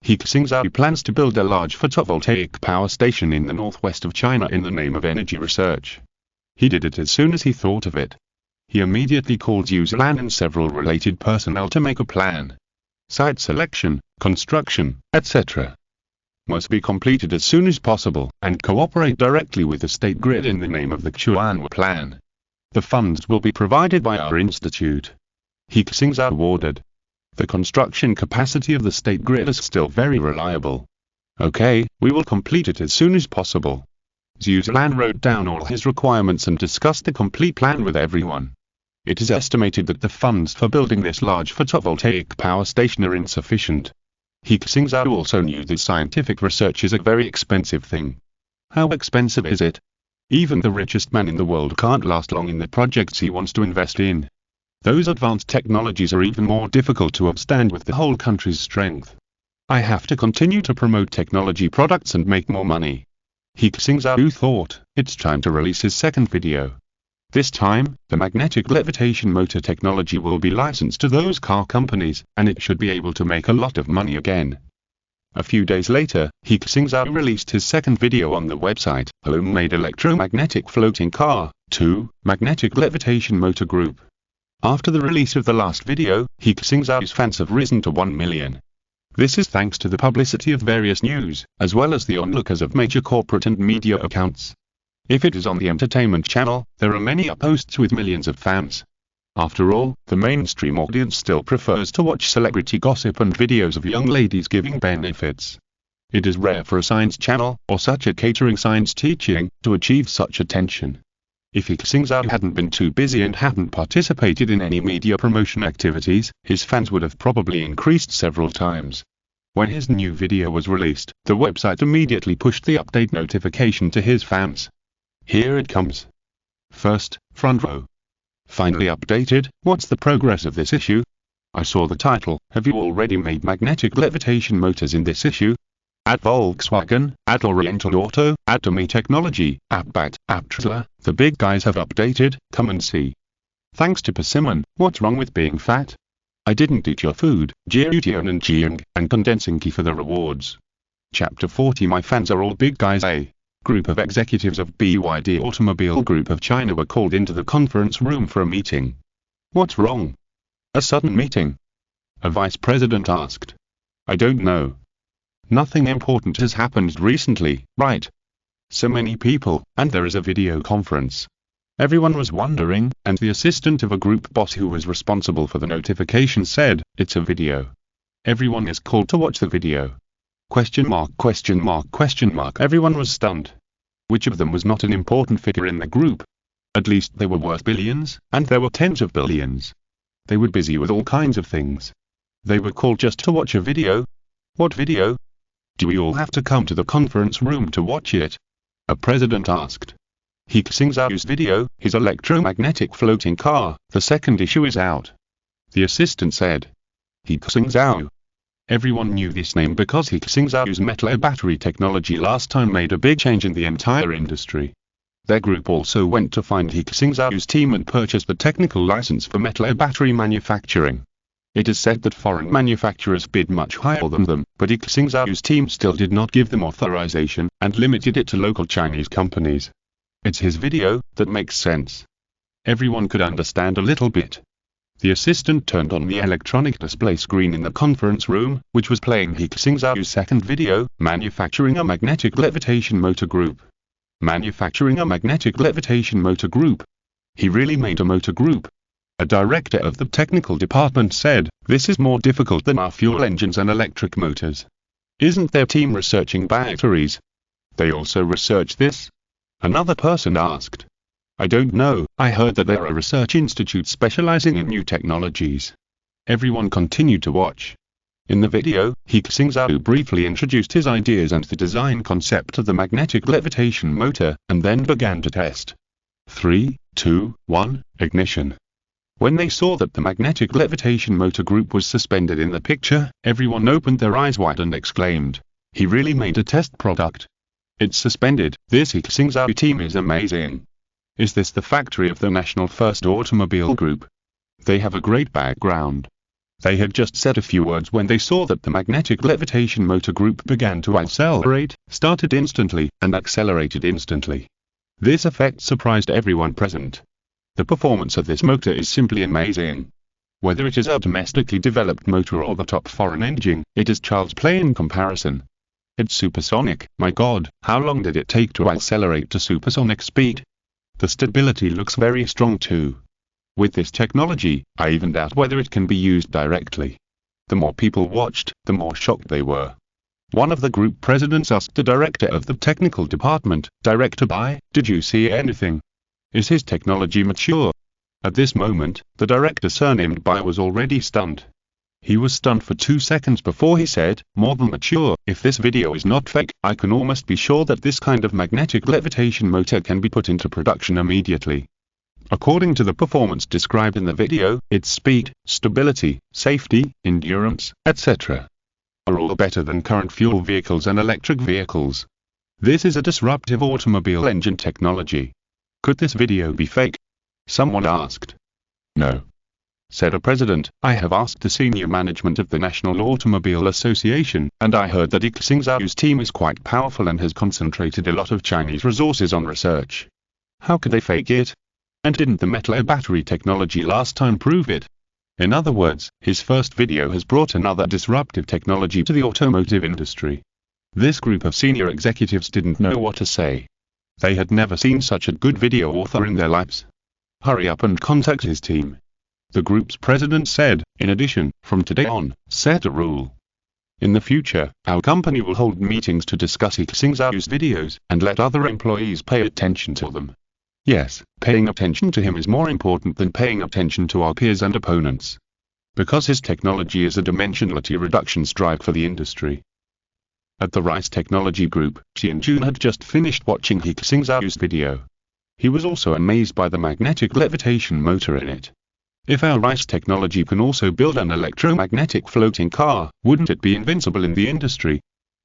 He Xingzhou plans to build a large photovoltaic power station in the northwest of China in the name of energy research. He did it as soon as he thought of it. He immediately called Yuzalan and several related personnel to make a plan. Site selection, construction, etc. must be completed as soon as possible, and cooperate directly with the state grid in the name of the Chuanwu plan. The funds will be provided by our institute. He Xingzhou ordered. The construction capacity of the state grid is still very reliable. Okay, we will complete it as soon as possible. Yuzalan wrote down all his requirements and discussed the complete plan with everyone. It is estimated that the funds for building this large photovoltaic power station are insufficient. He Xingzhou also knew that scientific research is a very expensive thing. How expensive is it? Even the richest man in the world can't last long in the projects he wants to invest in. Those advanced technologies are even more difficult to withstand with the whole country's strength. I have to continue to promote technology products and make more money. He Xingzhou thought, it's time to release his second video. This time, the magnetic levitation motor technology will be licensed to those car companies, and it should be able to make a lot of money again. A few days later, He Xingzhou released his second video on the website, Homemade Electromagnetic Floating Car, 2, Magnetic Levitation Motor Group. After the release of the last video, He Xingzhou's fans have risen to 1 million. This is thanks to the publicity of various news, as well as the onlookers of major corporate and media accounts. If it is on the entertainment channel, there are many posts with millions of fans. After all, the mainstream audience still prefers to watch celebrity gossip and videos of young ladies giving benefits. It is rare for a science channel, or such a catering science teaching, to achieve such attention. If He Xingzhou hadn't been too busy and hadn't participated in any media promotion activities, his fans would have probably increased several times. When his new video was released, the website immediately pushed the update notification to his fans. Here it comes. First, front row. Finally updated, what's the progress of this issue? I saw the title, have you already made magnetic levitation motors in this issue? at Volkswagen, at Oriental Auto, at Demi Technology, at BAT, at Tesla. The big guys have updated. Come and see. Thanks to Persimmon. What's wrong with being fat? I didn't eat your food, Jiutian and Jiang, and condensing key for the rewards. Chapter 40. My fans are all big guys. A group of executives of BYD Automobile Group of China were called into the conference room for a meeting. What's wrong? A sudden meeting? A vice president asked. I don't know. Nothing important has happened recently, right? So many people, and there is a video conference. Everyone was wondering, and the assistant of a group boss who was responsible for the notification said, it's a video. Everyone is called to watch the video. Question mark, question mark, question mark. Everyone was stunned. Which of them was not an important figure in the group? At least they were worth billions, and there were tens of billions. They were busy with all kinds of things. They were called just to watch a video. What video? Do we all have to come to the conference room to watch it? A president asked. He Xingzhou's video, his electromagnetic floating car. The second issue is out. The assistant said. He Xingzhou. Everyone knew this name because He Xingzhou's metal battery technology last time made a big change in the entire industry. Their group also went to find He Xingzhou's team and purchased the technical license for metal battery manufacturing. It is said that foreign manufacturers bid much higher than them, but He Xingzhou's team still did not give them authorization, and limited it to local Chinese companies. It's his video that makes sense. Everyone could understand a little bit. The assistant turned on the electronic display screen in the conference room, which was playing He Xingzhou's second video, Manufacturing a Magnetic Levitation Motor Group. Manufacturing a Magnetic Levitation Motor Group. He really made a motor group. A director of the technical department said, this is more difficult than our fuel engines and electric motors. Isn't their team researching batteries? They also research this? Another person asked. I don't know, I heard that there are research institutes specializing in new technologies. Everyone continued to watch. In the video, He Xingzhou briefly introduced his ideas and the design concept of the magnetic levitation motor, and then began to test. 3, 2, 1, ignition. When they saw that the magnetic levitation motor group was suspended in the picture, everyone opened their eyes wide and exclaimed, he really made a test product. It's suspended. This He Xingzhou team is amazing. Is this the factory of the National First Automobile Group? They have a great background. They had just said a few words when they saw that the magnetic levitation motor group began to accelerate, started instantly, and accelerated instantly. This effect surprised everyone present. The performance of this motor is simply amazing. Whether it is a domestically developed motor or the top foreign engine, it is child's play in comparison. It's supersonic. My God, how long did it take to accelerate to supersonic speed? The stability looks very strong too. With this technology, I even doubt whether it can be used directly. The more people watched, the more shocked they were. One of the group presidents asked the director of the technical department, Director Bai, did you see anything? Is his technology mature? At this moment, the director surnamed Bai was already stunned. He was stunned for 2 seconds before he said, more than mature. If this video is not fake, I can almost be sure that this kind of magnetic levitation motor can be put into production immediately. According to the performance described in the video, its speed, stability, safety, endurance, etc. are all better than current fuel vehicles and electric vehicles. This is a disruptive automobile engine technology. Could this video be fake? Someone asked. No. Said a president, I have asked the senior management of the National Automobile Association, and I heard that He Xingzhou's team is quite powerful and has concentrated a lot of Chinese resources on research. How could they fake it? And didn't the metal battery technology last time prove it? In other words, his first video has brought another disruptive technology to the automotive industry. This group of senior executives didn't know what to say. They had never seen such a good video author in their lives. Hurry up and contact his team. The group's president said, in addition, from today on, set a rule. In the future, our company will hold meetings to discuss He Xingzhou's videos, and let other employees pay attention to them. Yes, paying attention to him is more important than paying attention to our peers and opponents. Because his technology is a dimensionality reduction strike for the industry. At the Rice Technology Group, Xingzhou had just finished watching He Xingzhou's video. He was also amazed by the magnetic levitation motor in it. If our Rice technology can also build an electromagnetic floating car, wouldn't it be invincible in the industry?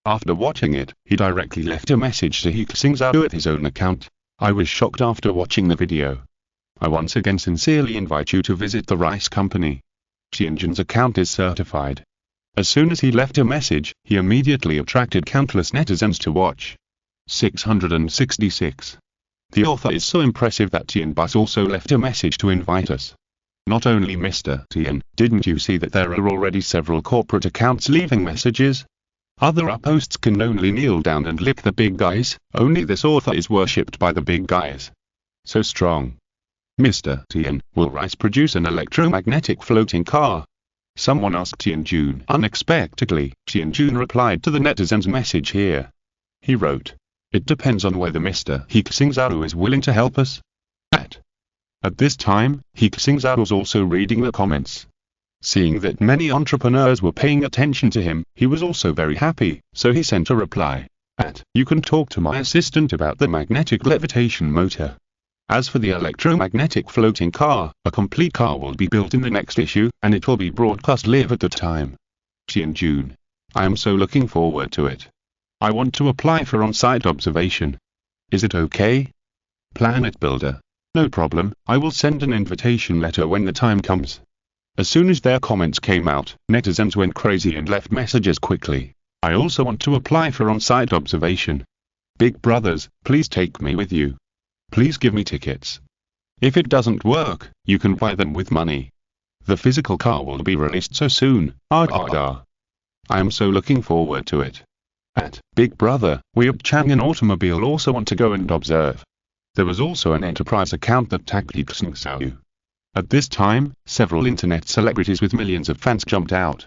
After watching it, he directly left a message to He Xingzhou at his own account. I was shocked after watching the video. I once again sincerely invite you to visit the rice company. Xingzhou's account is certified. As soon as he left a message, he immediately attracted countless netizens to watch. 666. The author is so impressive that Tian Bus also left a message to invite us. Not only Mr. Tian, didn't you see that there are already several corporate accounts leaving messages? Other hosts can only kneel down and lick the big guys, only this author is worshipped by the big guys. So strong. Mr. Tian, will rice produce an electromagnetic floating car? Someone asked Xingzhou unexpectedly. Xingzhou replied to the netizen's message here. He wrote, "It depends on whether Mr. He Xingzhou is willing to help us." At this time, He Xingzhou was also reading the comments. Seeing that many entrepreneurs were paying attention to him, he was also very happy, so he sent a reply. You can talk to my assistant about the magnetic levitation motor. As for the electromagnetic floating car, a complete car will be built in the next issue, and it will be broadcast live at the time. Xingzhou. I am so looking forward to it. I want to apply for on-site observation. Is it okay? Planet Builder. No problem, I will send an invitation letter when the time comes. As soon as their comments came out, netizens went crazy and left messages quickly. I also want to apply for on-site observation. Big brothers, please take me with you. Please give me tickets. If it doesn't work, you can buy them with money. The physical car will be released so soon. I am so looking forward to it. Big brother, we at Chang'an Automobile also want to go and observe. There was also an enterprise account that tagged He Xingzhou. At this time, several internet celebrities with millions of fans jumped out.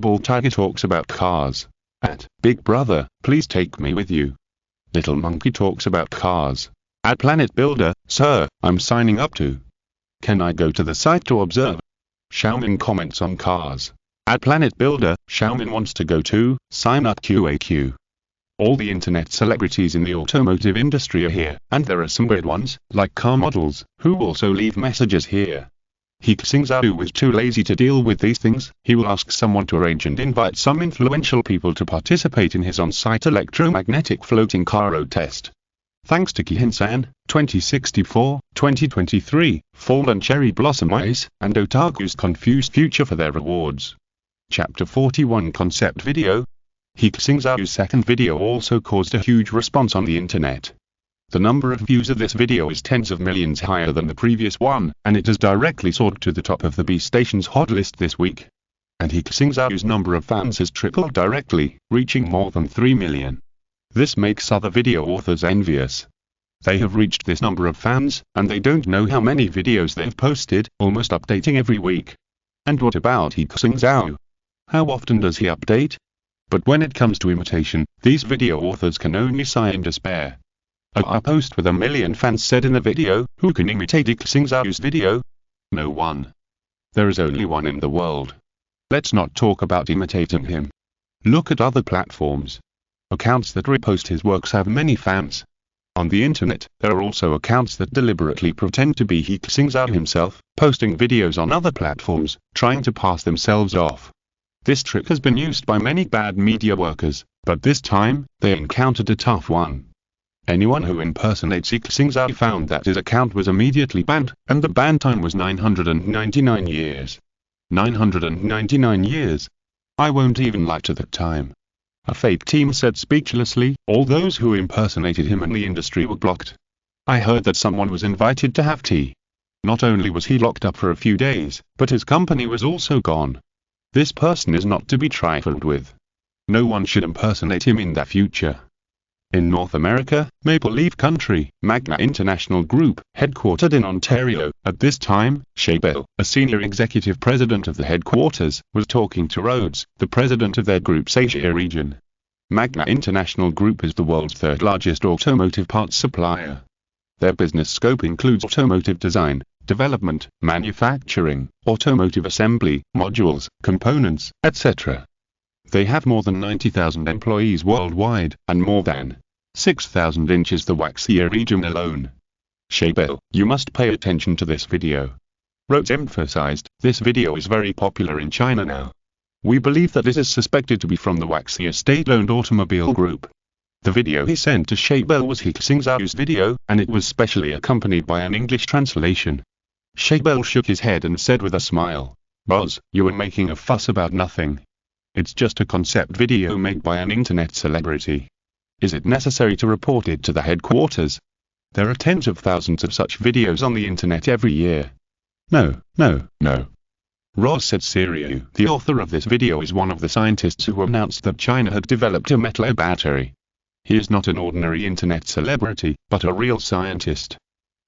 Bald Tiger talks about cars. Big brother, please take me with you. Little Monkey talks about cars. Planet Builder, sir, I'm signing up to. Can I go to the site to observe? Xiaomin comments on cars. Planet Builder, Xiaomin wants to go too, sign up QAQ. All the internet celebrities in the automotive industry are here, and there are some weird ones, like car models, who also leave messages here. He Xingzhou was too lazy to deal with these things. He will ask someone to arrange and invite some influential people to participate in his on-site electromagnetic floating car road test. Thanks to Kihin-san, 2064, 2023, Fall and Cherry Blossom Eyes, and Otaku's Confused Future for their rewards. Chapter 41 Concept Video. He Xingzhou's second video also caused a huge response on the internet. The number of views of this video is tens of millions higher than the previous one, and it has directly soared to the top of the B Station's hot list this week. And He Xingzhou's number of fans has tripled directly, reaching more than 3 million. This makes other video authors envious. They have reached this number of fans, and they don't know how many videos they've posted, almost updating every week. And what about He Xingzhou? How often does he update? But when it comes to imitation, these video authors can only sigh in despair. A post with 1 million fans said in the video, who can imitate He Xingzhou's video? No one. There is only one in the world. Let's not talk about imitating him. Look at other platforms. Accounts that repost his works have many fans. On the internet, there are also accounts that deliberately pretend to be He Xingzhou himself, posting videos on other platforms, trying to pass themselves off. This trick has been used by many bad media workers, but this time, they encountered a tough one. Anyone who impersonates He Xingzhou found that his account was immediately banned, and the ban time was 999 years. 999 years. I won't even lie to that time. A fake team said speechlessly, all those who impersonated him in the industry were blocked. I heard that someone was invited to have tea. Not only was he locked up for a few days, but his company was also gone. This person is not to be trifled with. No one should impersonate him in the future. In North America, Maple Leaf Country, Magna International Group, headquartered in Ontario, at this time, Shaybell, a senior executive president of the headquarters, was talking to Rhodes, the president of their group's Asia region. Magna International Group is the world's third largest automotive parts supplier. Their business scope includes automotive design, development, manufacturing, automotive assembly, modules, components, etc. They have more than 90,000 employees worldwide, and more than 6,000 inches the Waxia region alone. Shaybell, you must pay attention to this video. Rhodes emphasized, this video is very popular in China now. We believe that this is suspected to be from the Waxia state-owned automobile group. The video he sent to Shaibel was He Xingzhou's video, and it was specially accompanied by an English translation. Shaibel shook his head and said with a smile, "Boss, you are making a fuss about nothing. It's just a concept video made by an internet celebrity. Is it necessary to report it to the headquarters? There are tens of thousands of such videos on the internet every year." No. Ross said Siriu, the author of this video, is one of the scientists who announced that China had developed a metal battery. He is not an ordinary internet celebrity, but a real scientist.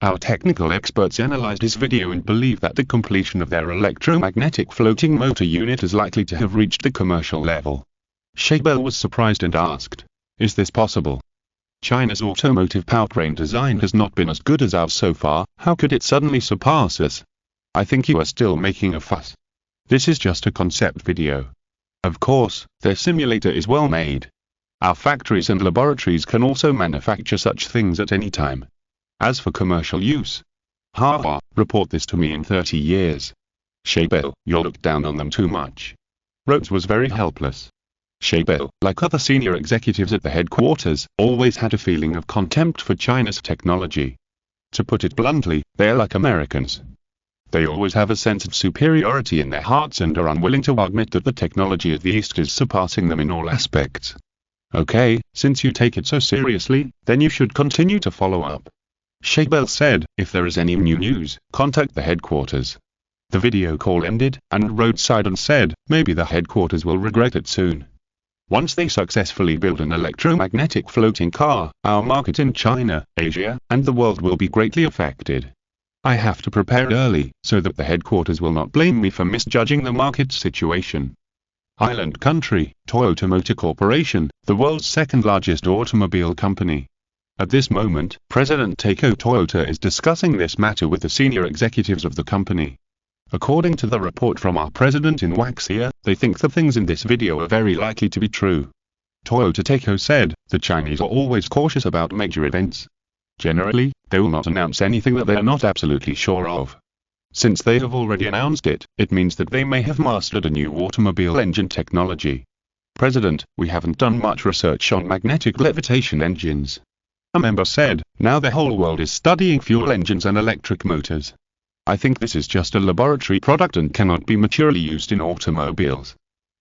Our technical experts analyzed his video and believe that the completion of their electromagnetic floating motor unit is likely to have reached the commercial level. Shaibel was surprised and asked, "Is this possible? China's automotive powertrain design has not been as good as ours so far, how could it suddenly surpass us?" "I think you are still making a fuss. This is just a concept video. Of course, their simulator is well made. Our factories and laboratories can also manufacture such things at any time. As for commercial use, report this to me in 30 years. Shaibel, you'll look down on them too much." Rhodes was very helpless. Shaibel, like other senior executives at the headquarters, always had a feeling of contempt for China's technology. To put it bluntly, they are like Americans. They always have a sense of superiority in their hearts and are unwilling to admit that the technology of the East is surpassing them in all aspects. "Okay, since you take it so seriously, then you should continue to follow up." Shaibel said, "If there is any new news, contact the headquarters." The video call ended, and Rhodes sighed and said, "Maybe the headquarters will regret it soon. Once they successfully build an electromagnetic floating car, our market in China, Asia, and the world will be greatly affected. I have to prepare early, so that the headquarters will not blame me for misjudging the market situation." Island country, Toyota Motor Corporation, the world's second-largest automobile company. At this moment, President Takeo Toyota is discussing this matter with the senior executives of the company. According to the report from our president in Waxia, they think the things in this video are very likely to be true. Toyota Takeo said, "The Chinese are always cautious about major events. Generally, they will not announce anything that they are not absolutely sure of. Since they have already announced it, it means that they may have mastered a new automobile engine technology. President, we haven't done much research on magnetic levitation engines." A member said, "Now the whole world is studying fuel engines and electric motors. I think this is just a laboratory product and cannot be maturely used in automobiles.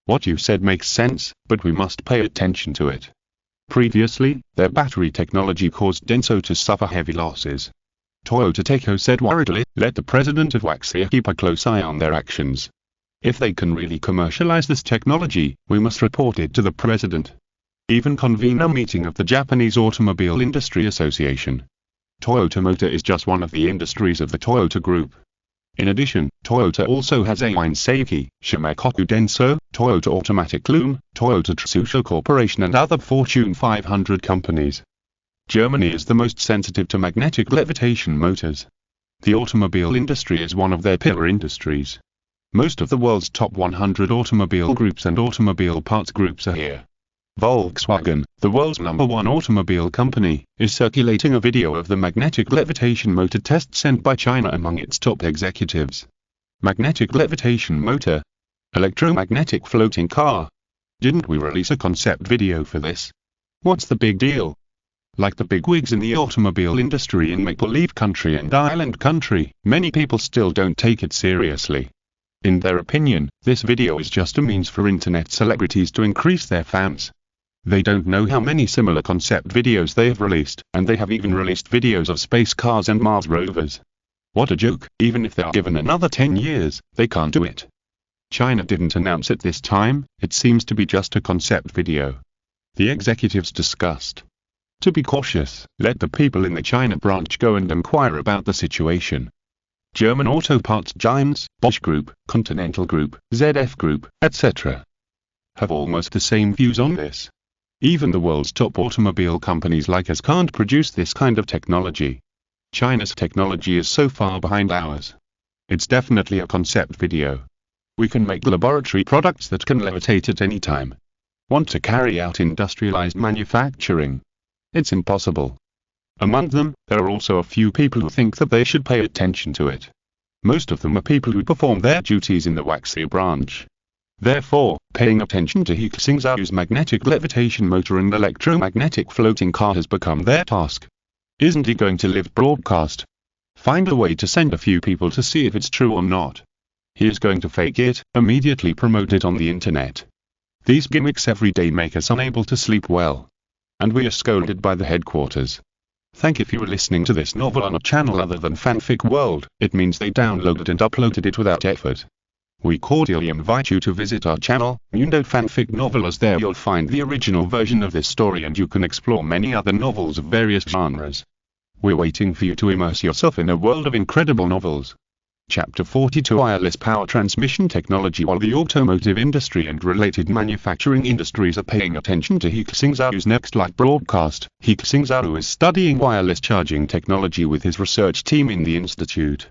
What you said makes sense, but we must pay attention to it. Previously, their battery technology caused Denso to suffer heavy losses." Toyota Takeo said worriedly, "Let the president of Waxia keep a close eye on their actions. If they can really commercialize this technology, we must report it to the president. Even convene a meeting of the Japanese Automobile Industry Association." Toyota Motor is just one of the industries of the Toyota Group. In addition, Toyota also has Aine Seiki, Shimakoku Denso, Toyota Automatic Loom, Toyota Tsusho Corporation and other Fortune 500 companies. Germany is the most sensitive to magnetic levitation motors. The automobile industry is one of their pillar industries. Most of the world's top 100 automobile groups and automobile parts groups are here. Volkswagen, the world's #1 automobile company, is circulating a video of the magnetic levitation motor test sent by China among its top executives. Magnetic levitation motor? Electromagnetic floating car? Didn't we release a concept video for this? What's the big deal? Like the bigwigs in the automobile industry in make-believe country and island country, many people still don't take it seriously. In their opinion, this video is just a means for internet celebrities to increase their fans. They don't know how many similar concept videos they have released, and they have even released videos of space cars and Mars rovers. What a joke, even if they are given another 10 years, they can't do it. China didn't announce it this time, it seems to be just a concept video. The executives discussed. To be cautious, let the people in the China branch go and inquire about the situation. German auto parts giants, Bosch Group, Continental Group, ZF Group, etc. have almost the same views on this. Even the world's top automobile companies like us can't produce this kind of technology. China's technology is so far behind ours. It's definitely a concept video. We can make laboratory products that can levitate at any time. Want to carry out industrialized manufacturing? It's impossible. Among them, there are also a few people who think that they should pay attention to it. Most of them are people who perform their duties in the Waxia branch. Therefore, Paying attention to He Xingzhou's magnetic levitation motor and electromagnetic floating car has become their task. Isn't he going to live broadcast? Find a way to send a few people to see if it's true or not. He is going to fake it, immediately promote it on the internet. These gimmicks every day make us unable to sleep well. And we are scolded by the headquarters. Thank you if you are listening to this novel on a channel other than Fanfic World, it means they downloaded and uploaded it without effort. We cordially invite you to visit our channel, Mundo Fanfic Novel, as there you'll find the original version of this story and you can explore many other novels of various genres. We're waiting for you to immerse yourself in a world of incredible novels. Chapter 42: Wireless Power Transmission Technology. While the automotive industry and related manufacturing industries are paying attention to He Xingzhou's next live broadcast, He Xingzhou is studying wireless charging technology with his research team in the institute.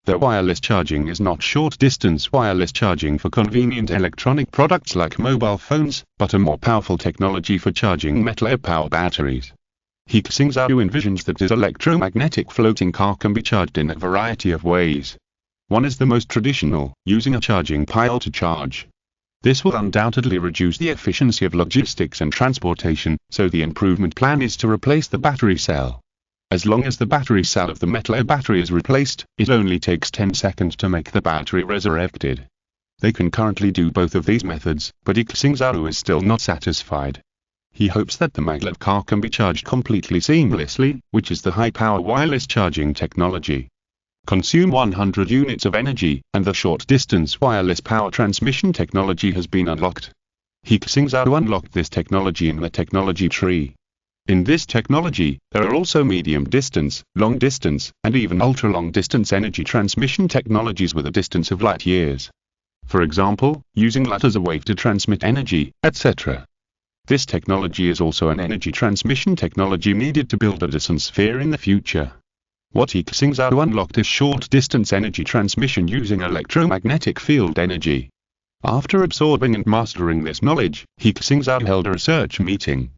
The wireless charging is not short-distance wireless charging for convenient electronic products like mobile phones, but a more powerful technology for charging metal power batteries. He Xingzhou envisions that his electromagnetic floating car can be charged in a variety of ways. One is the most traditional, using a charging pile to charge. This will undoubtedly reduce the efficiency of logistics and transportation, so the improvement plan is to replace the battery cell. As long as the battery cell of the metal battery is replaced, it only takes 10 seconds to make the battery resurrected. They can currently do both of these methods, but He Xingzhou is still not satisfied. He hopes that the maglev car can be charged completely seamlessly, which is the high-power wireless charging technology. Consume 100 units of energy, and the short-distance wireless power transmission technology has been unlocked. He Xingzhou unlocked this technology in the technology tree. In this technology, there are also medium-distance, long-distance, and even ultra-long-distance energy transmission technologies with a distance of light years. For example, using light as a wave to transmit energy, etc. This technology is also an energy transmission technology needed to build a Dyson Sphere in the future. What He Xingzhou unlocked is short-distance energy transmission using electromagnetic field energy. After absorbing and mastering this knowledge, He Xingzhou held a research meeting.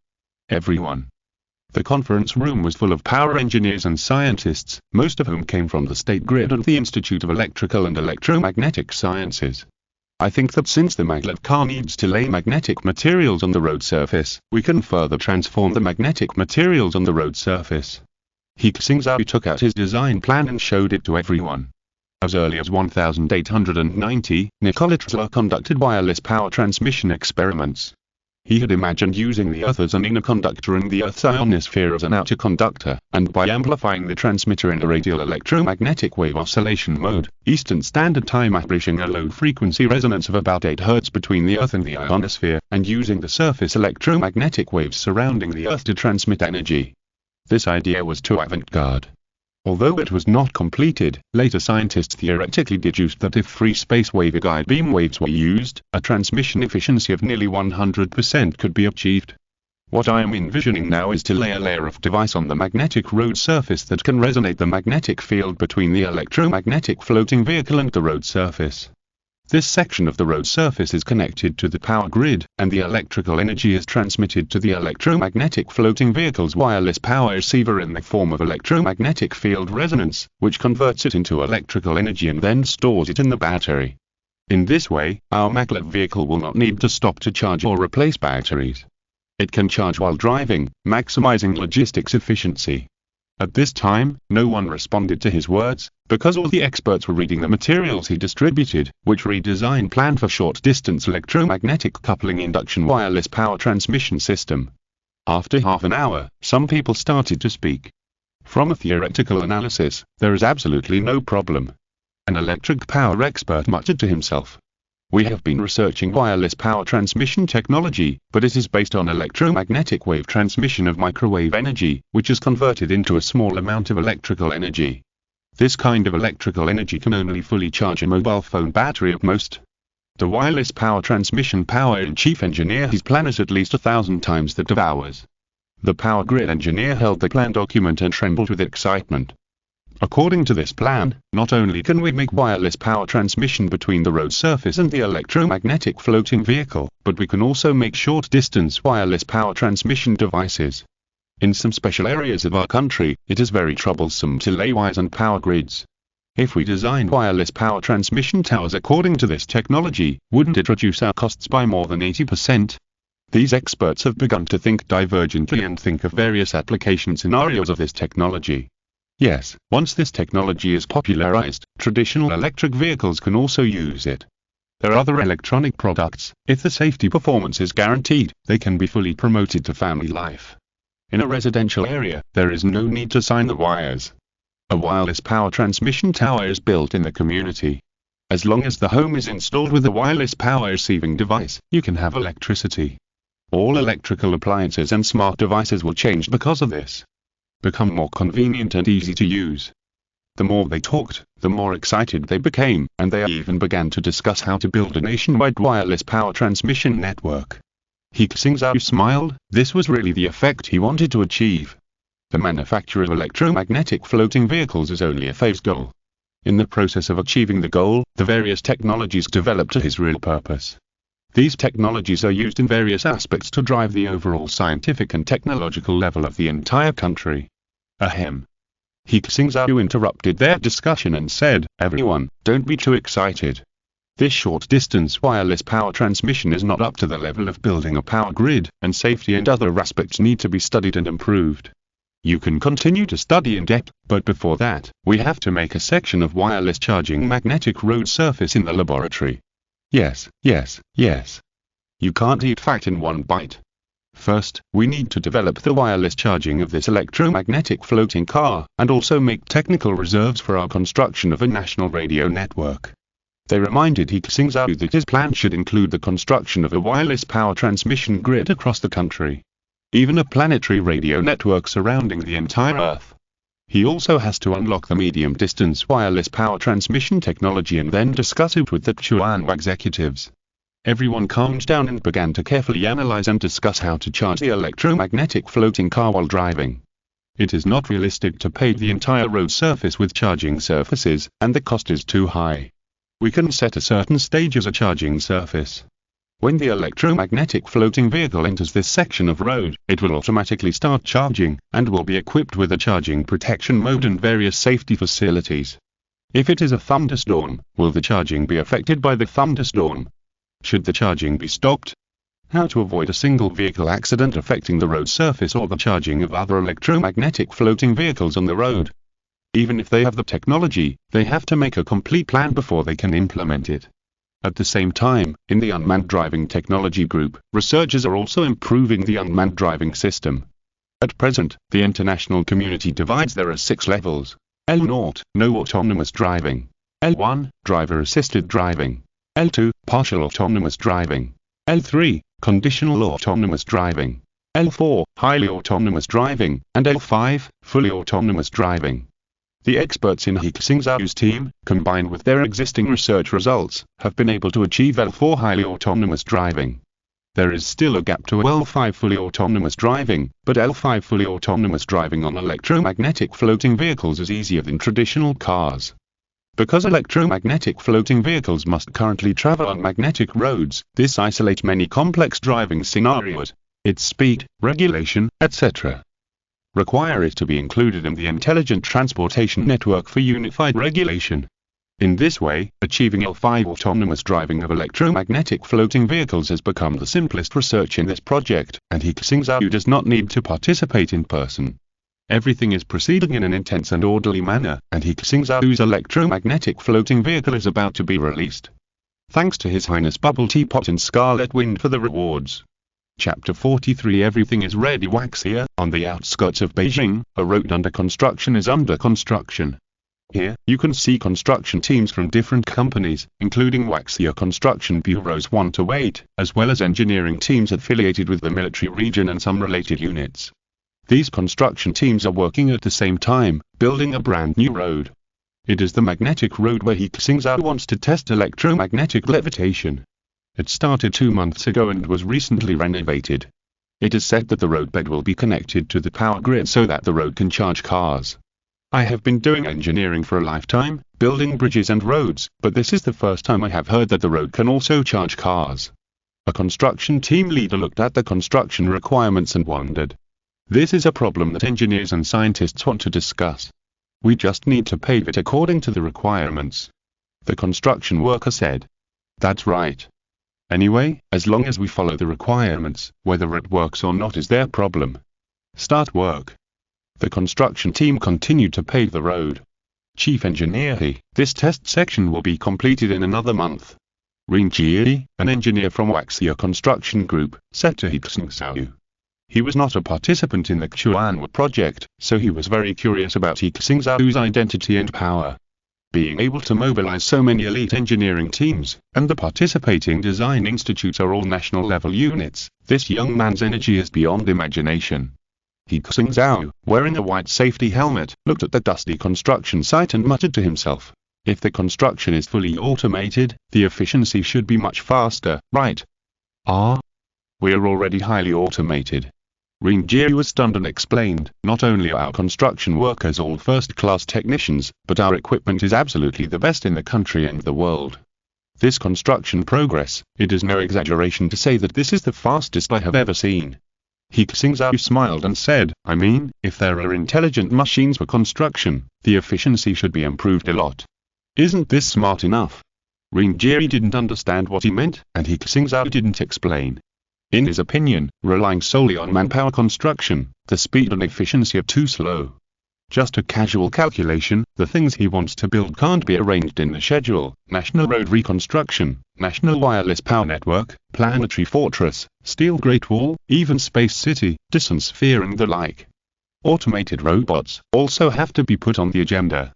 The conference room was full of power engineers and scientists, most of whom came from the State Grid and the Institute of Electrical and Electromagnetic Sciences. I think that since the maglev car needs to lay magnetic materials on the road surface, we can further transform the magnetic materials on the road surface. He Xingzhou took out his design plan and showed it to everyone. As early as 1890, Nikola Tesla conducted wireless power transmission experiments. He had imagined using the Earth as an inner conductor and the Earth's ionosphere as an outer conductor, and by amplifying the transmitter in a radial electromagnetic wave oscillation mode, Eastern Standard Time, establishing a low frequency resonance of about 8 Hz between the Earth and the ionosphere, and using the surface electromagnetic waves surrounding the Earth to transmit energy. This idea was too avant-garde. Although it was not completed, later scientists theoretically deduced that if free space waveguide beam waves were used, a transmission efficiency of nearly 100% could be achieved. What I am envisioning now is to lay a layer of device on the magnetic road surface that can resonate the magnetic field between the electromagnetic floating vehicle and the road surface. This section of the road surface is connected to the power grid, and the electrical energy is transmitted to the electromagnetic floating vehicle's wireless power receiver in the form of electromagnetic field resonance, which converts it into electrical energy and then stores it in the battery. In this way, our maglev vehicle will not need to stop to charge or replace batteries. It can charge while driving, maximizing logistics efficiency. At this time, no one responded to his words, because all the experts were reading the materials he distributed, which redesigned plan for short-distance electromagnetic coupling induction wireless power transmission system. After half an hour, some people started to speak. From a theoretical analysis, there is absolutely no problem. An electric power expert muttered to himself. We have been researching wireless power transmission technology, but it is based on electromagnetic wave transmission of microwave energy, which is converted into a small amount of electrical energy. This kind of electrical energy can only fully charge a mobile phone battery at most. The wireless power transmission power and chief engineer, his plan is at least 1,000 times that of ours. The power grid engineer held the plan document and trembled with excitement. According to this plan, not only can we make wireless power transmission between the road surface and the electromagnetic floating vehicle, but we can also make short-distance wireless power transmission devices. In some special areas of our country, it is very troublesome to lay wires and power grids. If we designed wireless power transmission towers according to this technology, wouldn't it reduce our costs by more than 80%? These experts have begun to think divergently and think of various application scenarios of this technology. Yes, once this technology is popularized, traditional electric vehicles can also use it. There are other electronic products. If the safety performance is guaranteed, they can be fully promoted to family life. In a residential area, there is no need to sign the wires. A wireless power transmission tower is built in the community. As long as the home is installed with a wireless power receiving device, you can have electricity. All electrical appliances and smart devices will change because of this. Become more convenient and easy to use. The more they talked, the more excited they became, and they even began to discuss how to build a nationwide wireless power transmission network. He Xingzhou smiled. This was really the effect he wanted to achieve. The manufacture of electromagnetic floating vehicles is only a phase goal. In the process of achieving the goal, the various technologies developed to his real purpose. These technologies are used in various aspects to drive the overall scientific and technological level of the entire country. Ahem. He Xingzhou interrupted their discussion and said, "Everyone, don't be too excited. This short-distance wireless power transmission is not up to the level of building a power grid, and safety and other aspects need to be studied and improved. You can continue to study in depth, but before that, we have to make a section of wireless charging magnetic road surface in the laboratory. Yes. You can't eat fat in one bite. First, we need to develop the wireless charging of this electromagnetic floating car, and also make technical reserves for our construction of a national radio network." They reminded He Xingzhou that his plan should include the construction of a wireless power transmission grid across the country. Even a planetary radio network surrounding the entire Earth. He also has to unlock the medium-distance wireless power transmission technology and then discuss it with the Chuan executives. Everyone calmed down and began to carefully analyze and discuss how to charge the electromagnetic floating car while driving. It is not realistic to pave the entire road surface with charging surfaces, and the cost is too high. We can set a certain stage as a charging surface. When the electromagnetic floating vehicle enters this section of road, it will automatically start charging, and will be equipped with a charging protection mode and various safety facilities. If it is a thunderstorm, will the charging be affected by the thunderstorm? Should the charging be stopped? How to avoid a single vehicle accident affecting the road surface or the charging of other electromagnetic floating vehicles on the road. Even if they have the technology, they have to make a complete plan before they can implement it. At the same time, in the unmanned driving technology group, researchers are also improving the unmanned driving system. At present, the international community divides there are 6 levels. L0, no autonomous driving. L1, driver-assisted driving. L2, partial autonomous driving. L3, conditional autonomous driving. L4, highly autonomous driving, and L5, fully autonomous driving. The experts in He Xingzhou's team, combined with their existing research results, have been able to achieve L4 highly autonomous driving. There is still a gap to L5 fully autonomous driving, but L5 fully autonomous driving on electromagnetic floating vehicles is easier than traditional cars. Because electromagnetic floating vehicles must currently travel on magnetic roads, this isolates many complex driving scenarios, its speed, regulation, etc. Require it to be included in the intelligent transportation network for unified regulation. In this way, achieving L5 autonomous driving of electromagnetic floating vehicles has become the simplest research in this project, and He Xingzhou does not need to participate in person. Everything is proceeding in an intense and orderly manner, and He Xingzhou's electromagnetic floating vehicle is about to be released. Thanks to His Highness Bubble Teapot and Scarlet Wind for the rewards. Chapter 43 Everything is ready. Waxia, on the outskirts of Beijing, a road under construction is under construction. Here, you can see construction teams from different companies, including Waxia Construction Bureaus 1 to 8, as well as engineering teams affiliated with the military region and some related units. These construction teams are working at the same time, building a brand new road. It is the magnetic road where He Xingzhou wants to test electromagnetic levitation. It started 2 months ago and was recently renovated. It is said that the roadbed will be connected to the power grid so that the road can charge cars. I have been doing engineering for a lifetime, building bridges and roads, but this is the first time I have heard that the road can also charge cars. A construction team leader looked at the construction requirements and wondered. This is a problem that engineers and scientists want to discuss. We just need to pave it according to the requirements. The construction worker said. That's right. Anyway, as long as we follow the requirements, whether it works or not is their problem. Start work. The construction team continued to pave the road. Chief Engineer He, this test section will be completed in another month. Ring Jie, an engineer from Waxia Construction Group, said to He Xingzhou. He was not a participant in the Chuanwu project, so he was very curious about He Xingzhou's identity and power. Being able to mobilize so many elite engineering teams, and the participating design institutes are all national-level units, this young man's energy is beyond imagination. He Xingzhou, wearing a white safety helmet, looked at the dusty construction site and muttered to himself. If the construction is fully automated, the efficiency should be much faster, right? We're already highly automated. Ring Jie was stunned and explained, not only are our construction workers all first-class technicians, but our equipment is absolutely the best in the country and the world. This construction progress, it is no exaggeration to say that this is the fastest I have ever seen. He Xingzhou smiled and said, I mean, if there are intelligent machines for construction, the efficiency should be improved a lot. Isn't this smart enough? Ring Jie didn't understand what he meant, and He Xingzhou didn't explain. In his opinion, relying solely on manpower construction, the speed and efficiency are too slow. Just a casual calculation, the things he wants to build can't be arranged in the schedule: national road reconstruction, national wireless power network, planetary fortress, steel Great Wall, even space city, Dyson Sphere and the like. Automated robots also have to be put on the agenda.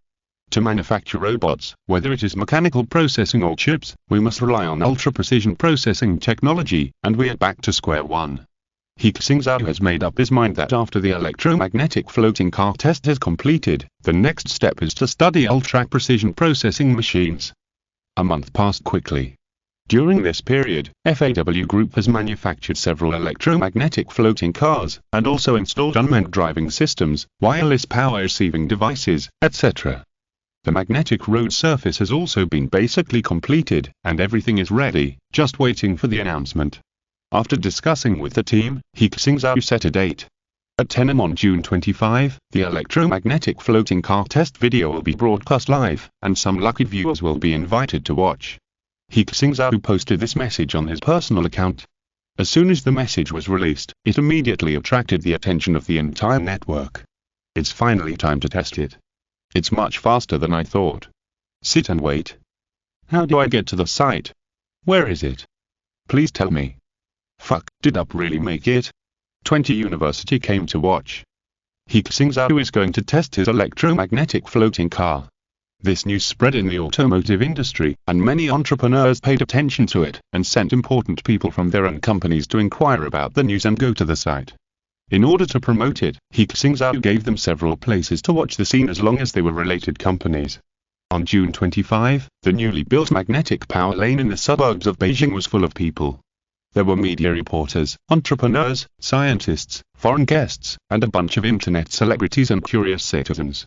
To manufacture robots, whether it is mechanical processing or chips, we must rely on ultra-precision processing technology, and we are back to square one. He Xingzhou has made up his mind that after the electromagnetic floating car test is completed, the next step is to study ultra-precision processing machines. A month passed quickly. During this period, FAW Group has manufactured several electromagnetic floating cars, and also installed unmanned driving systems, wireless power receiving devices, etc. The magnetic road surface has also been basically completed, and everything is ready, just waiting for the announcement. After discussing with the team, He Xingzhou set a date. At 10 am on June 25, the electromagnetic floating car test video will be broadcast live, and some lucky viewers will be invited to watch. He Xingzhou posted this message on his personal account. As soon as the message was released, it immediately attracted the attention of the entire network. It's finally time to test it. It's much faster than I thought. Sit and wait. How do I get to the site? Where is it? Please tell me. Fuck, did UP really make it? 20 University came to watch. He Xingzhou is going to test his electromagnetic floating car. This news spread in the automotive industry, and many entrepreneurs paid attention to it, and sent important people from their own companies to inquire about the news and go to the site. In order to promote it, He Xingzhou gave them several places to watch the scene as long as they were related companies. On June 25, the newly built magnetic power lane in the suburbs of Beijing was full of people. There were media reporters, entrepreneurs, scientists, foreign guests, and a bunch of internet celebrities and curious citizens.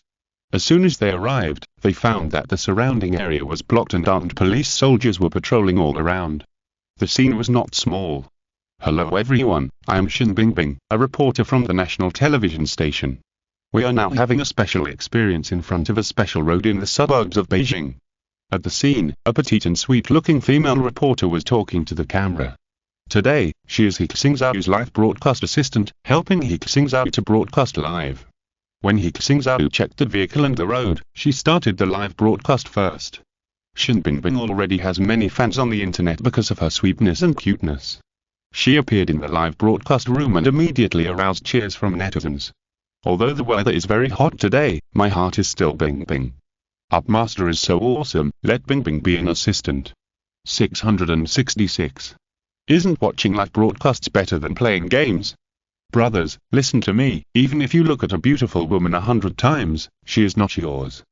As soon as they arrived, they found that the surrounding area was blocked and armed police soldiers were patrolling all around. The scene was not small. Hello everyone, I am Shin Bingbing, a reporter from the national television station. We are now having a special experience in front of a special road in the suburbs of Beijing. At the scene, a petite and sweet-looking female reporter was talking to the camera. Today, she is He Xingzhou's live broadcast assistant, helping He Xingzhou to broadcast live. When He Xingzhou checked the vehicle and the road, she started the live broadcast first. Shin Bingbing already has many fans on the internet because of her sweetness and cuteness. She appeared in the live broadcast room and immediately aroused cheers from netizens. Although the weather is very hot today, my heart is still Bingbing. Upmaster is so awesome, let Bingbing be an assistant. 666. Isn't watching live broadcasts better than playing games? Brothers, listen to me, even if you look at a beautiful woman 100 times, she is not yours.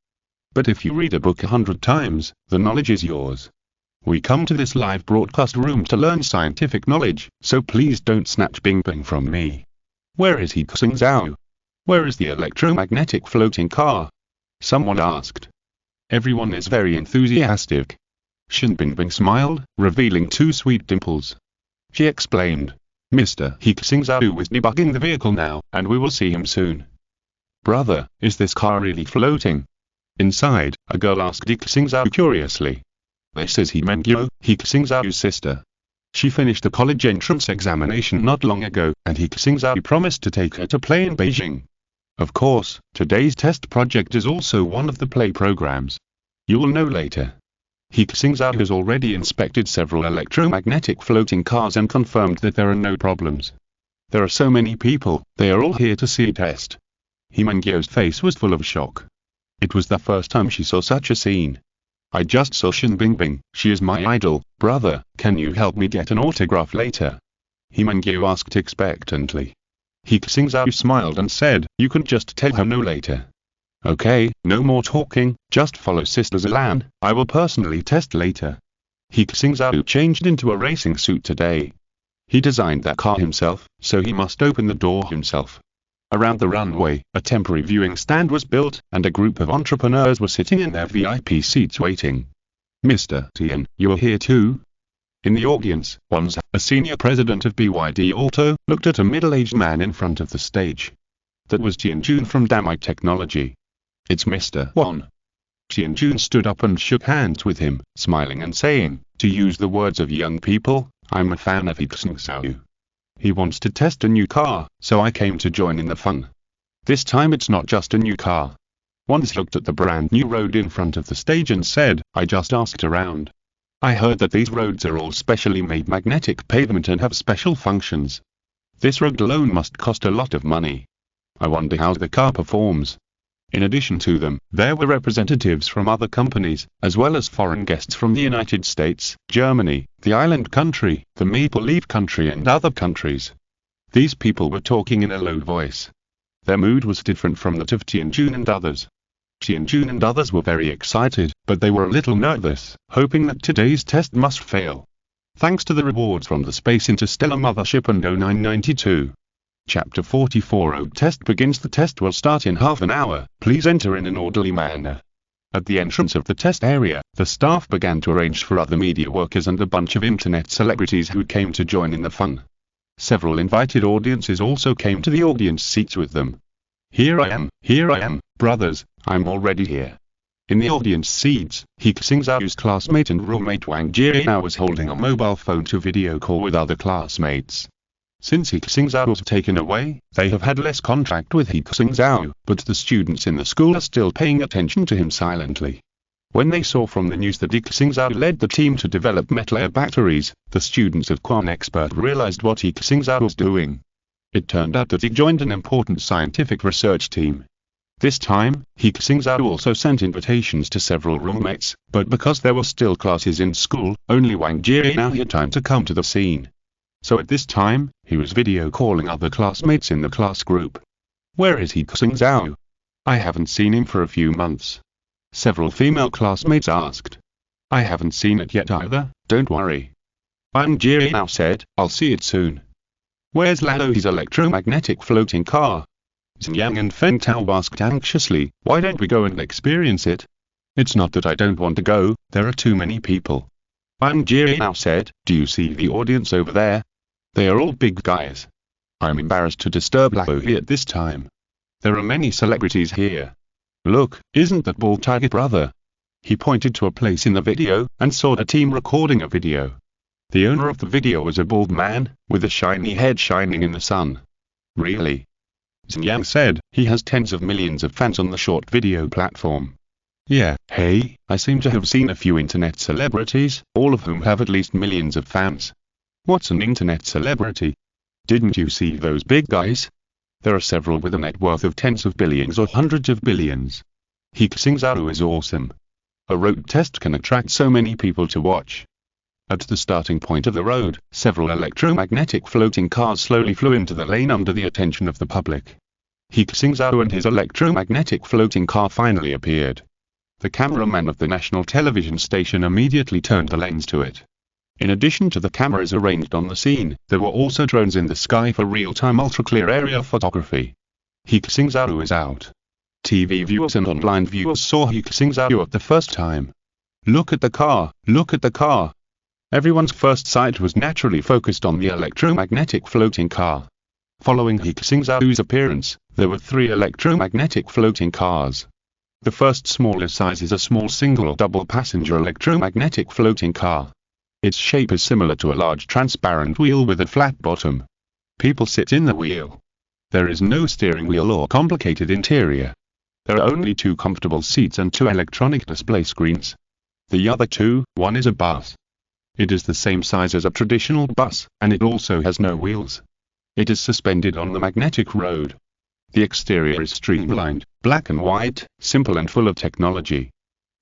But if you read a book 100 times, the knowledge is yours. We come to this live broadcast room to learn scientific knowledge, so please don't snatch Bingbing from me. Where is He Xingzhou? Where is the electromagnetic floating car? Someone asked. Everyone is very enthusiastic. Shin Bingbing smiled, revealing 2 sweet dimples. She explained. Mr. He Xingzhou is debugging the vehicle now, and we will see him soon. Brother, is this car really floating? Inside, a girl asked He Xingzhou curiously. This is He Xingzhou's sister. She finished the college entrance examination not long ago, and He Xingzhou promised to take her to play in Beijing. Of course, today's test project is also one of the play programs. You'll know later. He Xingzhou has already inspected several electromagnetic floating cars and confirmed that there are no problems. There are so many people, they are all here to see a test. He Xingzhou's face was full of shock. It was the first time she saw such a scene. I just saw Shen Bingbing, she is my idol. Brother, can you help me get an autograph later? He Xingzhou asked expectantly. He Xingzhou smiled and said, you can just tell her no later. Okay, no more talking, just follow Sister Zilan, I will personally test later. He Xingzhou changed into a racing suit today. He designed that car himself, so he must open the door himself. Around the runway, a temporary viewing stand was built, and a group of entrepreneurs were sitting in their VIP seats waiting. Mr. Tian, you are here too? In the audience, Wanza, a senior president of BYD Auto, looked at a middle-aged man in front of the stage. That was Tianjun from Damai Technology. It's Mr. Wan. Tianjun stood up and shook hands with him, smiling and saying, to use the words of young people, I'm a fan of He Xingzhou. He wants to test a new car, so I came to join in the fun. This time it's not just a new car. Wanza looked at the brand new road in front of the stage and said, I just asked around. I heard that these roads are all specially made magnetic pavement and have special functions. This road alone must cost a lot of money. I wonder how the car performs. In addition to them, there were representatives from other companies, as well as foreign guests from the United States, Germany, the island country, the Maple Leaf country and other countries. These people were talking in a low voice. Their mood was different from that of Tianjun and others. Tianjun and others were very excited, but they were a little nervous, hoping that today's test must fail. Thanks to the rewards from the Space Interstellar Mothership and 0992. Chapter 44 Test begins. The test will start in half an hour, please enter in an orderly manner. At the entrance of the test area, the staff began to arrange for other media workers and a bunch of internet celebrities who came to join in the fun. Several invited audiences also came to the audience seats with them. Here I am, brothers, I'm already here. In the audience seats, He Xingzhou's classmate and roommate Wang Jiao was holding a mobile phone to video call with other classmates. Since He Xingzhou was taken away, they have had less contact with He Xingzhou, but the students in the school are still paying attention to him silently. When they saw from the news that He Xingzhou led the team to develop metal air batteries, the students of Quan Expert realized what He Xingzhou was doing. It turned out that he joined an important scientific research team. This time, He Xingzhou also sent invitations to several roommates, but because there were still classes in school, only Wang Jiao had time to come to the scene. So at this time, he was video calling other classmates in the class group. Where is He Xingzhou? I haven't seen him for a few months. Several female classmates asked. I haven't seen it yet either, don't worry. Wang Jiao said, I'll see it soon. Where's Lalo's electromagnetic floating car? Xingyang and Feng Tao asked anxiously, why don't we go and experience it? It's not that I don't want to go, there are too many people. Wang Jiao said, do you see the audience over there? They are all big guys. I'm embarrassed to disturb Lao here at this time. There are many celebrities here. Look, isn't that bald tiger brother? He pointed to a place in the video, and saw a team recording a video. The owner of the video was a bald man, with a shiny head shining in the sun. Really? Xingyang said, he has tens of millions of fans on the short video platform. Yeah, hey, I seem to have seen a few internet celebrities, all of whom have at least millions of fans. What's an internet celebrity? Didn't you see those big guys? There are several with a net worth of tens of billions or hundreds of billions. He Xingzhou is awesome. A road test can attract so many people to watch. At the starting point of the road, several electromagnetic floating cars slowly flew into the lane under the attention of the public. He Xingzhou and his electromagnetic floating car finally appeared. The cameraman of the national television station immediately turned the lens to it. In addition to the cameras arranged on the scene, there were also drones in the sky for real-time ultra-clear area photography. He Xingzhou is out. TV viewers and online viewers saw He Xingzhou at the first time. Look at the car, look at the car. Everyone's first sight was naturally focused on the electromagnetic floating car. Following He Xingzhou's appearance, There were 3 electromagnetic floating cars. The first smaller size is a small single or double passenger electromagnetic floating car. Its shape is similar to a large transparent wheel with a flat bottom. People sit in the wheel. There is no steering wheel or complicated interior. There are only 2 comfortable seats and 2 electronic display screens. The other 2, one is a bus. It is the same size as a traditional bus, and it also has no wheels. It is suspended on the magnetic road. The exterior is streamlined, black and white, simple and full of technology.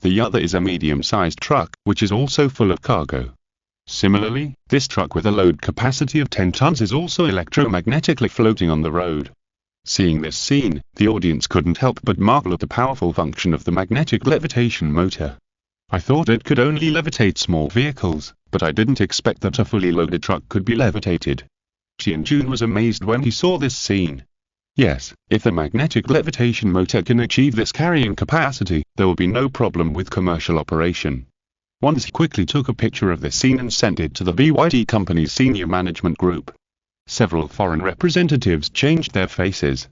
The other is a medium-sized truck, which is also full of cargo. Similarly, this truck with a load capacity of 10 tons is also electromagnetically floating on the road. Seeing this scene, the audience couldn't help but marvel at the powerful function of the magnetic levitation motor. I thought it could only levitate small vehicles, but I didn't expect that a fully loaded truck could be levitated. He Xingzhou was amazed when he saw this scene. Yes, if the magnetic levitation motor can achieve this carrying capacity, there will be no problem with commercial operation. Once he quickly took a picture of this scene and sent it to the BYD company's senior management group. Several foreign representatives changed their faces.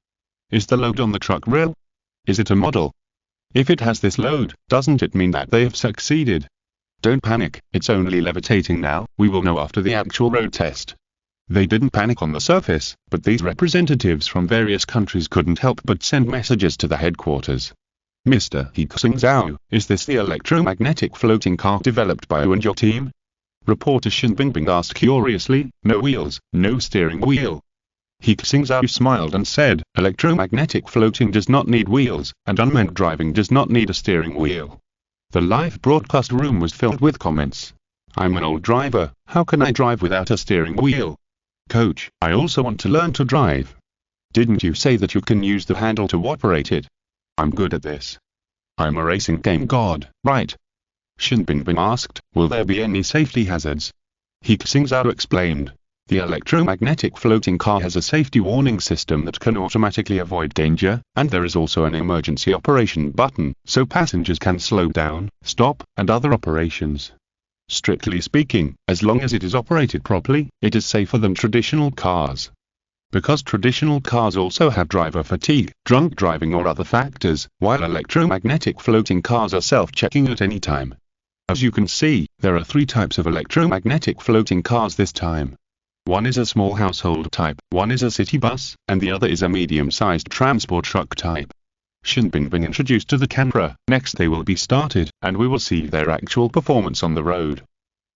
Is the load on the truck real? Is it a model? If it has this load, doesn't it mean that they have succeeded? Don't panic, it's only levitating now, we will know after the actual road test. They didn't panic on the surface, but these representatives from various countries couldn't help but send messages to the headquarters. Mr. He Xingzhou, is this the electromagnetic floating car developed by you and your team? Reporter Shen Bingbing asked curiously. No wheels, no steering wheel. He Xingzhou smiled and said, electromagnetic floating does not need wheels, and unmanned driving does not need a steering wheel. The live broadcast room was filled with comments. I'm an old driver, how can I drive without a steering wheel? Coach, I also want to learn to drive. Didn't you say that you can use the handle to operate it? I'm good at this. I'm a racing game god, right? Shen Bingbing asked, will there be any safety hazards? He Xingzhou explained. The electromagnetic floating car has a safety warning system that can automatically avoid danger, and there is also an emergency operation button, so passengers can slow down, stop, and other operations. Strictly speaking, as long as it is operated properly, it is safer than traditional cars. Because traditional cars also have driver fatigue, drunk driving or other factors, while electromagnetic floating cars are self-checking at any time. As you can see, there are 3 types of electromagnetic floating cars this time. One is a small household type, one is a city bus, and the other is a medium-sized transport truck type. Shen Bingbing introduced to the camera. Next they will be started, and we will see their actual performance on the road.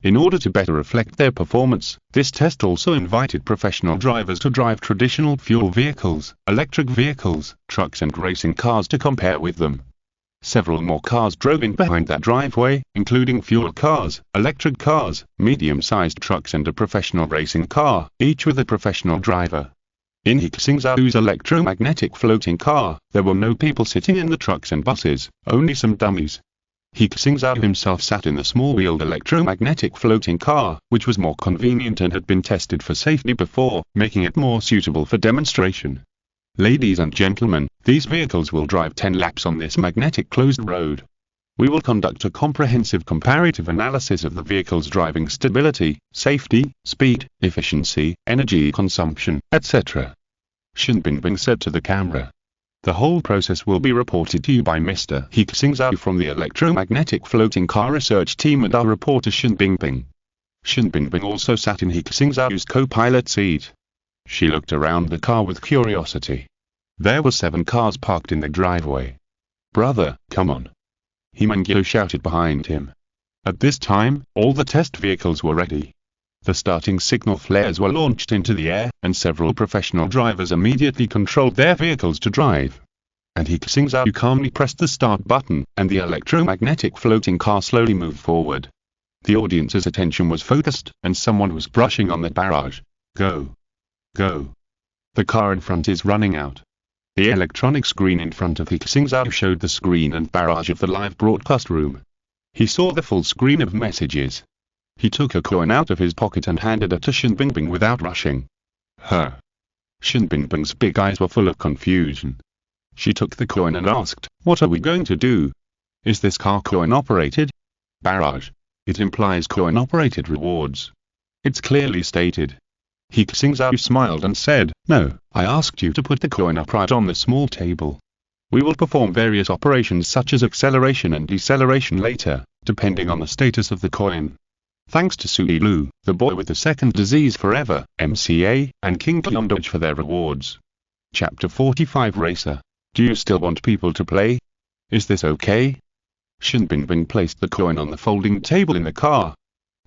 In order to better reflect their performance, this test also invited professional drivers to drive traditional fuel vehicles, electric vehicles, trucks and racing cars to compare with them. Several more cars drove in behind that driveway, including fuel cars, electric cars, medium-sized trucks and a professional racing car, each with a professional driver. In He Xingzhou's electromagnetic floating car, there were no people sitting in the trucks and buses, only some dummies. He Xingzhou himself sat in the small-wheeled electromagnetic floating car, which was more convenient and had been tested for safety before, making it more suitable for demonstration. Ladies and gentlemen, these vehicles will drive 10 laps on this magnetic closed road. We will conduct a comprehensive comparative analysis of the vehicle's driving stability, safety, speed, efficiency, energy consumption, etc. Shen Bingbing said to the camera. The whole process will be reported to you by Mr. He Xingzhou from the electromagnetic floating car research team and our reporter Shen Bingbing. Shen Bingbing also sat in He Xingzhou's co-pilot seat. She looked around the car with curiosity. There were 7 cars parked in the driveway. Brother, come on. He Xingzhou shouted behind him. At this time, all the test vehicles were ready. The starting signal flares were launched into the air, and several professional drivers immediately controlled their vehicles to drive. And He Xingzhou calmly pressed the start button, and the electromagnetic floating car slowly moved forward. The audience's attention was focused, and someone was brushing on the barrage. Go. Go. The car in front is running out. The electronic screen in front of He Xingzhou showed the screen and barrage of the live broadcast room. He saw the full screen of messages. He took a coin out of his pocket and handed it to Shen Bingbing without rushing. Huh. Shen Bingbing's big eyes were full of confusion. She took the coin and asked, what are we going to do? Is this car coin-operated? Barrage. It implies coin-operated rewards. It's clearly stated. He Xingzhou smiled and said, "No, I asked you to put the coin upright on the small table. We will perform various operations such as acceleration and deceleration later, depending on the status of the coin." Thanks to Sui Lu, the boy with the second disease forever, MCA, and King Kyondoj for their rewards. Chapter 45 Racer. Do you still want people to play? Is this okay? Shen Bingbing placed the coin on the folding table in the car.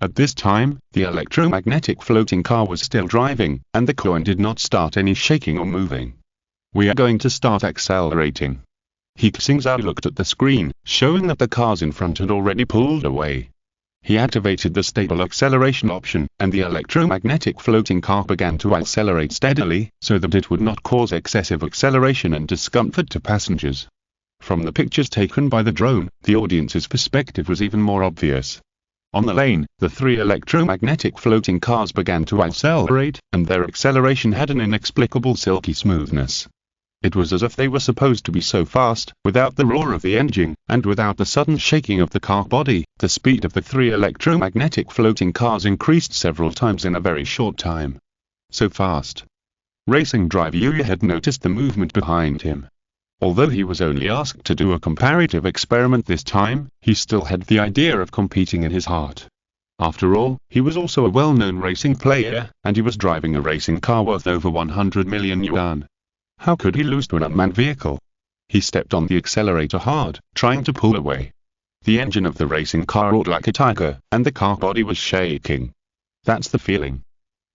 At this time, the electromagnetic floating car was still driving, and the coin did not start any shaking or moving. We are going to start accelerating. He Xingzhou looked at the screen, showing that the cars in front had already pulled away. He activated the stable acceleration option, and the electromagnetic floating car began to accelerate steadily, so that it would not cause excessive acceleration and discomfort to passengers. From the pictures taken by the drone, the audience's perspective was even more obvious. On the lane, the three electromagnetic floating cars began to accelerate, and their acceleration had an inexplicable silky smoothness. It was as if they were supposed to be so fast, without the roar of the engine, and without the sudden shaking of the car body. The speed of the three electromagnetic floating cars increased several times in a very short time. So fast. Racing driver Yu had noticed the movement behind him. Although he was only asked to do a comparative experiment this time, he still had the idea of competing in his heart. After all, he was also a well-known racing player, and he was driving a racing car worth over 100 million yuan. How could he lose to an unmanned vehicle? He stepped on the accelerator hard, trying to pull away. The engine of the racing car roared like a tiger, and the car body was shaking. That's the feeling.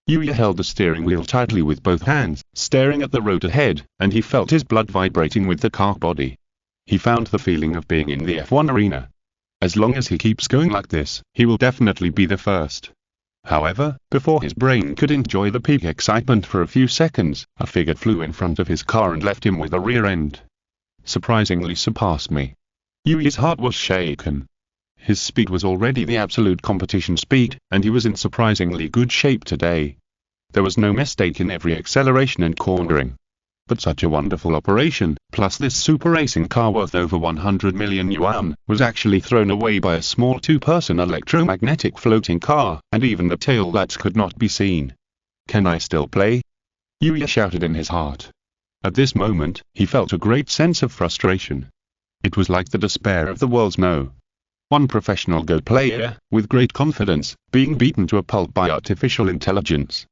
Yuya held the steering wheel tightly with both hands, staring at the road ahead, and he felt his blood vibrating with the car body. He found the feeling of being in the F1 arena. As long as he keeps going like this, he will definitely be the first. However, before his brain could enjoy the peak excitement for a few seconds, a figure flew in front of his car and left him with a rear end. Surprisingly surpassed me. Yuya's heart was shaken. His speed was already the absolute competition speed, and he was in surprisingly good shape today. There was no mistake in every acceleration and cornering. But such a wonderful operation, plus this super racing car worth over 100 million yuan, was actually thrown away by a small two-person electromagnetic floating car, and even the tail lights could not be seen. Can I still play? Yuya shouted in his heart. At this moment, he felt a great sense of frustration. It was like the despair of the world's no. One professional Go player, with great confidence, being beaten to a pulp by artificial intelligence.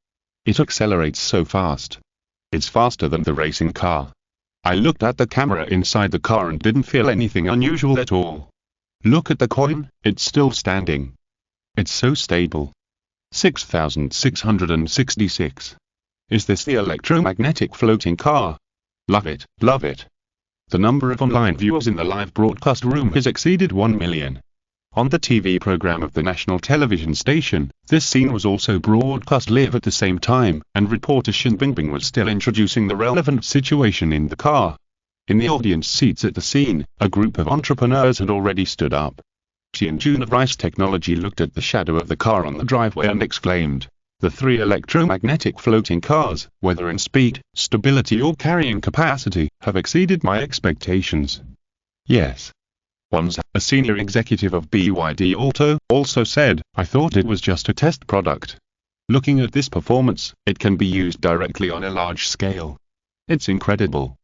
It accelerates so fast. It's faster than the racing car. I looked at the camera inside the car and didn't feel anything unusual at all. Look at the coin, it's still standing. It's so stable. 6,666. Is this the electromagnetic floating car? Love it, love it. The number of online viewers in the live broadcast room has exceeded 1 million. On the TV program of the national television station, this scene was also broadcast live at the same time, and reporter Shen Bingbing was still introducing the relevant situation in the car. In the audience seats at the scene, a group of entrepreneurs had already stood up. Xingzhou of Rice Technology looked at the shadow of the car on the driveway and exclaimed, "The three electromagnetic floating cars, whether in speed, stability or carrying capacity, have exceeded my expectations." Yes. Once, a senior executive of BYD Auto also said, "I thought it was just a test product. Looking at this performance, it can be used directly on a large scale. It's incredible.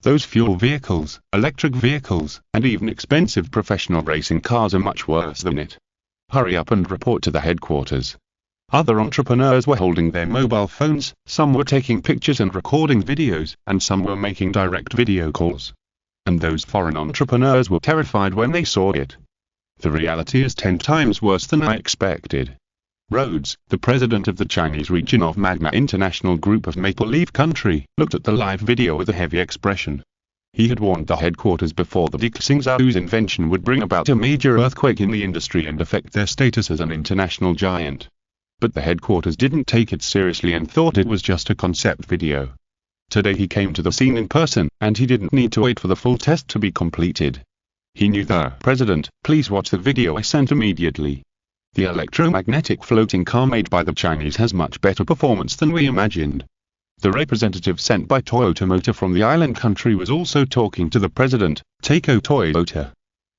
Those fuel vehicles, electric vehicles, and even expensive professional racing cars are much worse than it. Hurry up and report to the headquarters." Other entrepreneurs were holding their mobile phones, some were taking pictures and recording videos, and some were making direct video calls. And those foreign entrepreneurs were terrified when they saw it. The reality is 10 times worse than I expected. Rhodes, the president of the Chinese region of Magna International Group of Maple Leaf Country, looked at the live video with a heavy expression. He had warned the headquarters before that He Xingzhou's invention would bring about a major earthquake in the industry and affect their status as an international giant. But the headquarters didn't take it seriously and thought it was just a concept video. Today he came to the scene in person, and he didn't need to wait for the full test to be completed. He knew the president, "Please watch the video I sent immediately. The electromagnetic floating car made by the Chinese has much better performance than we imagined." The representative sent by Toyota Motor from the island country was also talking to the president, "Takeo Toyota.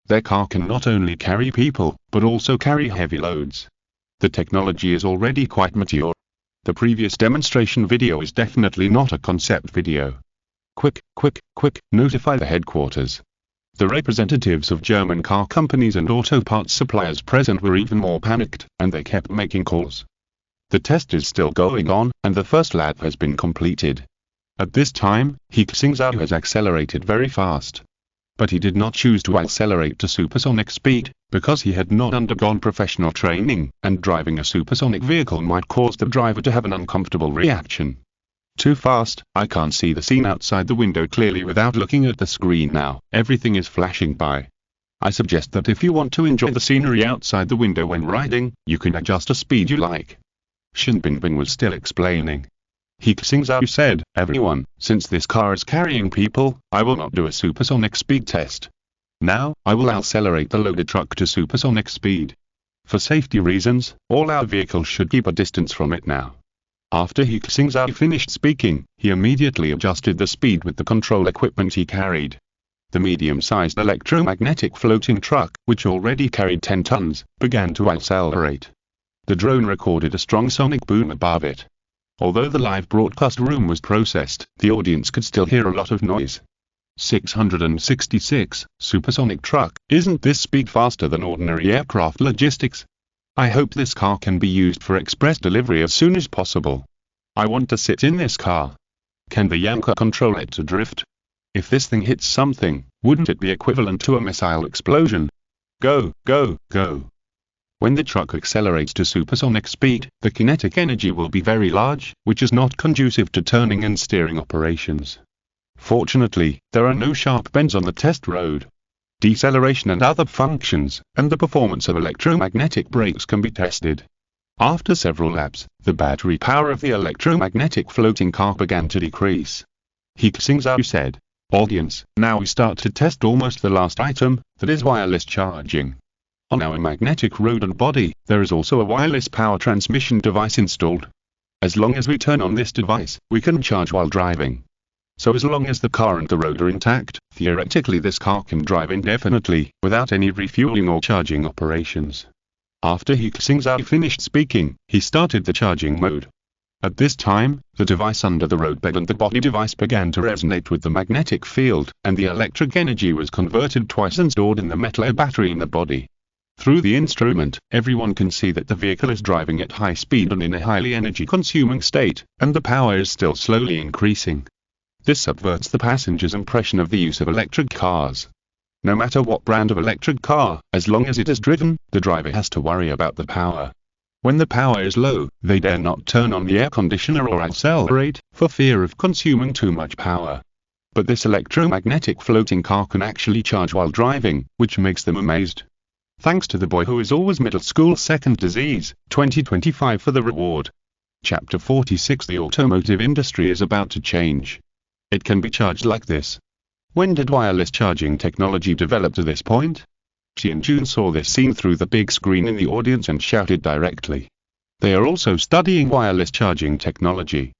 Their car can not only carry people, but also carry heavy loads. The technology is already quite mature. The previous demonstration video is definitely not a concept video. Quick, notify the headquarters. The representatives of German car companies and auto parts suppliers present were even more panicked, and they kept making calls. The test is still going on, and the first lap has been completed. At this time, He Xingzhou has accelerated very fast. But he did not choose to accelerate to supersonic speed, because he had not undergone professional training, and driving a supersonic vehicle might cause the driver to have an uncomfortable reaction. Too fast, I can't see the scene outside the window clearly without looking at the screen now, everything is flashing by. I suggest that if you want to enjoy the scenery outside the window when riding, you can adjust a speed you like. Shen Bingbing was still explaining. He Xingzhou said, everyone, since this car is carrying people, I will not do a supersonic speed test. Now, I will accelerate the loaded truck to supersonic speed. For safety reasons, all our vehicles should keep a distance from it now. After He Xingzhou finished speaking, he immediately adjusted the speed with the control equipment he carried. The medium-sized electromagnetic floating truck, which already carried 10 tons, began to accelerate. The drone recorded a strong sonic boom above it. Although the live broadcast room was processed, the audience could still hear a lot of noise. 666, supersonic truck, isn't this speed faster than ordinary aircraft logistics? I hope this car can be used for express delivery as soon as possible. I want to sit in this car. Can the Yanker control it to drift? If this thing hits something, wouldn't it be equivalent to a missile explosion? Go. When the truck accelerates to supersonic speed, the kinetic energy will be very large, which is not conducive to turning and steering operations. Fortunately, there are no sharp bends on the test road. Deceleration and other functions, and the performance of electromagnetic brakes can be tested. After several laps, the battery power of the electromagnetic floating car began to decrease. He Xingzhou said, audience, now we start to test almost the last item, that is wireless charging. On our magnetic rodent body, there is also a wireless power transmission device installed. As long as we turn on this device, we can charge while driving. So as long as the car and the road are intact, theoretically this car can drive indefinitely, without any refueling or charging operations. After He Xingzhou finished speaking, he started the charging mode. At this time, the device under the road bed and the body device began to resonate with the magnetic field, and the electric energy was converted twice and stored in the metal battery in the body. Through the instrument, everyone can see that the vehicle is driving at high speed and in a highly energy-consuming state, and the power is still slowly increasing. This subverts the passenger's impression of the use of electric cars. No matter what brand of electric car, as long as it is driven, the driver has to worry about the power. When the power is low, they dare not turn on the air conditioner or accelerate, for fear of consuming too much power. But this electromagnetic floating car can actually charge while driving, which makes them amazed. Thanks to the boy who is always middle school second disease, 2025 for the reward. Chapter 46. The automotive industry is about to change. It can be charged like this. When did wireless charging technology develop to this point? Xingzhou saw this scene through the big screen in the audience and shouted directly. They are also studying wireless charging technology.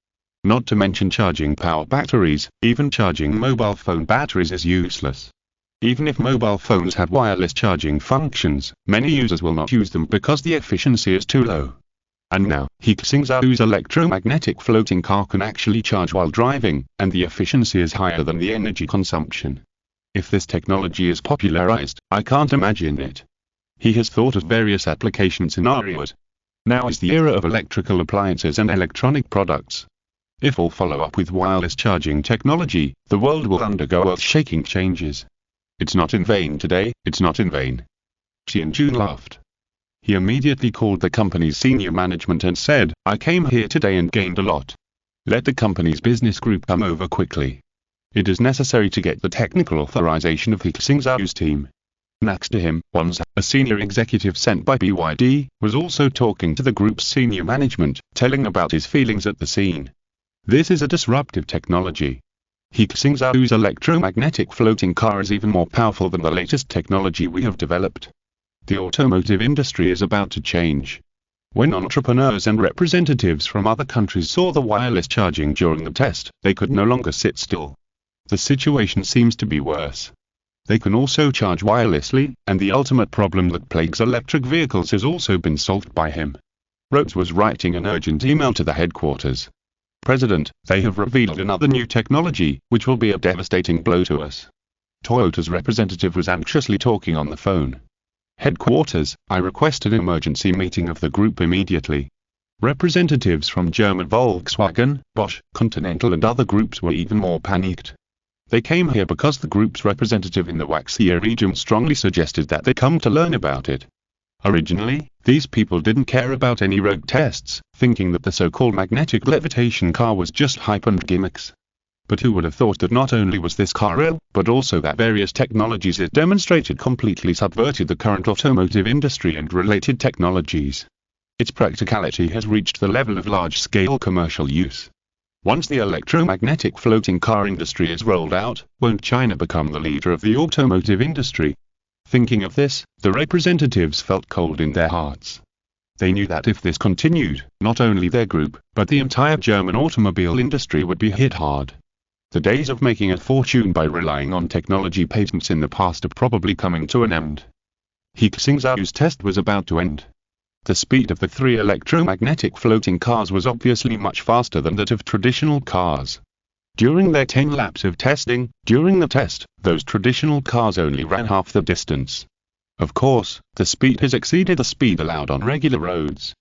Not to mention charging power batteries, even charging mobile phone batteries is useless. Even if mobile phones have wireless charging functions, many users will not use them because the efficiency is too low. And now, He Xingzhou's electromagnetic floating car can actually charge while driving, and the efficiency is higher than the energy consumption. If this technology is popularized, I can't imagine it. He has thought of various application scenarios. Now is the era of electrical appliances and electronic products. If all follow up with wireless charging technology, the world will undergo earth-shaking changes. It's not in vain today, it's not in vain. Xingzhou laughed. He immediately called the company's senior management and said, I came here today and gained a lot. Let the company's business group come over quickly. It is necessary to get the technical authorization of He Xingzhou's team. Next to him, a senior executive sent by BYD, was also talking to the group's senior management, telling about his feelings at the scene. This is a disruptive technology. He Xingzhou's electromagnetic floating car is even more powerful than the latest technology we have developed. The automotive industry is about to change. When entrepreneurs and representatives from other countries saw the wireless charging during the test, they could no longer sit still. The situation seems to be worse. They can also charge wirelessly, and the ultimate problem that plagues electric vehicles has also been solved by him. Rhodes was writing an urgent email to the headquarters. President, they have revealed another new technology, which will be a devastating blow to us. Toyota's representative was anxiously talking on the phone. Headquarters, I request an emergency meeting of the group immediately. Representatives from German Volkswagen, Bosch, Continental and other groups were even more panicked. They came here because the group's representative in the Waxia region strongly suggested that they come to learn about it. Originally, these people didn't care about any road tests, thinking that the so-called magnetic levitation car was just hype and gimmicks. But who would have thought that not only was this car real, but also that various technologies it demonstrated completely subverted the current automotive industry and related technologies. Its practicality has reached the level of large-scale commercial use. Once the electromagnetic floating car industry is rolled out, won't China become the leader of the automotive industry? Thinking of this, the representatives felt cold in their hearts. They knew that if this continued, not only their group, but the entire German automobile industry would be hit hard. The days of making a fortune by relying on technology patents in the past are probably coming to an end. He Xingzhou's test was about to end. The speed of the 3 electromagnetic floating cars was obviously much faster than that of traditional cars. During their 10 laps of testing, during the test, those traditional cars only ran half the distance. Of course, the speed has exceeded the speed allowed on regular roads.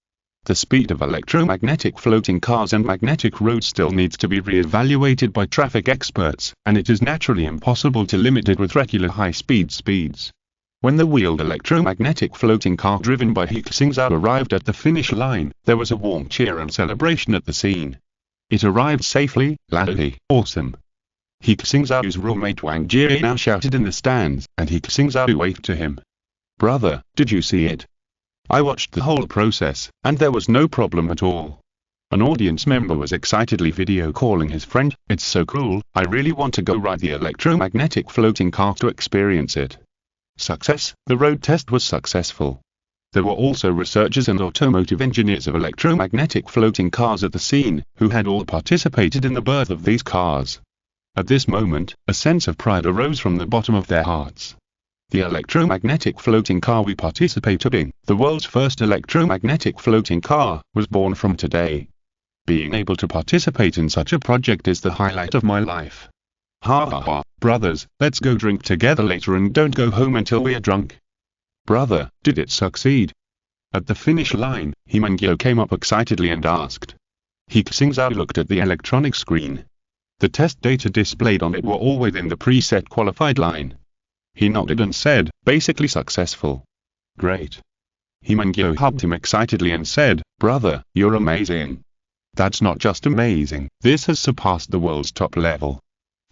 The speed of electromagnetic floating cars and magnetic roads still needs to be re-evaluated by traffic experts, and it is naturally impossible to limit it with regular high-speed speeds. When the wheeled electromagnetic floating car driven by He Xingzhou arrived at the finish line, there was a warm cheer and celebration at the scene. It arrived safely, loudly, awesome. He Xingzhou's roommate Wang Jie now shouted in the stands, and He Xingzhou waved to him. Brother, did you see it? I watched the whole process, and there was no problem at all. An audience member was excitedly video calling his friend, it's so cool, I really want to go ride the electromagnetic floating car to experience it. Success, the road test was successful. There were also researchers and automotive engineers of electromagnetic floating cars at the scene, who had all participated in the birth of these cars. At this moment, a sense of pride arose from the bottom of their hearts. The electromagnetic floating car we participated in, the world's first electromagnetic floating car, was born from today. Being able to participate in such a project is the highlight of my life. Ha ha ha, brothers, let's go drink together later and don't go home until we are drunk. Brother, did it succeed? At the finish line, He Xingzhou came up excitedly and asked. He Xingzhou looked at the electronic screen. The test data displayed on it were all within the preset qualified line. He nodded and said, basically successful. Great. He Xingzhou hugged him excitedly and said, brother, you're amazing. That's not just amazing, this has surpassed the world's top level.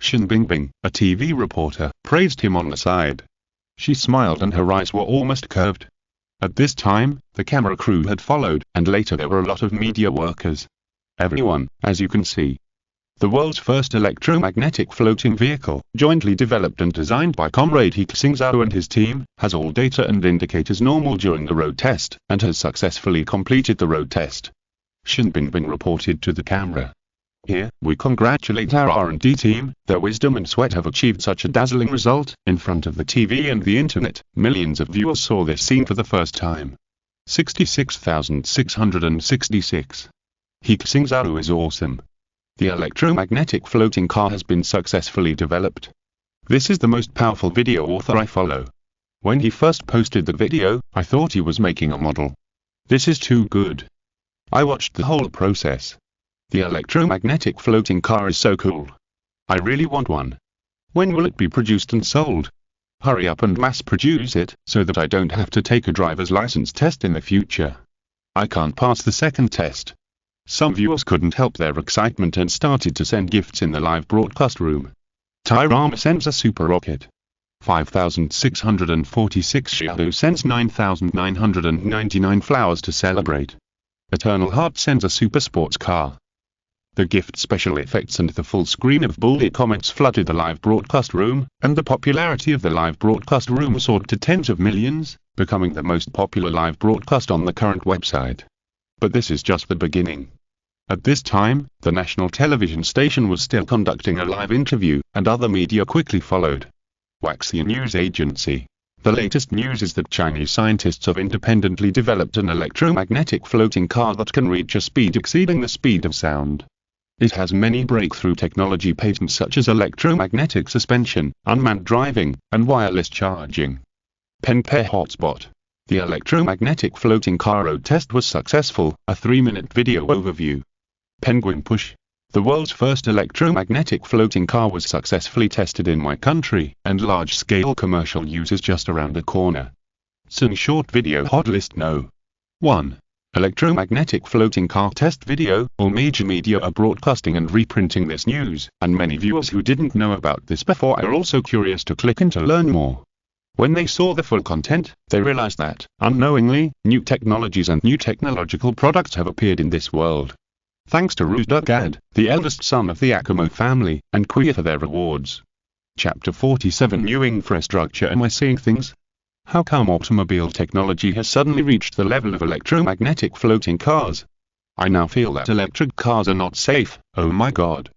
Shen Bingbing, a TV reporter, praised him on the side. She smiled and her eyes were almost curved. At this time, the camera crew had followed, and later there were a lot of media workers. Everyone, as you can see. The world's first electromagnetic floating vehicle, jointly developed and designed by Comrade He Xingzhou and his team, has all data and indicators normal during the road test, and has successfully completed the road test. Shen Bingbing reported to the camera. Here, we congratulate our R&D team, their wisdom and sweat have achieved such a dazzling result. In front of the TV and the internet, millions of viewers saw this scene for the first time. 66,666. He Xingzhou is awesome. The electromagnetic floating car has been successfully developed. This is the most powerful video author I follow. When he first posted the video, I thought he was making a model. This is too good. I watched the whole process. The electromagnetic floating car is so cool. I really want one. When will it be produced and sold? Hurry up and mass produce it, so that I don't have to take a driver's license test in the future. I can't pass the second test. Some viewers couldn't help their excitement and started to send gifts in the live broadcast room. Tyrama sends a super rocket. 5,646 Xiaodu sends 9,999 flowers to celebrate. Eternal Heart sends a super sports car. The gift special effects and the full screen of bullet comments flooded the live broadcast room, and the popularity of the live broadcast room soared to tens of millions, becoming the most popular live broadcast on the current website. But this is just the beginning. At this time, the national television station was still conducting a live interview, and other media quickly followed. Waxia News Agency. The latest news is that Chinese scientists have independently developed an electromagnetic floating car that can reach a speed exceeding the speed of sound. It has many breakthrough technology patents such as electromagnetic suspension, unmanned driving, and wireless charging. Pen Pair Hotspot. The electromagnetic floating car road test was successful, a 3-minute video overview. Penguin Push. The world's first electromagnetic floating car was successfully tested in my country, and large-scale commercial use is just around the corner. Sun Short Video Hot List No. 1. Electromagnetic floating car test video. All major media are broadcasting and reprinting this news, and many viewers who didn't know about this before are also curious to click in to learn more. When they saw the full content, they realized that, unknowingly, new technologies and new technological products have appeared in this world. Thanks to Ruzdugad, the eldest son of the Akamo family, and Queer for their rewards. Chapter 47 New Infrastructure. Am I seeing things? How come automobile technology has suddenly reached the level of electromagnetic floating cars? I now feel that electric cars are not safe. Oh my god.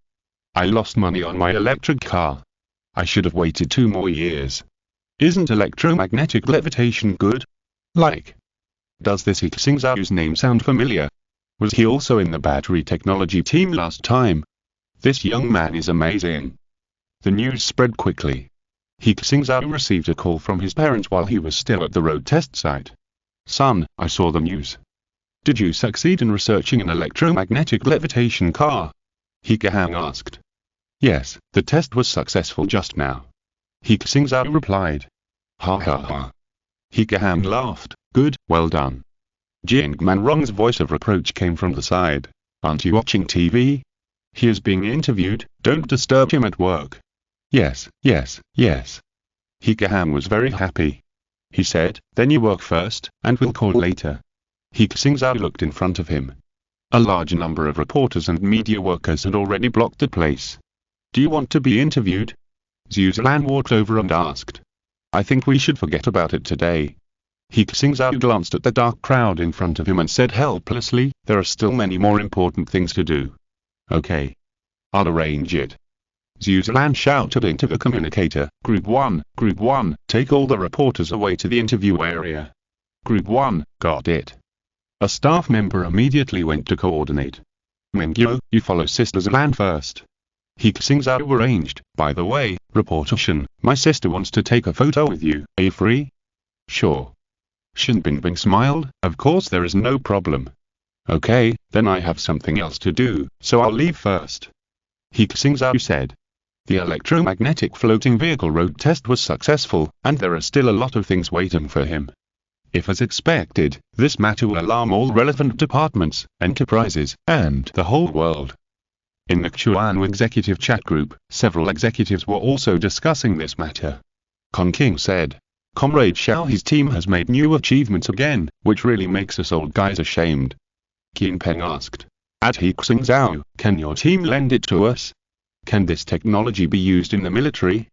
I lost money on my electric car. I should have waited 2 more years. Isn't electromagnetic levitation good? Like. Does this He Xingzhou's name sound familiar? Was he also in the battery technology team last time? This young man is amazing. The news spread quickly. He Xingzhou received a call from his parents while he was still at the road test site. Son, I saw the news. Did you succeed in researching an electromagnetic levitation car? He Xingzhou asked. Yes, the test was successful just now. He Xingzhou replied. Ha ha ha. He Xingzhou laughed. Good, well done. Jing Manrong's voice of reproach came from the side. Aren't you watching TV? He is being interviewed, don't disturb him at work. Yes, yes, yes. He Xingzhou was very happy. He said, then you work first, and we'll call later. He Xingzhou looked in front of him. A large number of reporters and media workers had already blocked the place. Do you want to be interviewed? Zhu Zilan walked over and asked. I think we should forget about it today. He Xingzhou glanced at the dark crowd in front of him and said helplessly, there are still many more important things to do. Okay. I'll arrange it. Zhu Zilan shouted into the communicator, Group 1, take all the reporters away to the interview area. Group 1, got it. A staff member immediately went to coordinate. Mengyo, you follow Sister Zilan first. He Xingzhou arranged, by the way, Reporter Shen, my sister wants to take a photo with you, are you free? Sure. Shen Bingbing smiled, of course there is no problem. Okay, then I have something else to do, so I'll leave first. He Xingzhou said. The electromagnetic floating vehicle road test was successful, and there are still a lot of things waiting for him. If as expected, this matter will alarm all relevant departments, enterprises, and the whole world. In the Chuan executive chat group, several executives were also discussing this matter. Kong King said, Comrade Xiao, his team has made new achievements again, which really makes us old guys ashamed. Qin Peng asked, at He Xingzhou, can your team lend it to us? Can this technology be used in the military?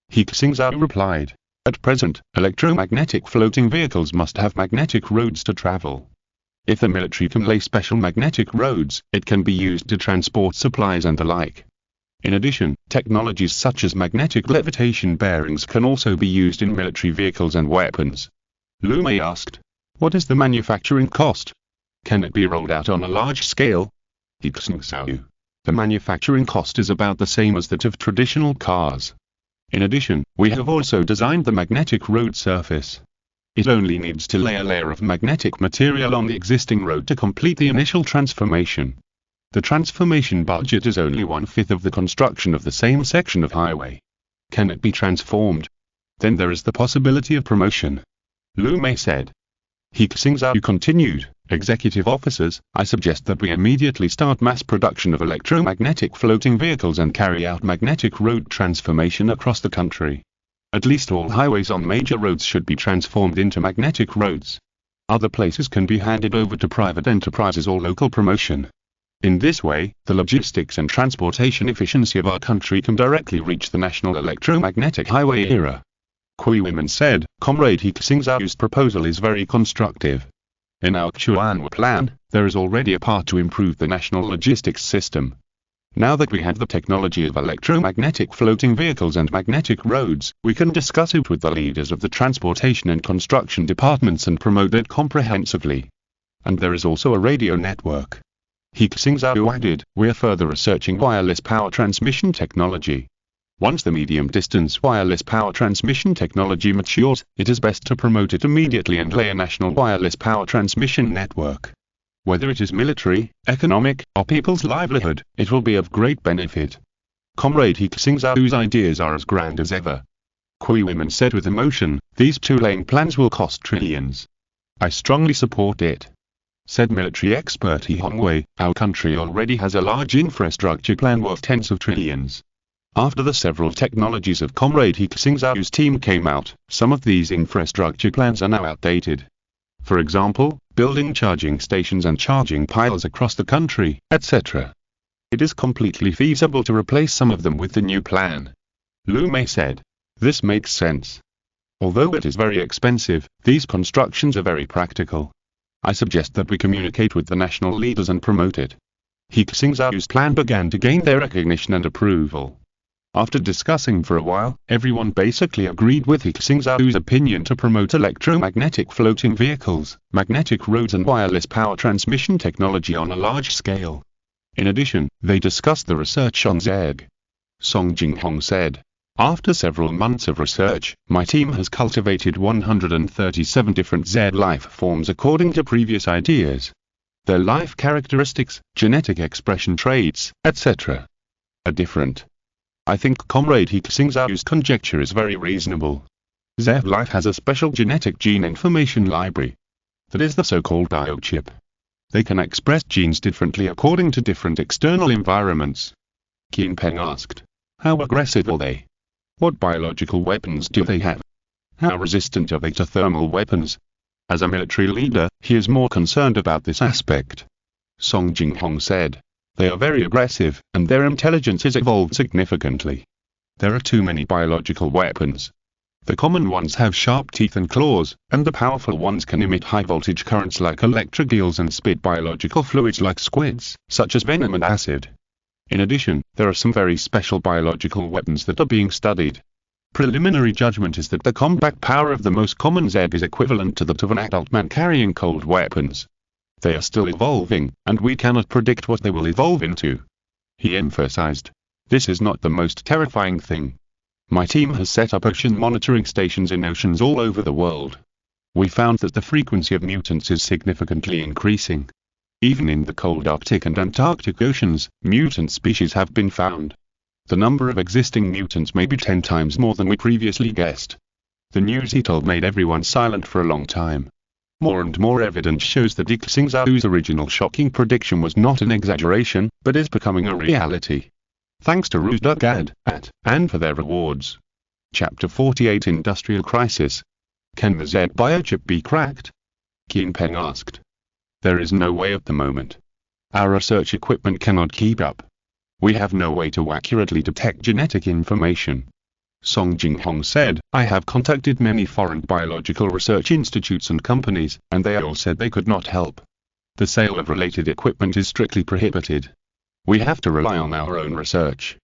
He Xingzhou replied, at present, electromagnetic floating vehicles must have magnetic roads to travel. If the military can lay special magnetic roads, it can be used to transport supplies and the like. In addition, technologies such as magnetic levitation bearings can also be used in military vehicles and weapons. Lu Mei asked, what is the manufacturing cost? Can it be rolled out on a large scale? He Xingzhou. The manufacturing cost is about the same as that of traditional cars. In addition, we have also designed the magnetic road surface. It only needs to lay a layer of magnetic material on the existing road to complete the initial transformation. The transformation budget is only 1/5 of the construction of the same section of highway. Can it be transformed? Then there is the possibility of promotion. Lu Mei said. He Xingzhou continued, executive officers, I suggest that we immediately start mass production of electromagnetic floating vehicles and carry out magnetic road transformation across the country. At least all highways on major roads should be transformed into magnetic roads. Other places can be handed over to private enterprises or local promotion. In this way, the logistics and transportation efficiency of our country can directly reach the national electromagnetic highway era. Kui Women said, Comrade He Xingzhou's proposal is very constructive. In our Chuan plan, there is already a part to improve the national logistics system. Now that we have the technology of electromagnetic floating vehicles and magnetic roads, we can discuss it with the leaders of the transportation and construction departments and promote it comprehensively. And there is also a radio network. He Xingzhou added, we are further researching wireless power transmission technology. Once the medium-distance wireless power transmission technology matures, it is best to promote it immediately and lay a national wireless power transmission network. Whether it is military, economic, or people's livelihood, it will be of great benefit. Comrade He Xingzhou's ideas are as grand as ever. Kui women said with emotion, these two-lane plans will cost trillions. I strongly support it. Said military expert He Xingzhou, our country already has a large infrastructure plan worth tens of trillions. After the several technologies of Comrade He Xingzhou's team came out, some of these infrastructure plans are now outdated. For example, building charging stations and charging piles across the country, etc. It is completely feasible to replace some of them with the new plan. Lu Mei said. This makes sense. Although it is very expensive, these constructions are very practical. I suggest that we communicate with the national leaders and promote it. He Xingzhou's plan began to gain their recognition and approval. After discussing for a while, everyone basically agreed with He Xingzhou's opinion to promote electromagnetic floating vehicles, magnetic roads and wireless power transmission technology on a large scale. In addition, they discussed the research on ZEG. Song Jinghong said, after several months of research, my team has cultivated 137 different Z life forms according to previous ideas. Their life characteristics, genetic expression traits, etc. are different. I think Comrade He Xingzhou's conjecture is very reasonable. Z life has a special genetic gene information library. That is the so-called biochip. They can express genes differently according to different external environments. Qin Peng asked, how aggressive are they? What biological weapons do they have? How resistant are they to thermal weapons? As a military leader, he is more concerned about this aspect. Song Jinghong said, they are very aggressive, and their intelligence has evolved significantly. There are too many biological weapons. The common ones have sharp teeth and claws, and the powerful ones can emit high-voltage currents like electric eels and spit biological fluids like squids, such as venom and acid. In addition, there are some very special biological weapons that are being studied. Preliminary judgment is that the combat power of the most common Z is equivalent to that of an adult man carrying cold weapons. They are still evolving, and we cannot predict what they will evolve into. He emphasized, this is not the most terrifying thing. My team has set up ocean monitoring stations in oceans all over the world. We found that the frequency of mutants is significantly increasing. Even in the cold Arctic and Antarctic oceans, mutant species have been found. The number of existing mutants may be 10 times more than we previously guessed. The news he told made everyone silent for a long time. More and more evidence shows that He Xingzhou's original shocking prediction was not an exaggeration, but is becoming a reality. Thanks to Rudugad, and for their rewards. Chapter 48 Industrial Crisis. Can the Z biochip be cracked? Qin Peng asked. There is no way at the moment. Our research equipment cannot keep up. We have no way to accurately detect genetic information. Song Jinghong said, I have contacted many foreign biological research institutes and companies, and they all said they could not help. The sale of related equipment is strictly prohibited. We have to rely on our own research.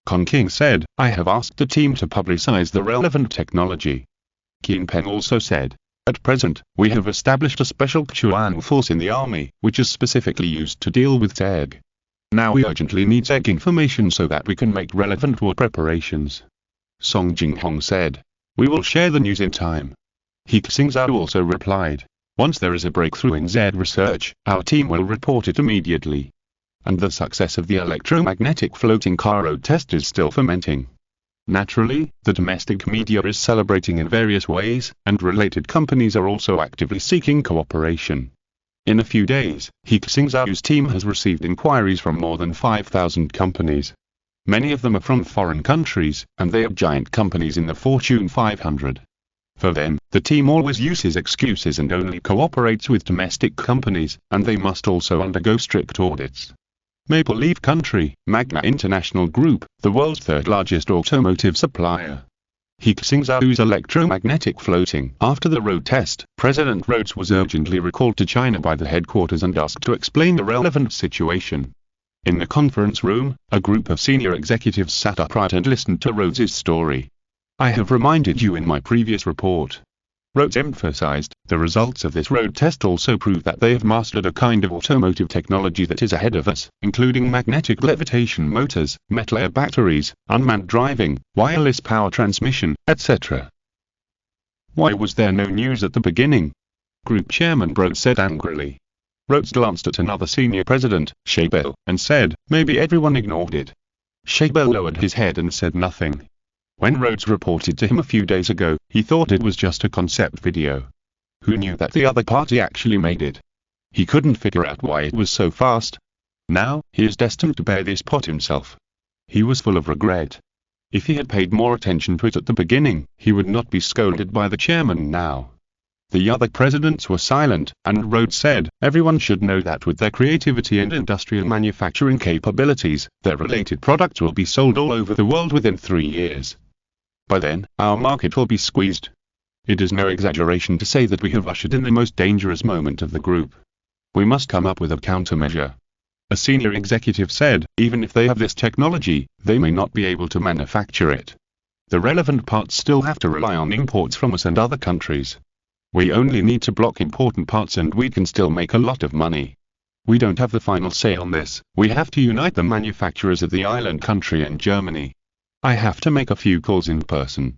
Kong King said, I have asked the team to publicize the relevant technology. Qin Peng also said, at present, we have established a special Chuan force in the army, which is specifically used to deal with ZEG. Now we urgently need ZEG information so that we can make relevant war preparations. Song Jinghong said, we will share the news in time. He Xingzhou also replied, once there is a breakthrough in Z research, our team will report it immediately. And the success of the electromagnetic floating car road test is still fermenting. Naturally, the domestic media is celebrating in various ways, and related companies are also actively seeking cooperation. In a few days, He Xingzhou's team has received inquiries from more than 5,000 companies. Many of them are from foreign countries, and they are giant companies in the Fortune 500. For them, the team always uses excuses and only cooperates with domestic companies, and they must also undergo strict audits. Maple Leaf Country, Magna International Group, the world's third largest automotive supplier. He Xingzhou's electromagnetic floating. After the road test, President Rhodes was urgently recalled to China by the headquarters and asked to explain the relevant situation. In the conference room, a group of senior executives sat upright and listened to Rhodes's story. I have reminded you in my previous report. Rhodes emphasized, the results of this road test also prove that they have mastered a kind of automotive technology that is ahead of us, including magnetic levitation motors, metal air batteries, unmanned driving, wireless power transmission, etc. Why was there no news at the beginning? Group Chairman Rhodes said angrily. Rhodes glanced at another senior president, Shaibel, and said, maybe everyone ignored it. Shaibel lowered his head and said nothing. When Rhodes reported to him a few days ago, he thought it was just a concept video. Who knew that the other party actually made it? He couldn't figure out why it was so fast. Now, he is destined to bear this pot himself. He was full of regret. If he had paid more attention to it at the beginning, he would not be scolded by the chairman now. The other presidents were silent, and Rhodes said, everyone should know that with their creativity and industrial manufacturing capabilities, their related products will be sold all over the world within 3 years. By then, our market will be squeezed. It is no exaggeration to say that we have ushered in the most dangerous moment of the group. We must come up with a countermeasure. A senior executive said, even if they have this technology, they may not be able to manufacture it. The relevant parts still have to rely on imports from us and other countries. We only need to block important parts and we can still make a lot of money. We don't have the final say on this, we have to unite the manufacturers of the island country and Germany. I have to make a few calls in person.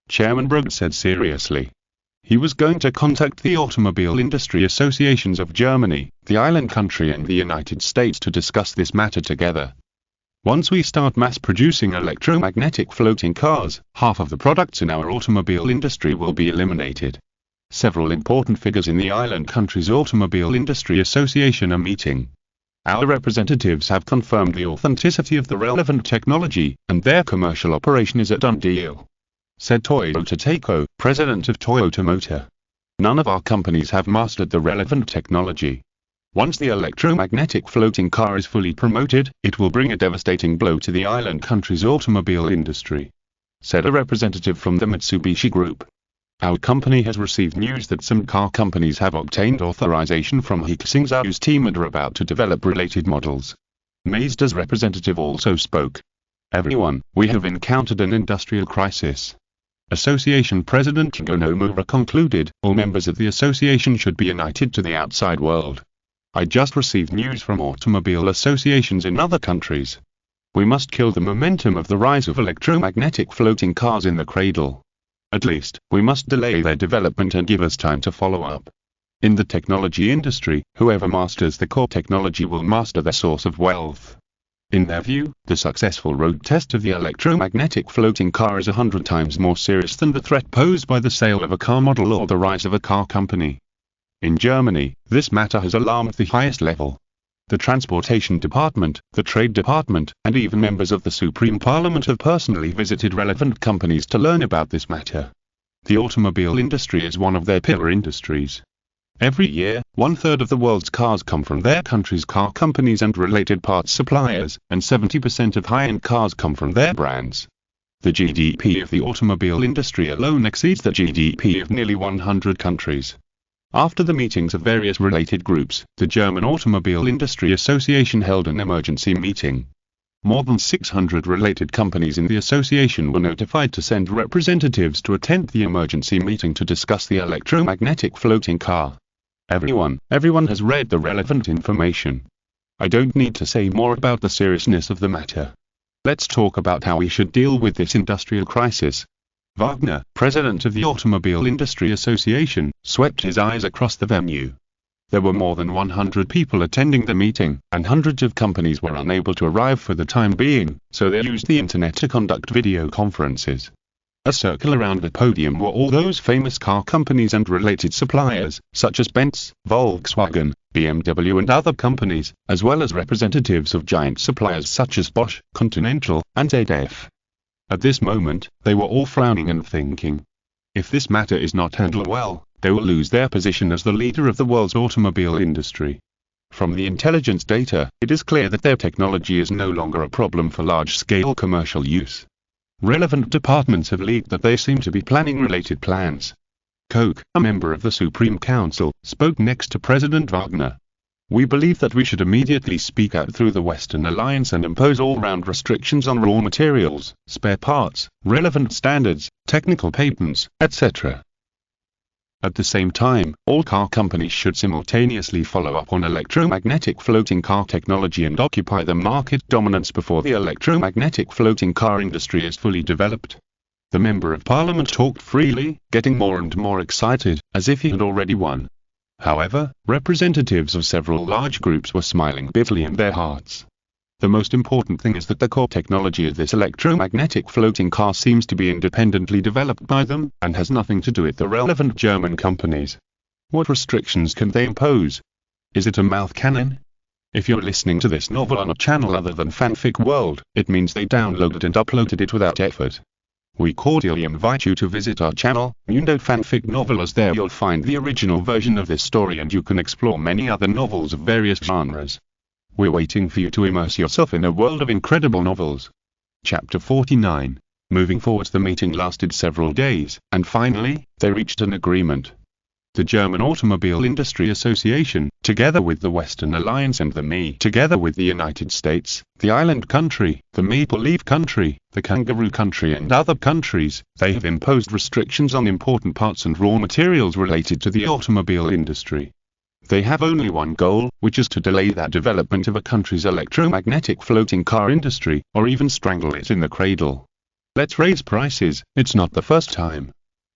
Chairman Rhodes said seriously. He was going to contact the Automobile Industry Associations of Germany, the island country and the United States to discuss this matter together. Once we start mass-producing electromagnetic floating cars, half of the products in our automobile industry will be eliminated. Several important figures in the island country's Automobile Industry Association are meeting. Our representatives have confirmed the authenticity of the relevant technology, and their commercial operation is a done deal, said Toyota Takeo, president of Toyota Motor. None of our companies have mastered the relevant technology. Once the electromagnetic floating car is fully promoted, it will bring a devastating blow to the island country's automobile industry, said a representative from the Mitsubishi Group. Our company has received news that some car companies have obtained authorization from He Xingzhou's team and are about to develop related models. Mazda's representative also spoke. Everyone, we have encountered an industrial crisis. Association President Go Nomura concluded, all members of the association should be united to the outside world. I just received news from automobile associations in other countries. We must kill the momentum of the rise of electromagnetic floating cars in the cradle. At least, we must delay their development and give us time to follow up. In the technology industry, whoever masters the core technology will master their source of wealth. In their view, the successful road test of the electromagnetic floating car is 100 times more serious than the threat posed by the sale of a car model or the rise of a car company. In Germany, this matter has alarmed the highest level. The Transportation Department, the Trade Department, and even members of the Supreme Parliament have personally visited relevant companies to learn about this matter. The automobile industry is one of their pillar industries. Every year, 1/3 of the world's cars come from their country's car companies and related parts suppliers, and 70% of high-end cars come from their brands. The GDP of the automobile industry alone exceeds the GDP of nearly 100 countries. After the meetings of various related groups, the German Automobile Industry Association held an emergency meeting. More than 600 related companies in the association were notified to send representatives to attend the emergency meeting to discuss the electromagnetic floating car. Everyone has read the relevant information. I don't need to say more about the seriousness of the matter. Let's talk about how we should deal with this industrial crisis. Wagner, president of the Automobile Industry Association, swept his eyes across the venue. There were more than 100 people attending the meeting, and hundreds of companies were unable to arrive for the time being, so they used the internet to conduct video conferences. A circle around the podium were all those famous car companies and related suppliers, such as Benz, Volkswagen, BMW and other companies, as well as representatives of giant suppliers such as Bosch, Continental, and ZF. At this moment, they were all frowning and thinking. If this matter is not handled well, they will lose their position as the leader of the world's automobile industry. From the intelligence data, it is clear that their technology is no longer a problem for large-scale commercial use. Relevant departments have leaked that they seem to be planning related plans. Koch, a member of the Supreme Council, spoke next to President Wagner. We believe that we should immediately speak out through the Western Alliance and impose all-round restrictions on raw materials, spare parts, relevant standards, technical patents, etc. At the same time, all car companies should simultaneously follow up on electromagnetic floating car technology and occupy the market dominance before the electromagnetic floating car industry is fully developed. The Member of Parliament talked freely, getting more and more excited, as if he had already won. However, representatives of several large groups were smiling bitterly in their hearts. The most important thing is that the core technology of this electromagnetic floating car seems to be independently developed by them, and has nothing to do with the relevant German companies. What restrictions can they impose? Is it a mouth cannon? If you're listening to this novel on a channel other than Fanfic World, it means they downloaded and uploaded it without effort. We cordially invite you to visit our channel, Mundo Fanfic Novel, as there you'll find the original version of this story and you can explore many other novels of various genres. We're waiting for you to immerse yourself in a world of incredible novels. Chapter 49. Moving forward, the meeting lasted several days, and finally, they reached an agreement. The German Automobile Industry Association, together with the Western Alliance and the ME, together with the United States, the Island Country, the Maple Leaf Country, the Kangaroo Country and other countries, they have imposed restrictions on important parts and raw materials related to the automobile industry. They have only one goal, which is to delay that development of a country's electromagnetic floating car industry, or even strangle it in the cradle. Let's raise prices, it's not the first time.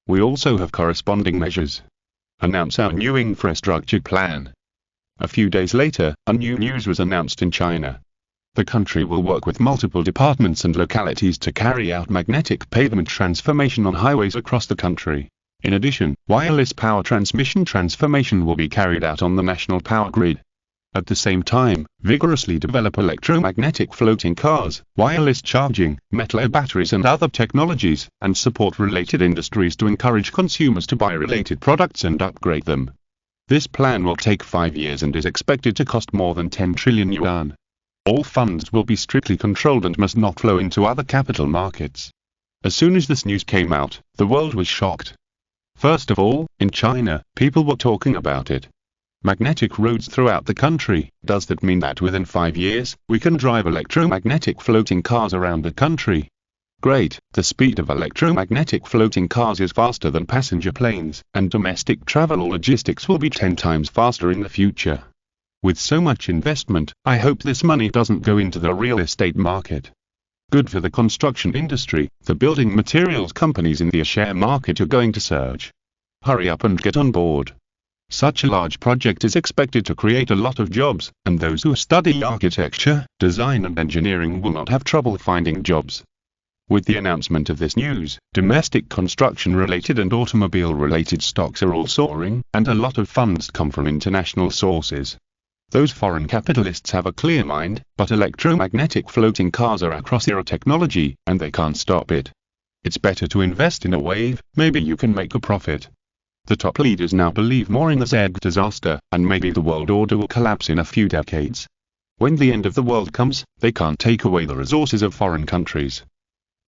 We also have corresponding measures. Announce our new infrastructure plan. A few days later, a new news was announced in China. The country will work with multiple departments and localities to carry out magnetic pavement transformation on highways across the country. In addition, wireless power transmission transformation will be carried out on the national power grid. At the same time, vigorously develop electromagnetic floating cars, wireless charging, metal batteries and other technologies, and support related industries to encourage consumers to buy related products and upgrade them. This plan will take 5 years and is expected to cost more than 10 trillion yuan. All funds will be strictly controlled and must not flow into other capital markets. As soon as this news came out, the world was shocked. First of all, in China, people were talking about it. Magnetic roads throughout the country, does that mean that within 5 years, we can drive electromagnetic floating cars around the country? Great, the speed of electromagnetic floating cars is faster than passenger planes, and domestic travel logistics will be 10 times faster in the future. With so much investment, I hope this money doesn't go into the real estate market. Good for the construction industry, the building materials companies in the share market are going to surge. Hurry up and get on board. Such a large project is expected to create a lot of jobs, and those who study architecture, design and engineering will not have trouble finding jobs. With the announcement of this news, domestic construction-related and automobile-related stocks are all soaring, and a lot of funds come from international sources. Those foreign capitalists have a clear mind, but electromagnetic floating cars are a cross-era technology, and they can't stop it. It's better to invest in a wave, maybe you can make a profit. The top leaders now believe more in the Z disaster, and maybe the world order will collapse in a few decades. When the end of the world comes, they can't take away the resources of foreign countries.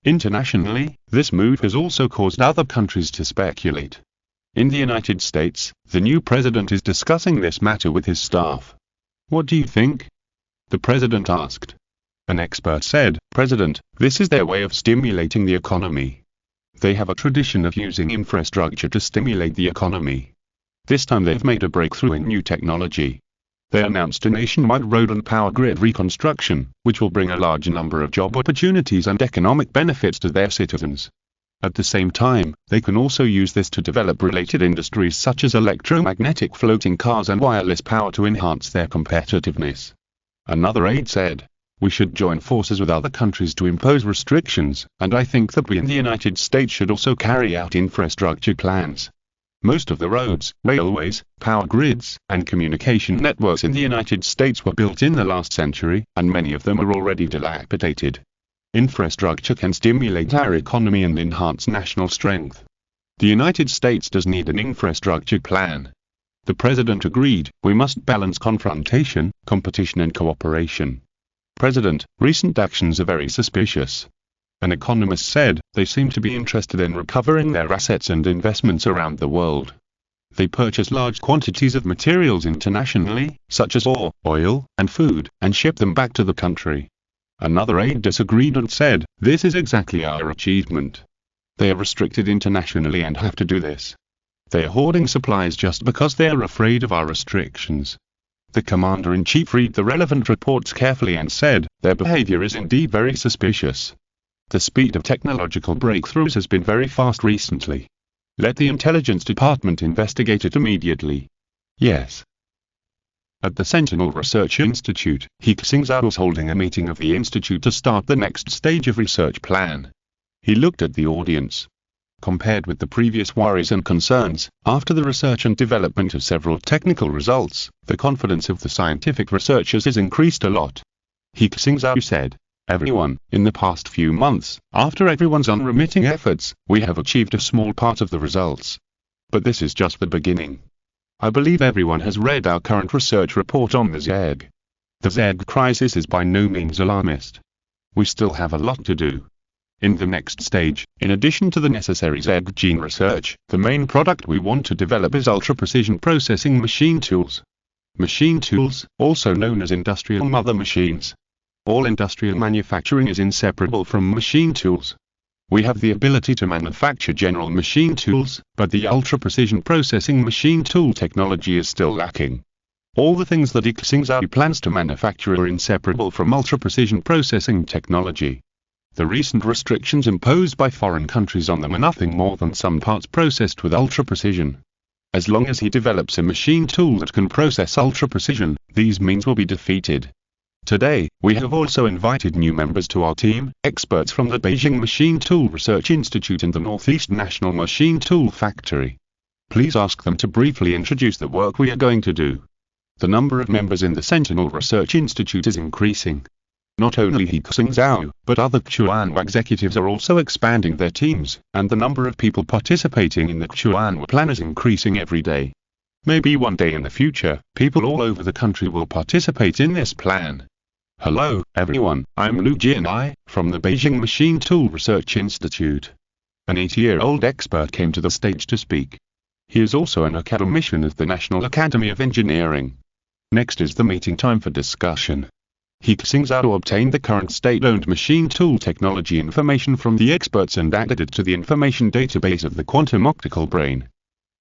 Internationally, this move has also caused other countries to speculate. In the United States, the new president is discussing this matter with his staff. What do you think? The president asked. An expert said, President, this is their way of stimulating the economy. They have a tradition of using infrastructure to stimulate the economy. This time they've made a breakthrough in new technology. They announced a nationwide road and power grid reconstruction, which will bring a large number of job opportunities and economic benefits to their citizens. At the same time, they can also use this to develop related industries such as electromagnetic floating cars and wireless power to enhance their competitiveness. Another aide said, we should join forces with other countries to impose restrictions, and I think that we in the United States should also carry out infrastructure plans. Most of the roads, railways, power grids, and communication networks in the United States were built in the last century, and many of them are already dilapidated. Infrastructure can stimulate our economy and enhance national strength. The United States does need an infrastructure plan. The president agreed, we must balance confrontation, competition and cooperation. President, recent actions are very suspicious. An economist said, they seem to be interested in recovering their assets and investments around the world. They purchase large quantities of materials internationally, such as ore, oil, and food, and ship them back to the country. Another aide disagreed and said, "This is exactly our achievement. They are restricted internationally and have to do this. They are hoarding supplies just because they are afraid of our restrictions." The commander-in-chief read the relevant reports carefully and said, "Their behavior is indeed very suspicious. The speed of technological breakthroughs has been very fast recently. Let the intelligence department investigate it immediately." Yes. At the Sentinel Research Institute, He Xingzhou was holding a meeting of the institute to start the next stage of research plan. He looked at the audience. Compared with the previous worries and concerns, after the research and development of several technical results, the confidence of the scientific researchers has increased a lot. He Xingzhou said, "Everyone, in the past few months, after everyone's unremitting efforts, we have achieved a small part of the results. But this is just the beginning. I believe everyone has read our current research report on the ZEG. The ZEG crisis is by no means alarmist. We still have a lot to do. In the next stage, in addition to the necessary ZEG gene research, the main product we want to develop is ultra-precision processing machine tools. Machine tools, also known as industrial mother machines. All industrial manufacturing is inseparable from machine tools. We have the ability to manufacture general machine tools, but the ultra-precision processing machine tool technology is still lacking. All the things that He Xingzhou plans to manufacture are inseparable from ultra-precision processing technology. The recent restrictions imposed by foreign countries on them are nothing more than some parts processed with ultra-precision. As long as he develops a machine tool that can process ultra-precision, these means will be defeated. Today, we have also invited new members to our team, experts from the Beijing Machine Tool Research Institute and the Northeast National Machine Tool Factory. Please ask them to briefly introduce the work we are going to do. The number of members in the Sentinel Research Institute is increasing. Not only He Xingzhou, but other Chuanwa executives are also expanding their teams, and the number of people participating in the Chuanwa plan is increasing every day. Maybe one day in the future, people all over the country will participate in this plan. Hello, everyone, I'm Lu Jianai, from the Beijing Machine Tool Research Institute. An 80-year-old expert came to the stage to speak. He is also an academician at the National Academy of Engineering. Next is the meeting time for discussion. He Xingzhou obtained the current state-owned machine tool technology information from the experts and added it to the information database of the quantum optical brain.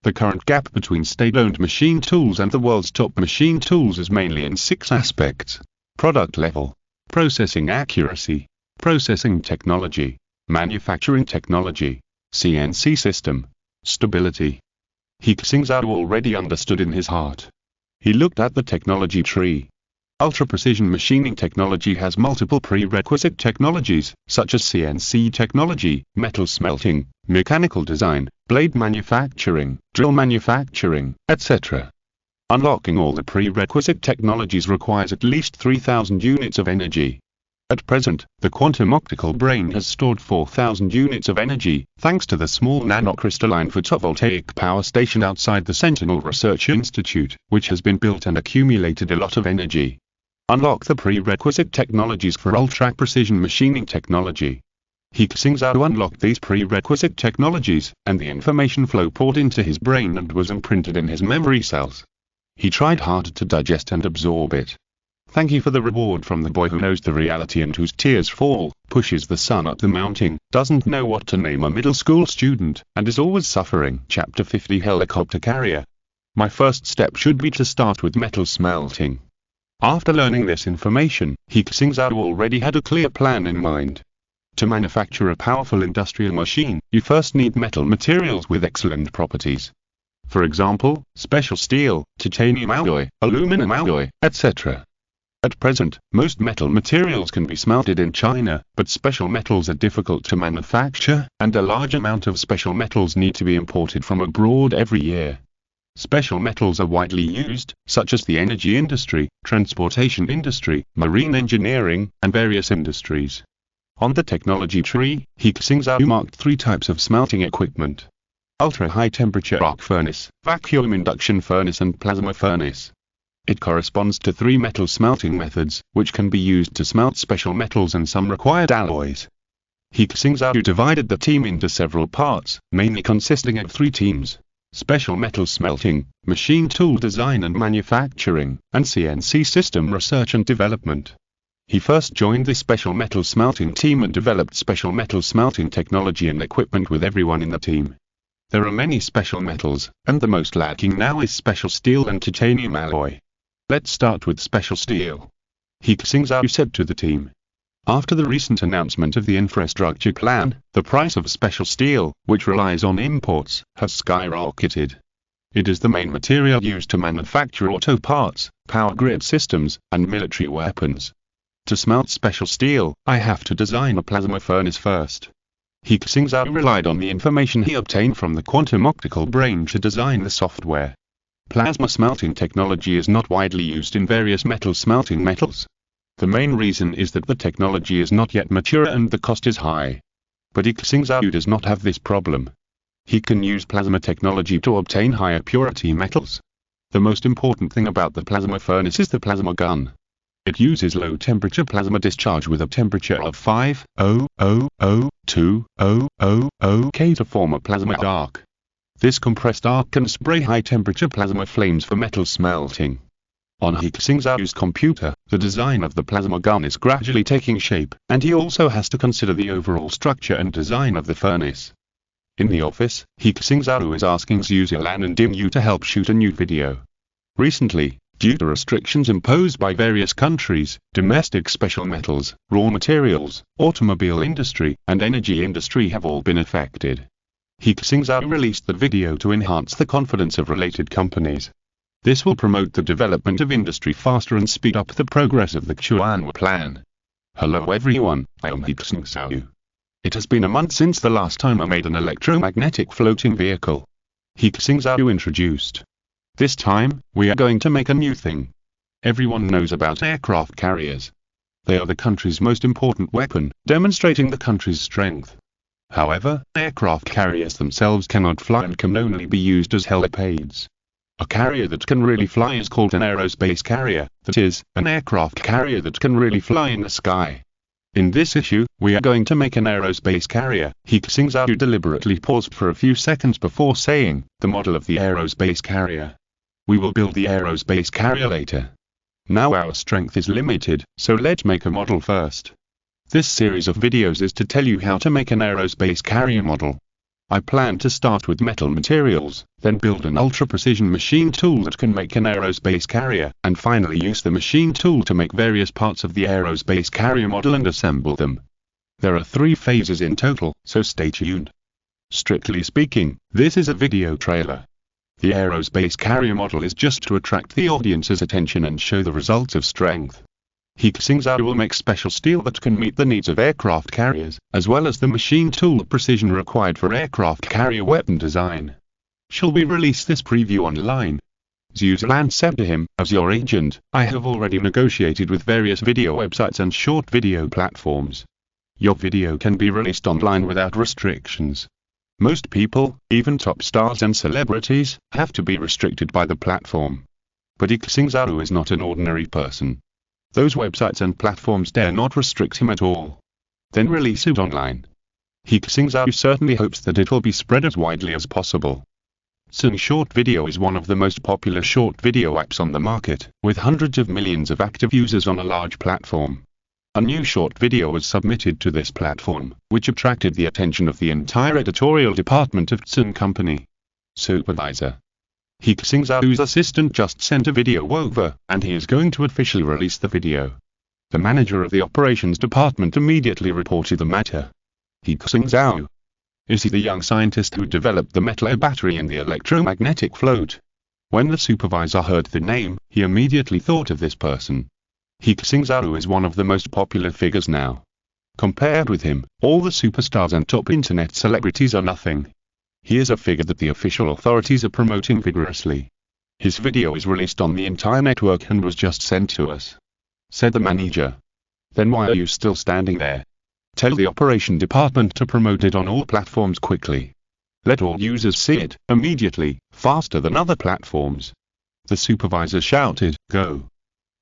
The current gap between state-owned machine tools and the world's top machine tools is mainly in 6 aspects: product level, processing accuracy, processing technology, manufacturing technology, CNC system, stability. He Xingzhou already understood in his heart. He looked at the technology tree. Ultra-precision machining technology has multiple prerequisite technologies, such as CNC technology, metal smelting, mechanical design, blade manufacturing, drill manufacturing, etc. Unlocking all the prerequisite technologies requires at least 3,000 units of energy. At present, the quantum optical brain has stored 4,000 units of energy, thanks to the small nanocrystalline photovoltaic power station outside the Sentinel Research Institute, which has been built and accumulated a lot of energy. Unlock the prerequisite technologies for ultra-precision machining technology. He Xingzhou unlocked these prerequisite technologies, and the information flow poured into his brain and was imprinted in his memory cells. He tried hard to digest and absorb it. Thank you for the reward from the boy who knows the reality and whose tears fall, pushes the sun up the mountain, doesn't know what to name a middle school student, and is always suffering. Chapter 50 Helicopter Carrier. My first step should be to start with metal smelting. After learning this information, He Xingzhou already had a clear plan in mind. To manufacture a powerful industrial machine, you first need metal materials with excellent properties. For example, special steel, titanium alloy, aluminum alloy, etc. At present, most metal materials can be smelted in China, but special metals are difficult to manufacture, and a large amount of special metals need to be imported from abroad every year. Special metals are widely used, such as the energy industry, transportation industry, marine engineering, and various industries. On the technology tree, He Xingzhou marked 3 types of smelting equipment: ultra-high temperature arc furnace, vacuum induction furnace and plasma furnace. It corresponds to 3 metal smelting methods, which can be used to smelt special metals and some required alloys. He Xingzhou divided the team into several parts, mainly consisting of 3 teams. special metal smelting, machine tool design and manufacturing, and CNC system research and development. He first joined the special metal smelting team and developed special metal smelting technology and equipment with everyone in the team. There are many special metals, and the most lacking now is special steel and titanium alloy. Let's start with special steel. He Xingzhou said to the team. After the recent announcement of the infrastructure plan, the price of special steel, which relies on imports, has skyrocketed. It is the main material used to manufacture auto parts, power grid systems, and military weapons. To smelt special steel, I have to design a plasma furnace first. He Xingzhou relied on the information he obtained from the quantum optical brain to design the software. Plasma smelting technology is not widely used in various metal smelting metals. The main reason is that the technology is not yet mature and the cost is high. But He Xingzhou does not have this problem. He can use plasma technology to obtain higher purity metals. The most important thing about the plasma furnace is the plasma gun. It uses low-temperature plasma discharge with a temperature of 5,000,2,000 K to form a plasma arc. This compressed arc can spray high-temperature plasma flames for metal smelting. On He Xingzhou's computer, the design of the plasma gun is gradually taking shape, and he also has to consider the overall structure and design of the furnace. In the office, He Xingzhou is asking Zhu Zilan and Dim Yu to help shoot a new video. Recently, due to restrictions imposed by various countries, domestic special metals, raw materials, automobile industry, and energy industry have all been affected. He Xingzhou released the video to enhance the confidence of related companies. This will promote the development of industry faster and speed up the progress of the Quantum plan. Hello everyone, I am He Xingzhou. It has been a month since the last time I made an electromagnetic floating vehicle. He Xingzhou introduced. This time, we are going to make a new thing. Everyone knows about aircraft carriers. They are the country's most important weapon, demonstrating the country's strength. However, aircraft carriers themselves cannot fly and can only be used as helipads. A carrier that can really fly is called an aerospace carrier, that is, an aircraft carrier that can really fly in the sky. In this issue, we are going to make an aerospace carrier. He Xingzhou deliberately paused for a few seconds before saying, the model of the aerospace carrier. We will build the aerospace carrier later. Now our strength is limited, so let's make a model first. This series of videos is to tell you how to make an aerospace carrier model. I plan to start with metal materials, then build an ultra-precision machine tool that can make an aerospace carrier, and finally use the machine tool to make various parts of the aerospace carrier model and assemble them. There are 3 phases in total, so stay tuned. Strictly speaking, this is a video trailer. The aerospace carrier model is just to attract the audience's attention and show the results of strength. He Xingzhou will make special steel that can meet the needs of aircraft carriers, as well as the machine tool precision required for aircraft carrier weapon design. Shall we release this preview online? Zhu Zilan said to him, as your agent, I have already negotiated with various video websites and short video platforms. Your video can be released online without restrictions. Most people, even top stars and celebrities, have to be restricted by the platform. But He Xingzhou is not an ordinary person. Those websites and platforms dare not restrict him at all. Then release it online. He Xingzhou certainly hopes that it will be spread as widely as possible. Sing Short Video is one of the most popular short video apps on the market, with hundreds of millions of active users on a large platform. A new short video was submitted to this platform, which attracted the attention of the entire editorial department of Dyson Company. Supervisor. He Xingzhou's assistant just sent a video over, and he is going to officially release the video. The manager of the operations department immediately reported the matter. He Xingzhou. Is he the young scientist who developed the metal air battery and the electromagnetic float? When the supervisor heard the name, he immediately thought of this person. He Xingzhou is one of the most popular figures now. Compared with him, all the superstars and top internet celebrities are nothing. He is a figure that the official authorities are promoting vigorously. His video is released on the entire network and was just sent to us. Said the manager. Then why are you still standing there? Tell the operation department to promote it on all platforms quickly. Let all users see it, immediately, faster than other platforms. The supervisor shouted, go.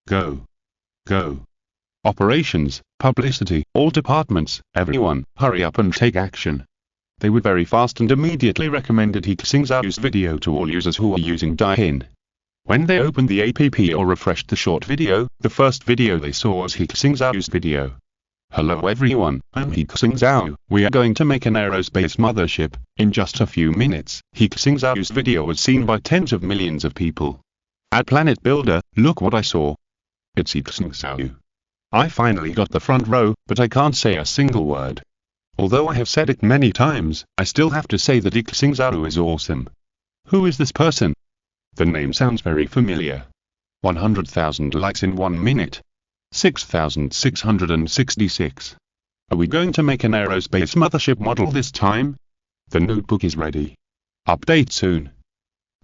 Go. Go. Operations, publicity, all departments, everyone, hurry up and take action. They were very fast and immediately recommended He Xingzhou's video to all users who are using Dyson. When they opened the app or refreshed the short video, the first video they saw was He Xingzhou's video. Hello everyone, I'm He Xingzhou. We are going to make an aerospace mothership. In just a few minutes, He Xingzhou's video was seen by tens of millions of people. At Planet Builder, look what I saw. It's He Xingzhou. I finally got the front row, but I can't say a single word. Although I have said it many times, I still have to say that He Xingzhou is awesome. Who is this person? The name sounds very familiar. 100,000 likes in 1 minute. 6,666. Are we going to make an aerospace mothership model this time? The notebook is ready. Update soon.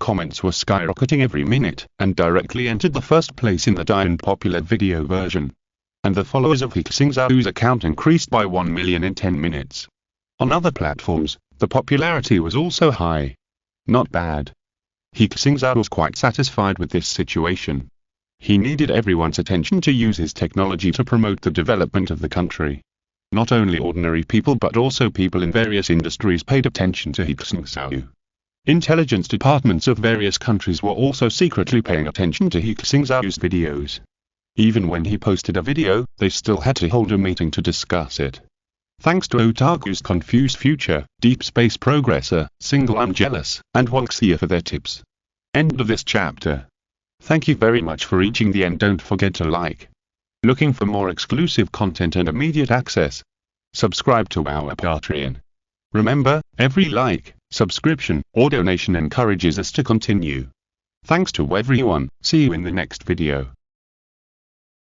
Comments were skyrocketing every minute, and directly entered the first place in the Dyson popular video version. And the followers of He Xingzhou's account increased by 1 million in 10 minutes. On other platforms, the popularity was also high. Not bad. He Xingzhou was quite satisfied with this situation. He needed everyone's attention to use his technology to promote the development of the country. Not only ordinary people but also people in various industries paid attention to He Xingzhou. Intelligence departments of various countries were also secretly paying attention to He Xingzhou's videos. Even when he posted a video, they still had to hold a meeting to discuss it. Thanks to Otaku's Confused Future, Deep Space Progressor, Single I'm Jealous, and Wonxia for their tips. End of this chapter. Thank you very much for reaching the end. Don't forget to like. Looking for more exclusive content and immediate access? Subscribe to our Patreon. Remember, every like, subscription, or donation encourages us to continue. Thanks to everyone. See you in the next video.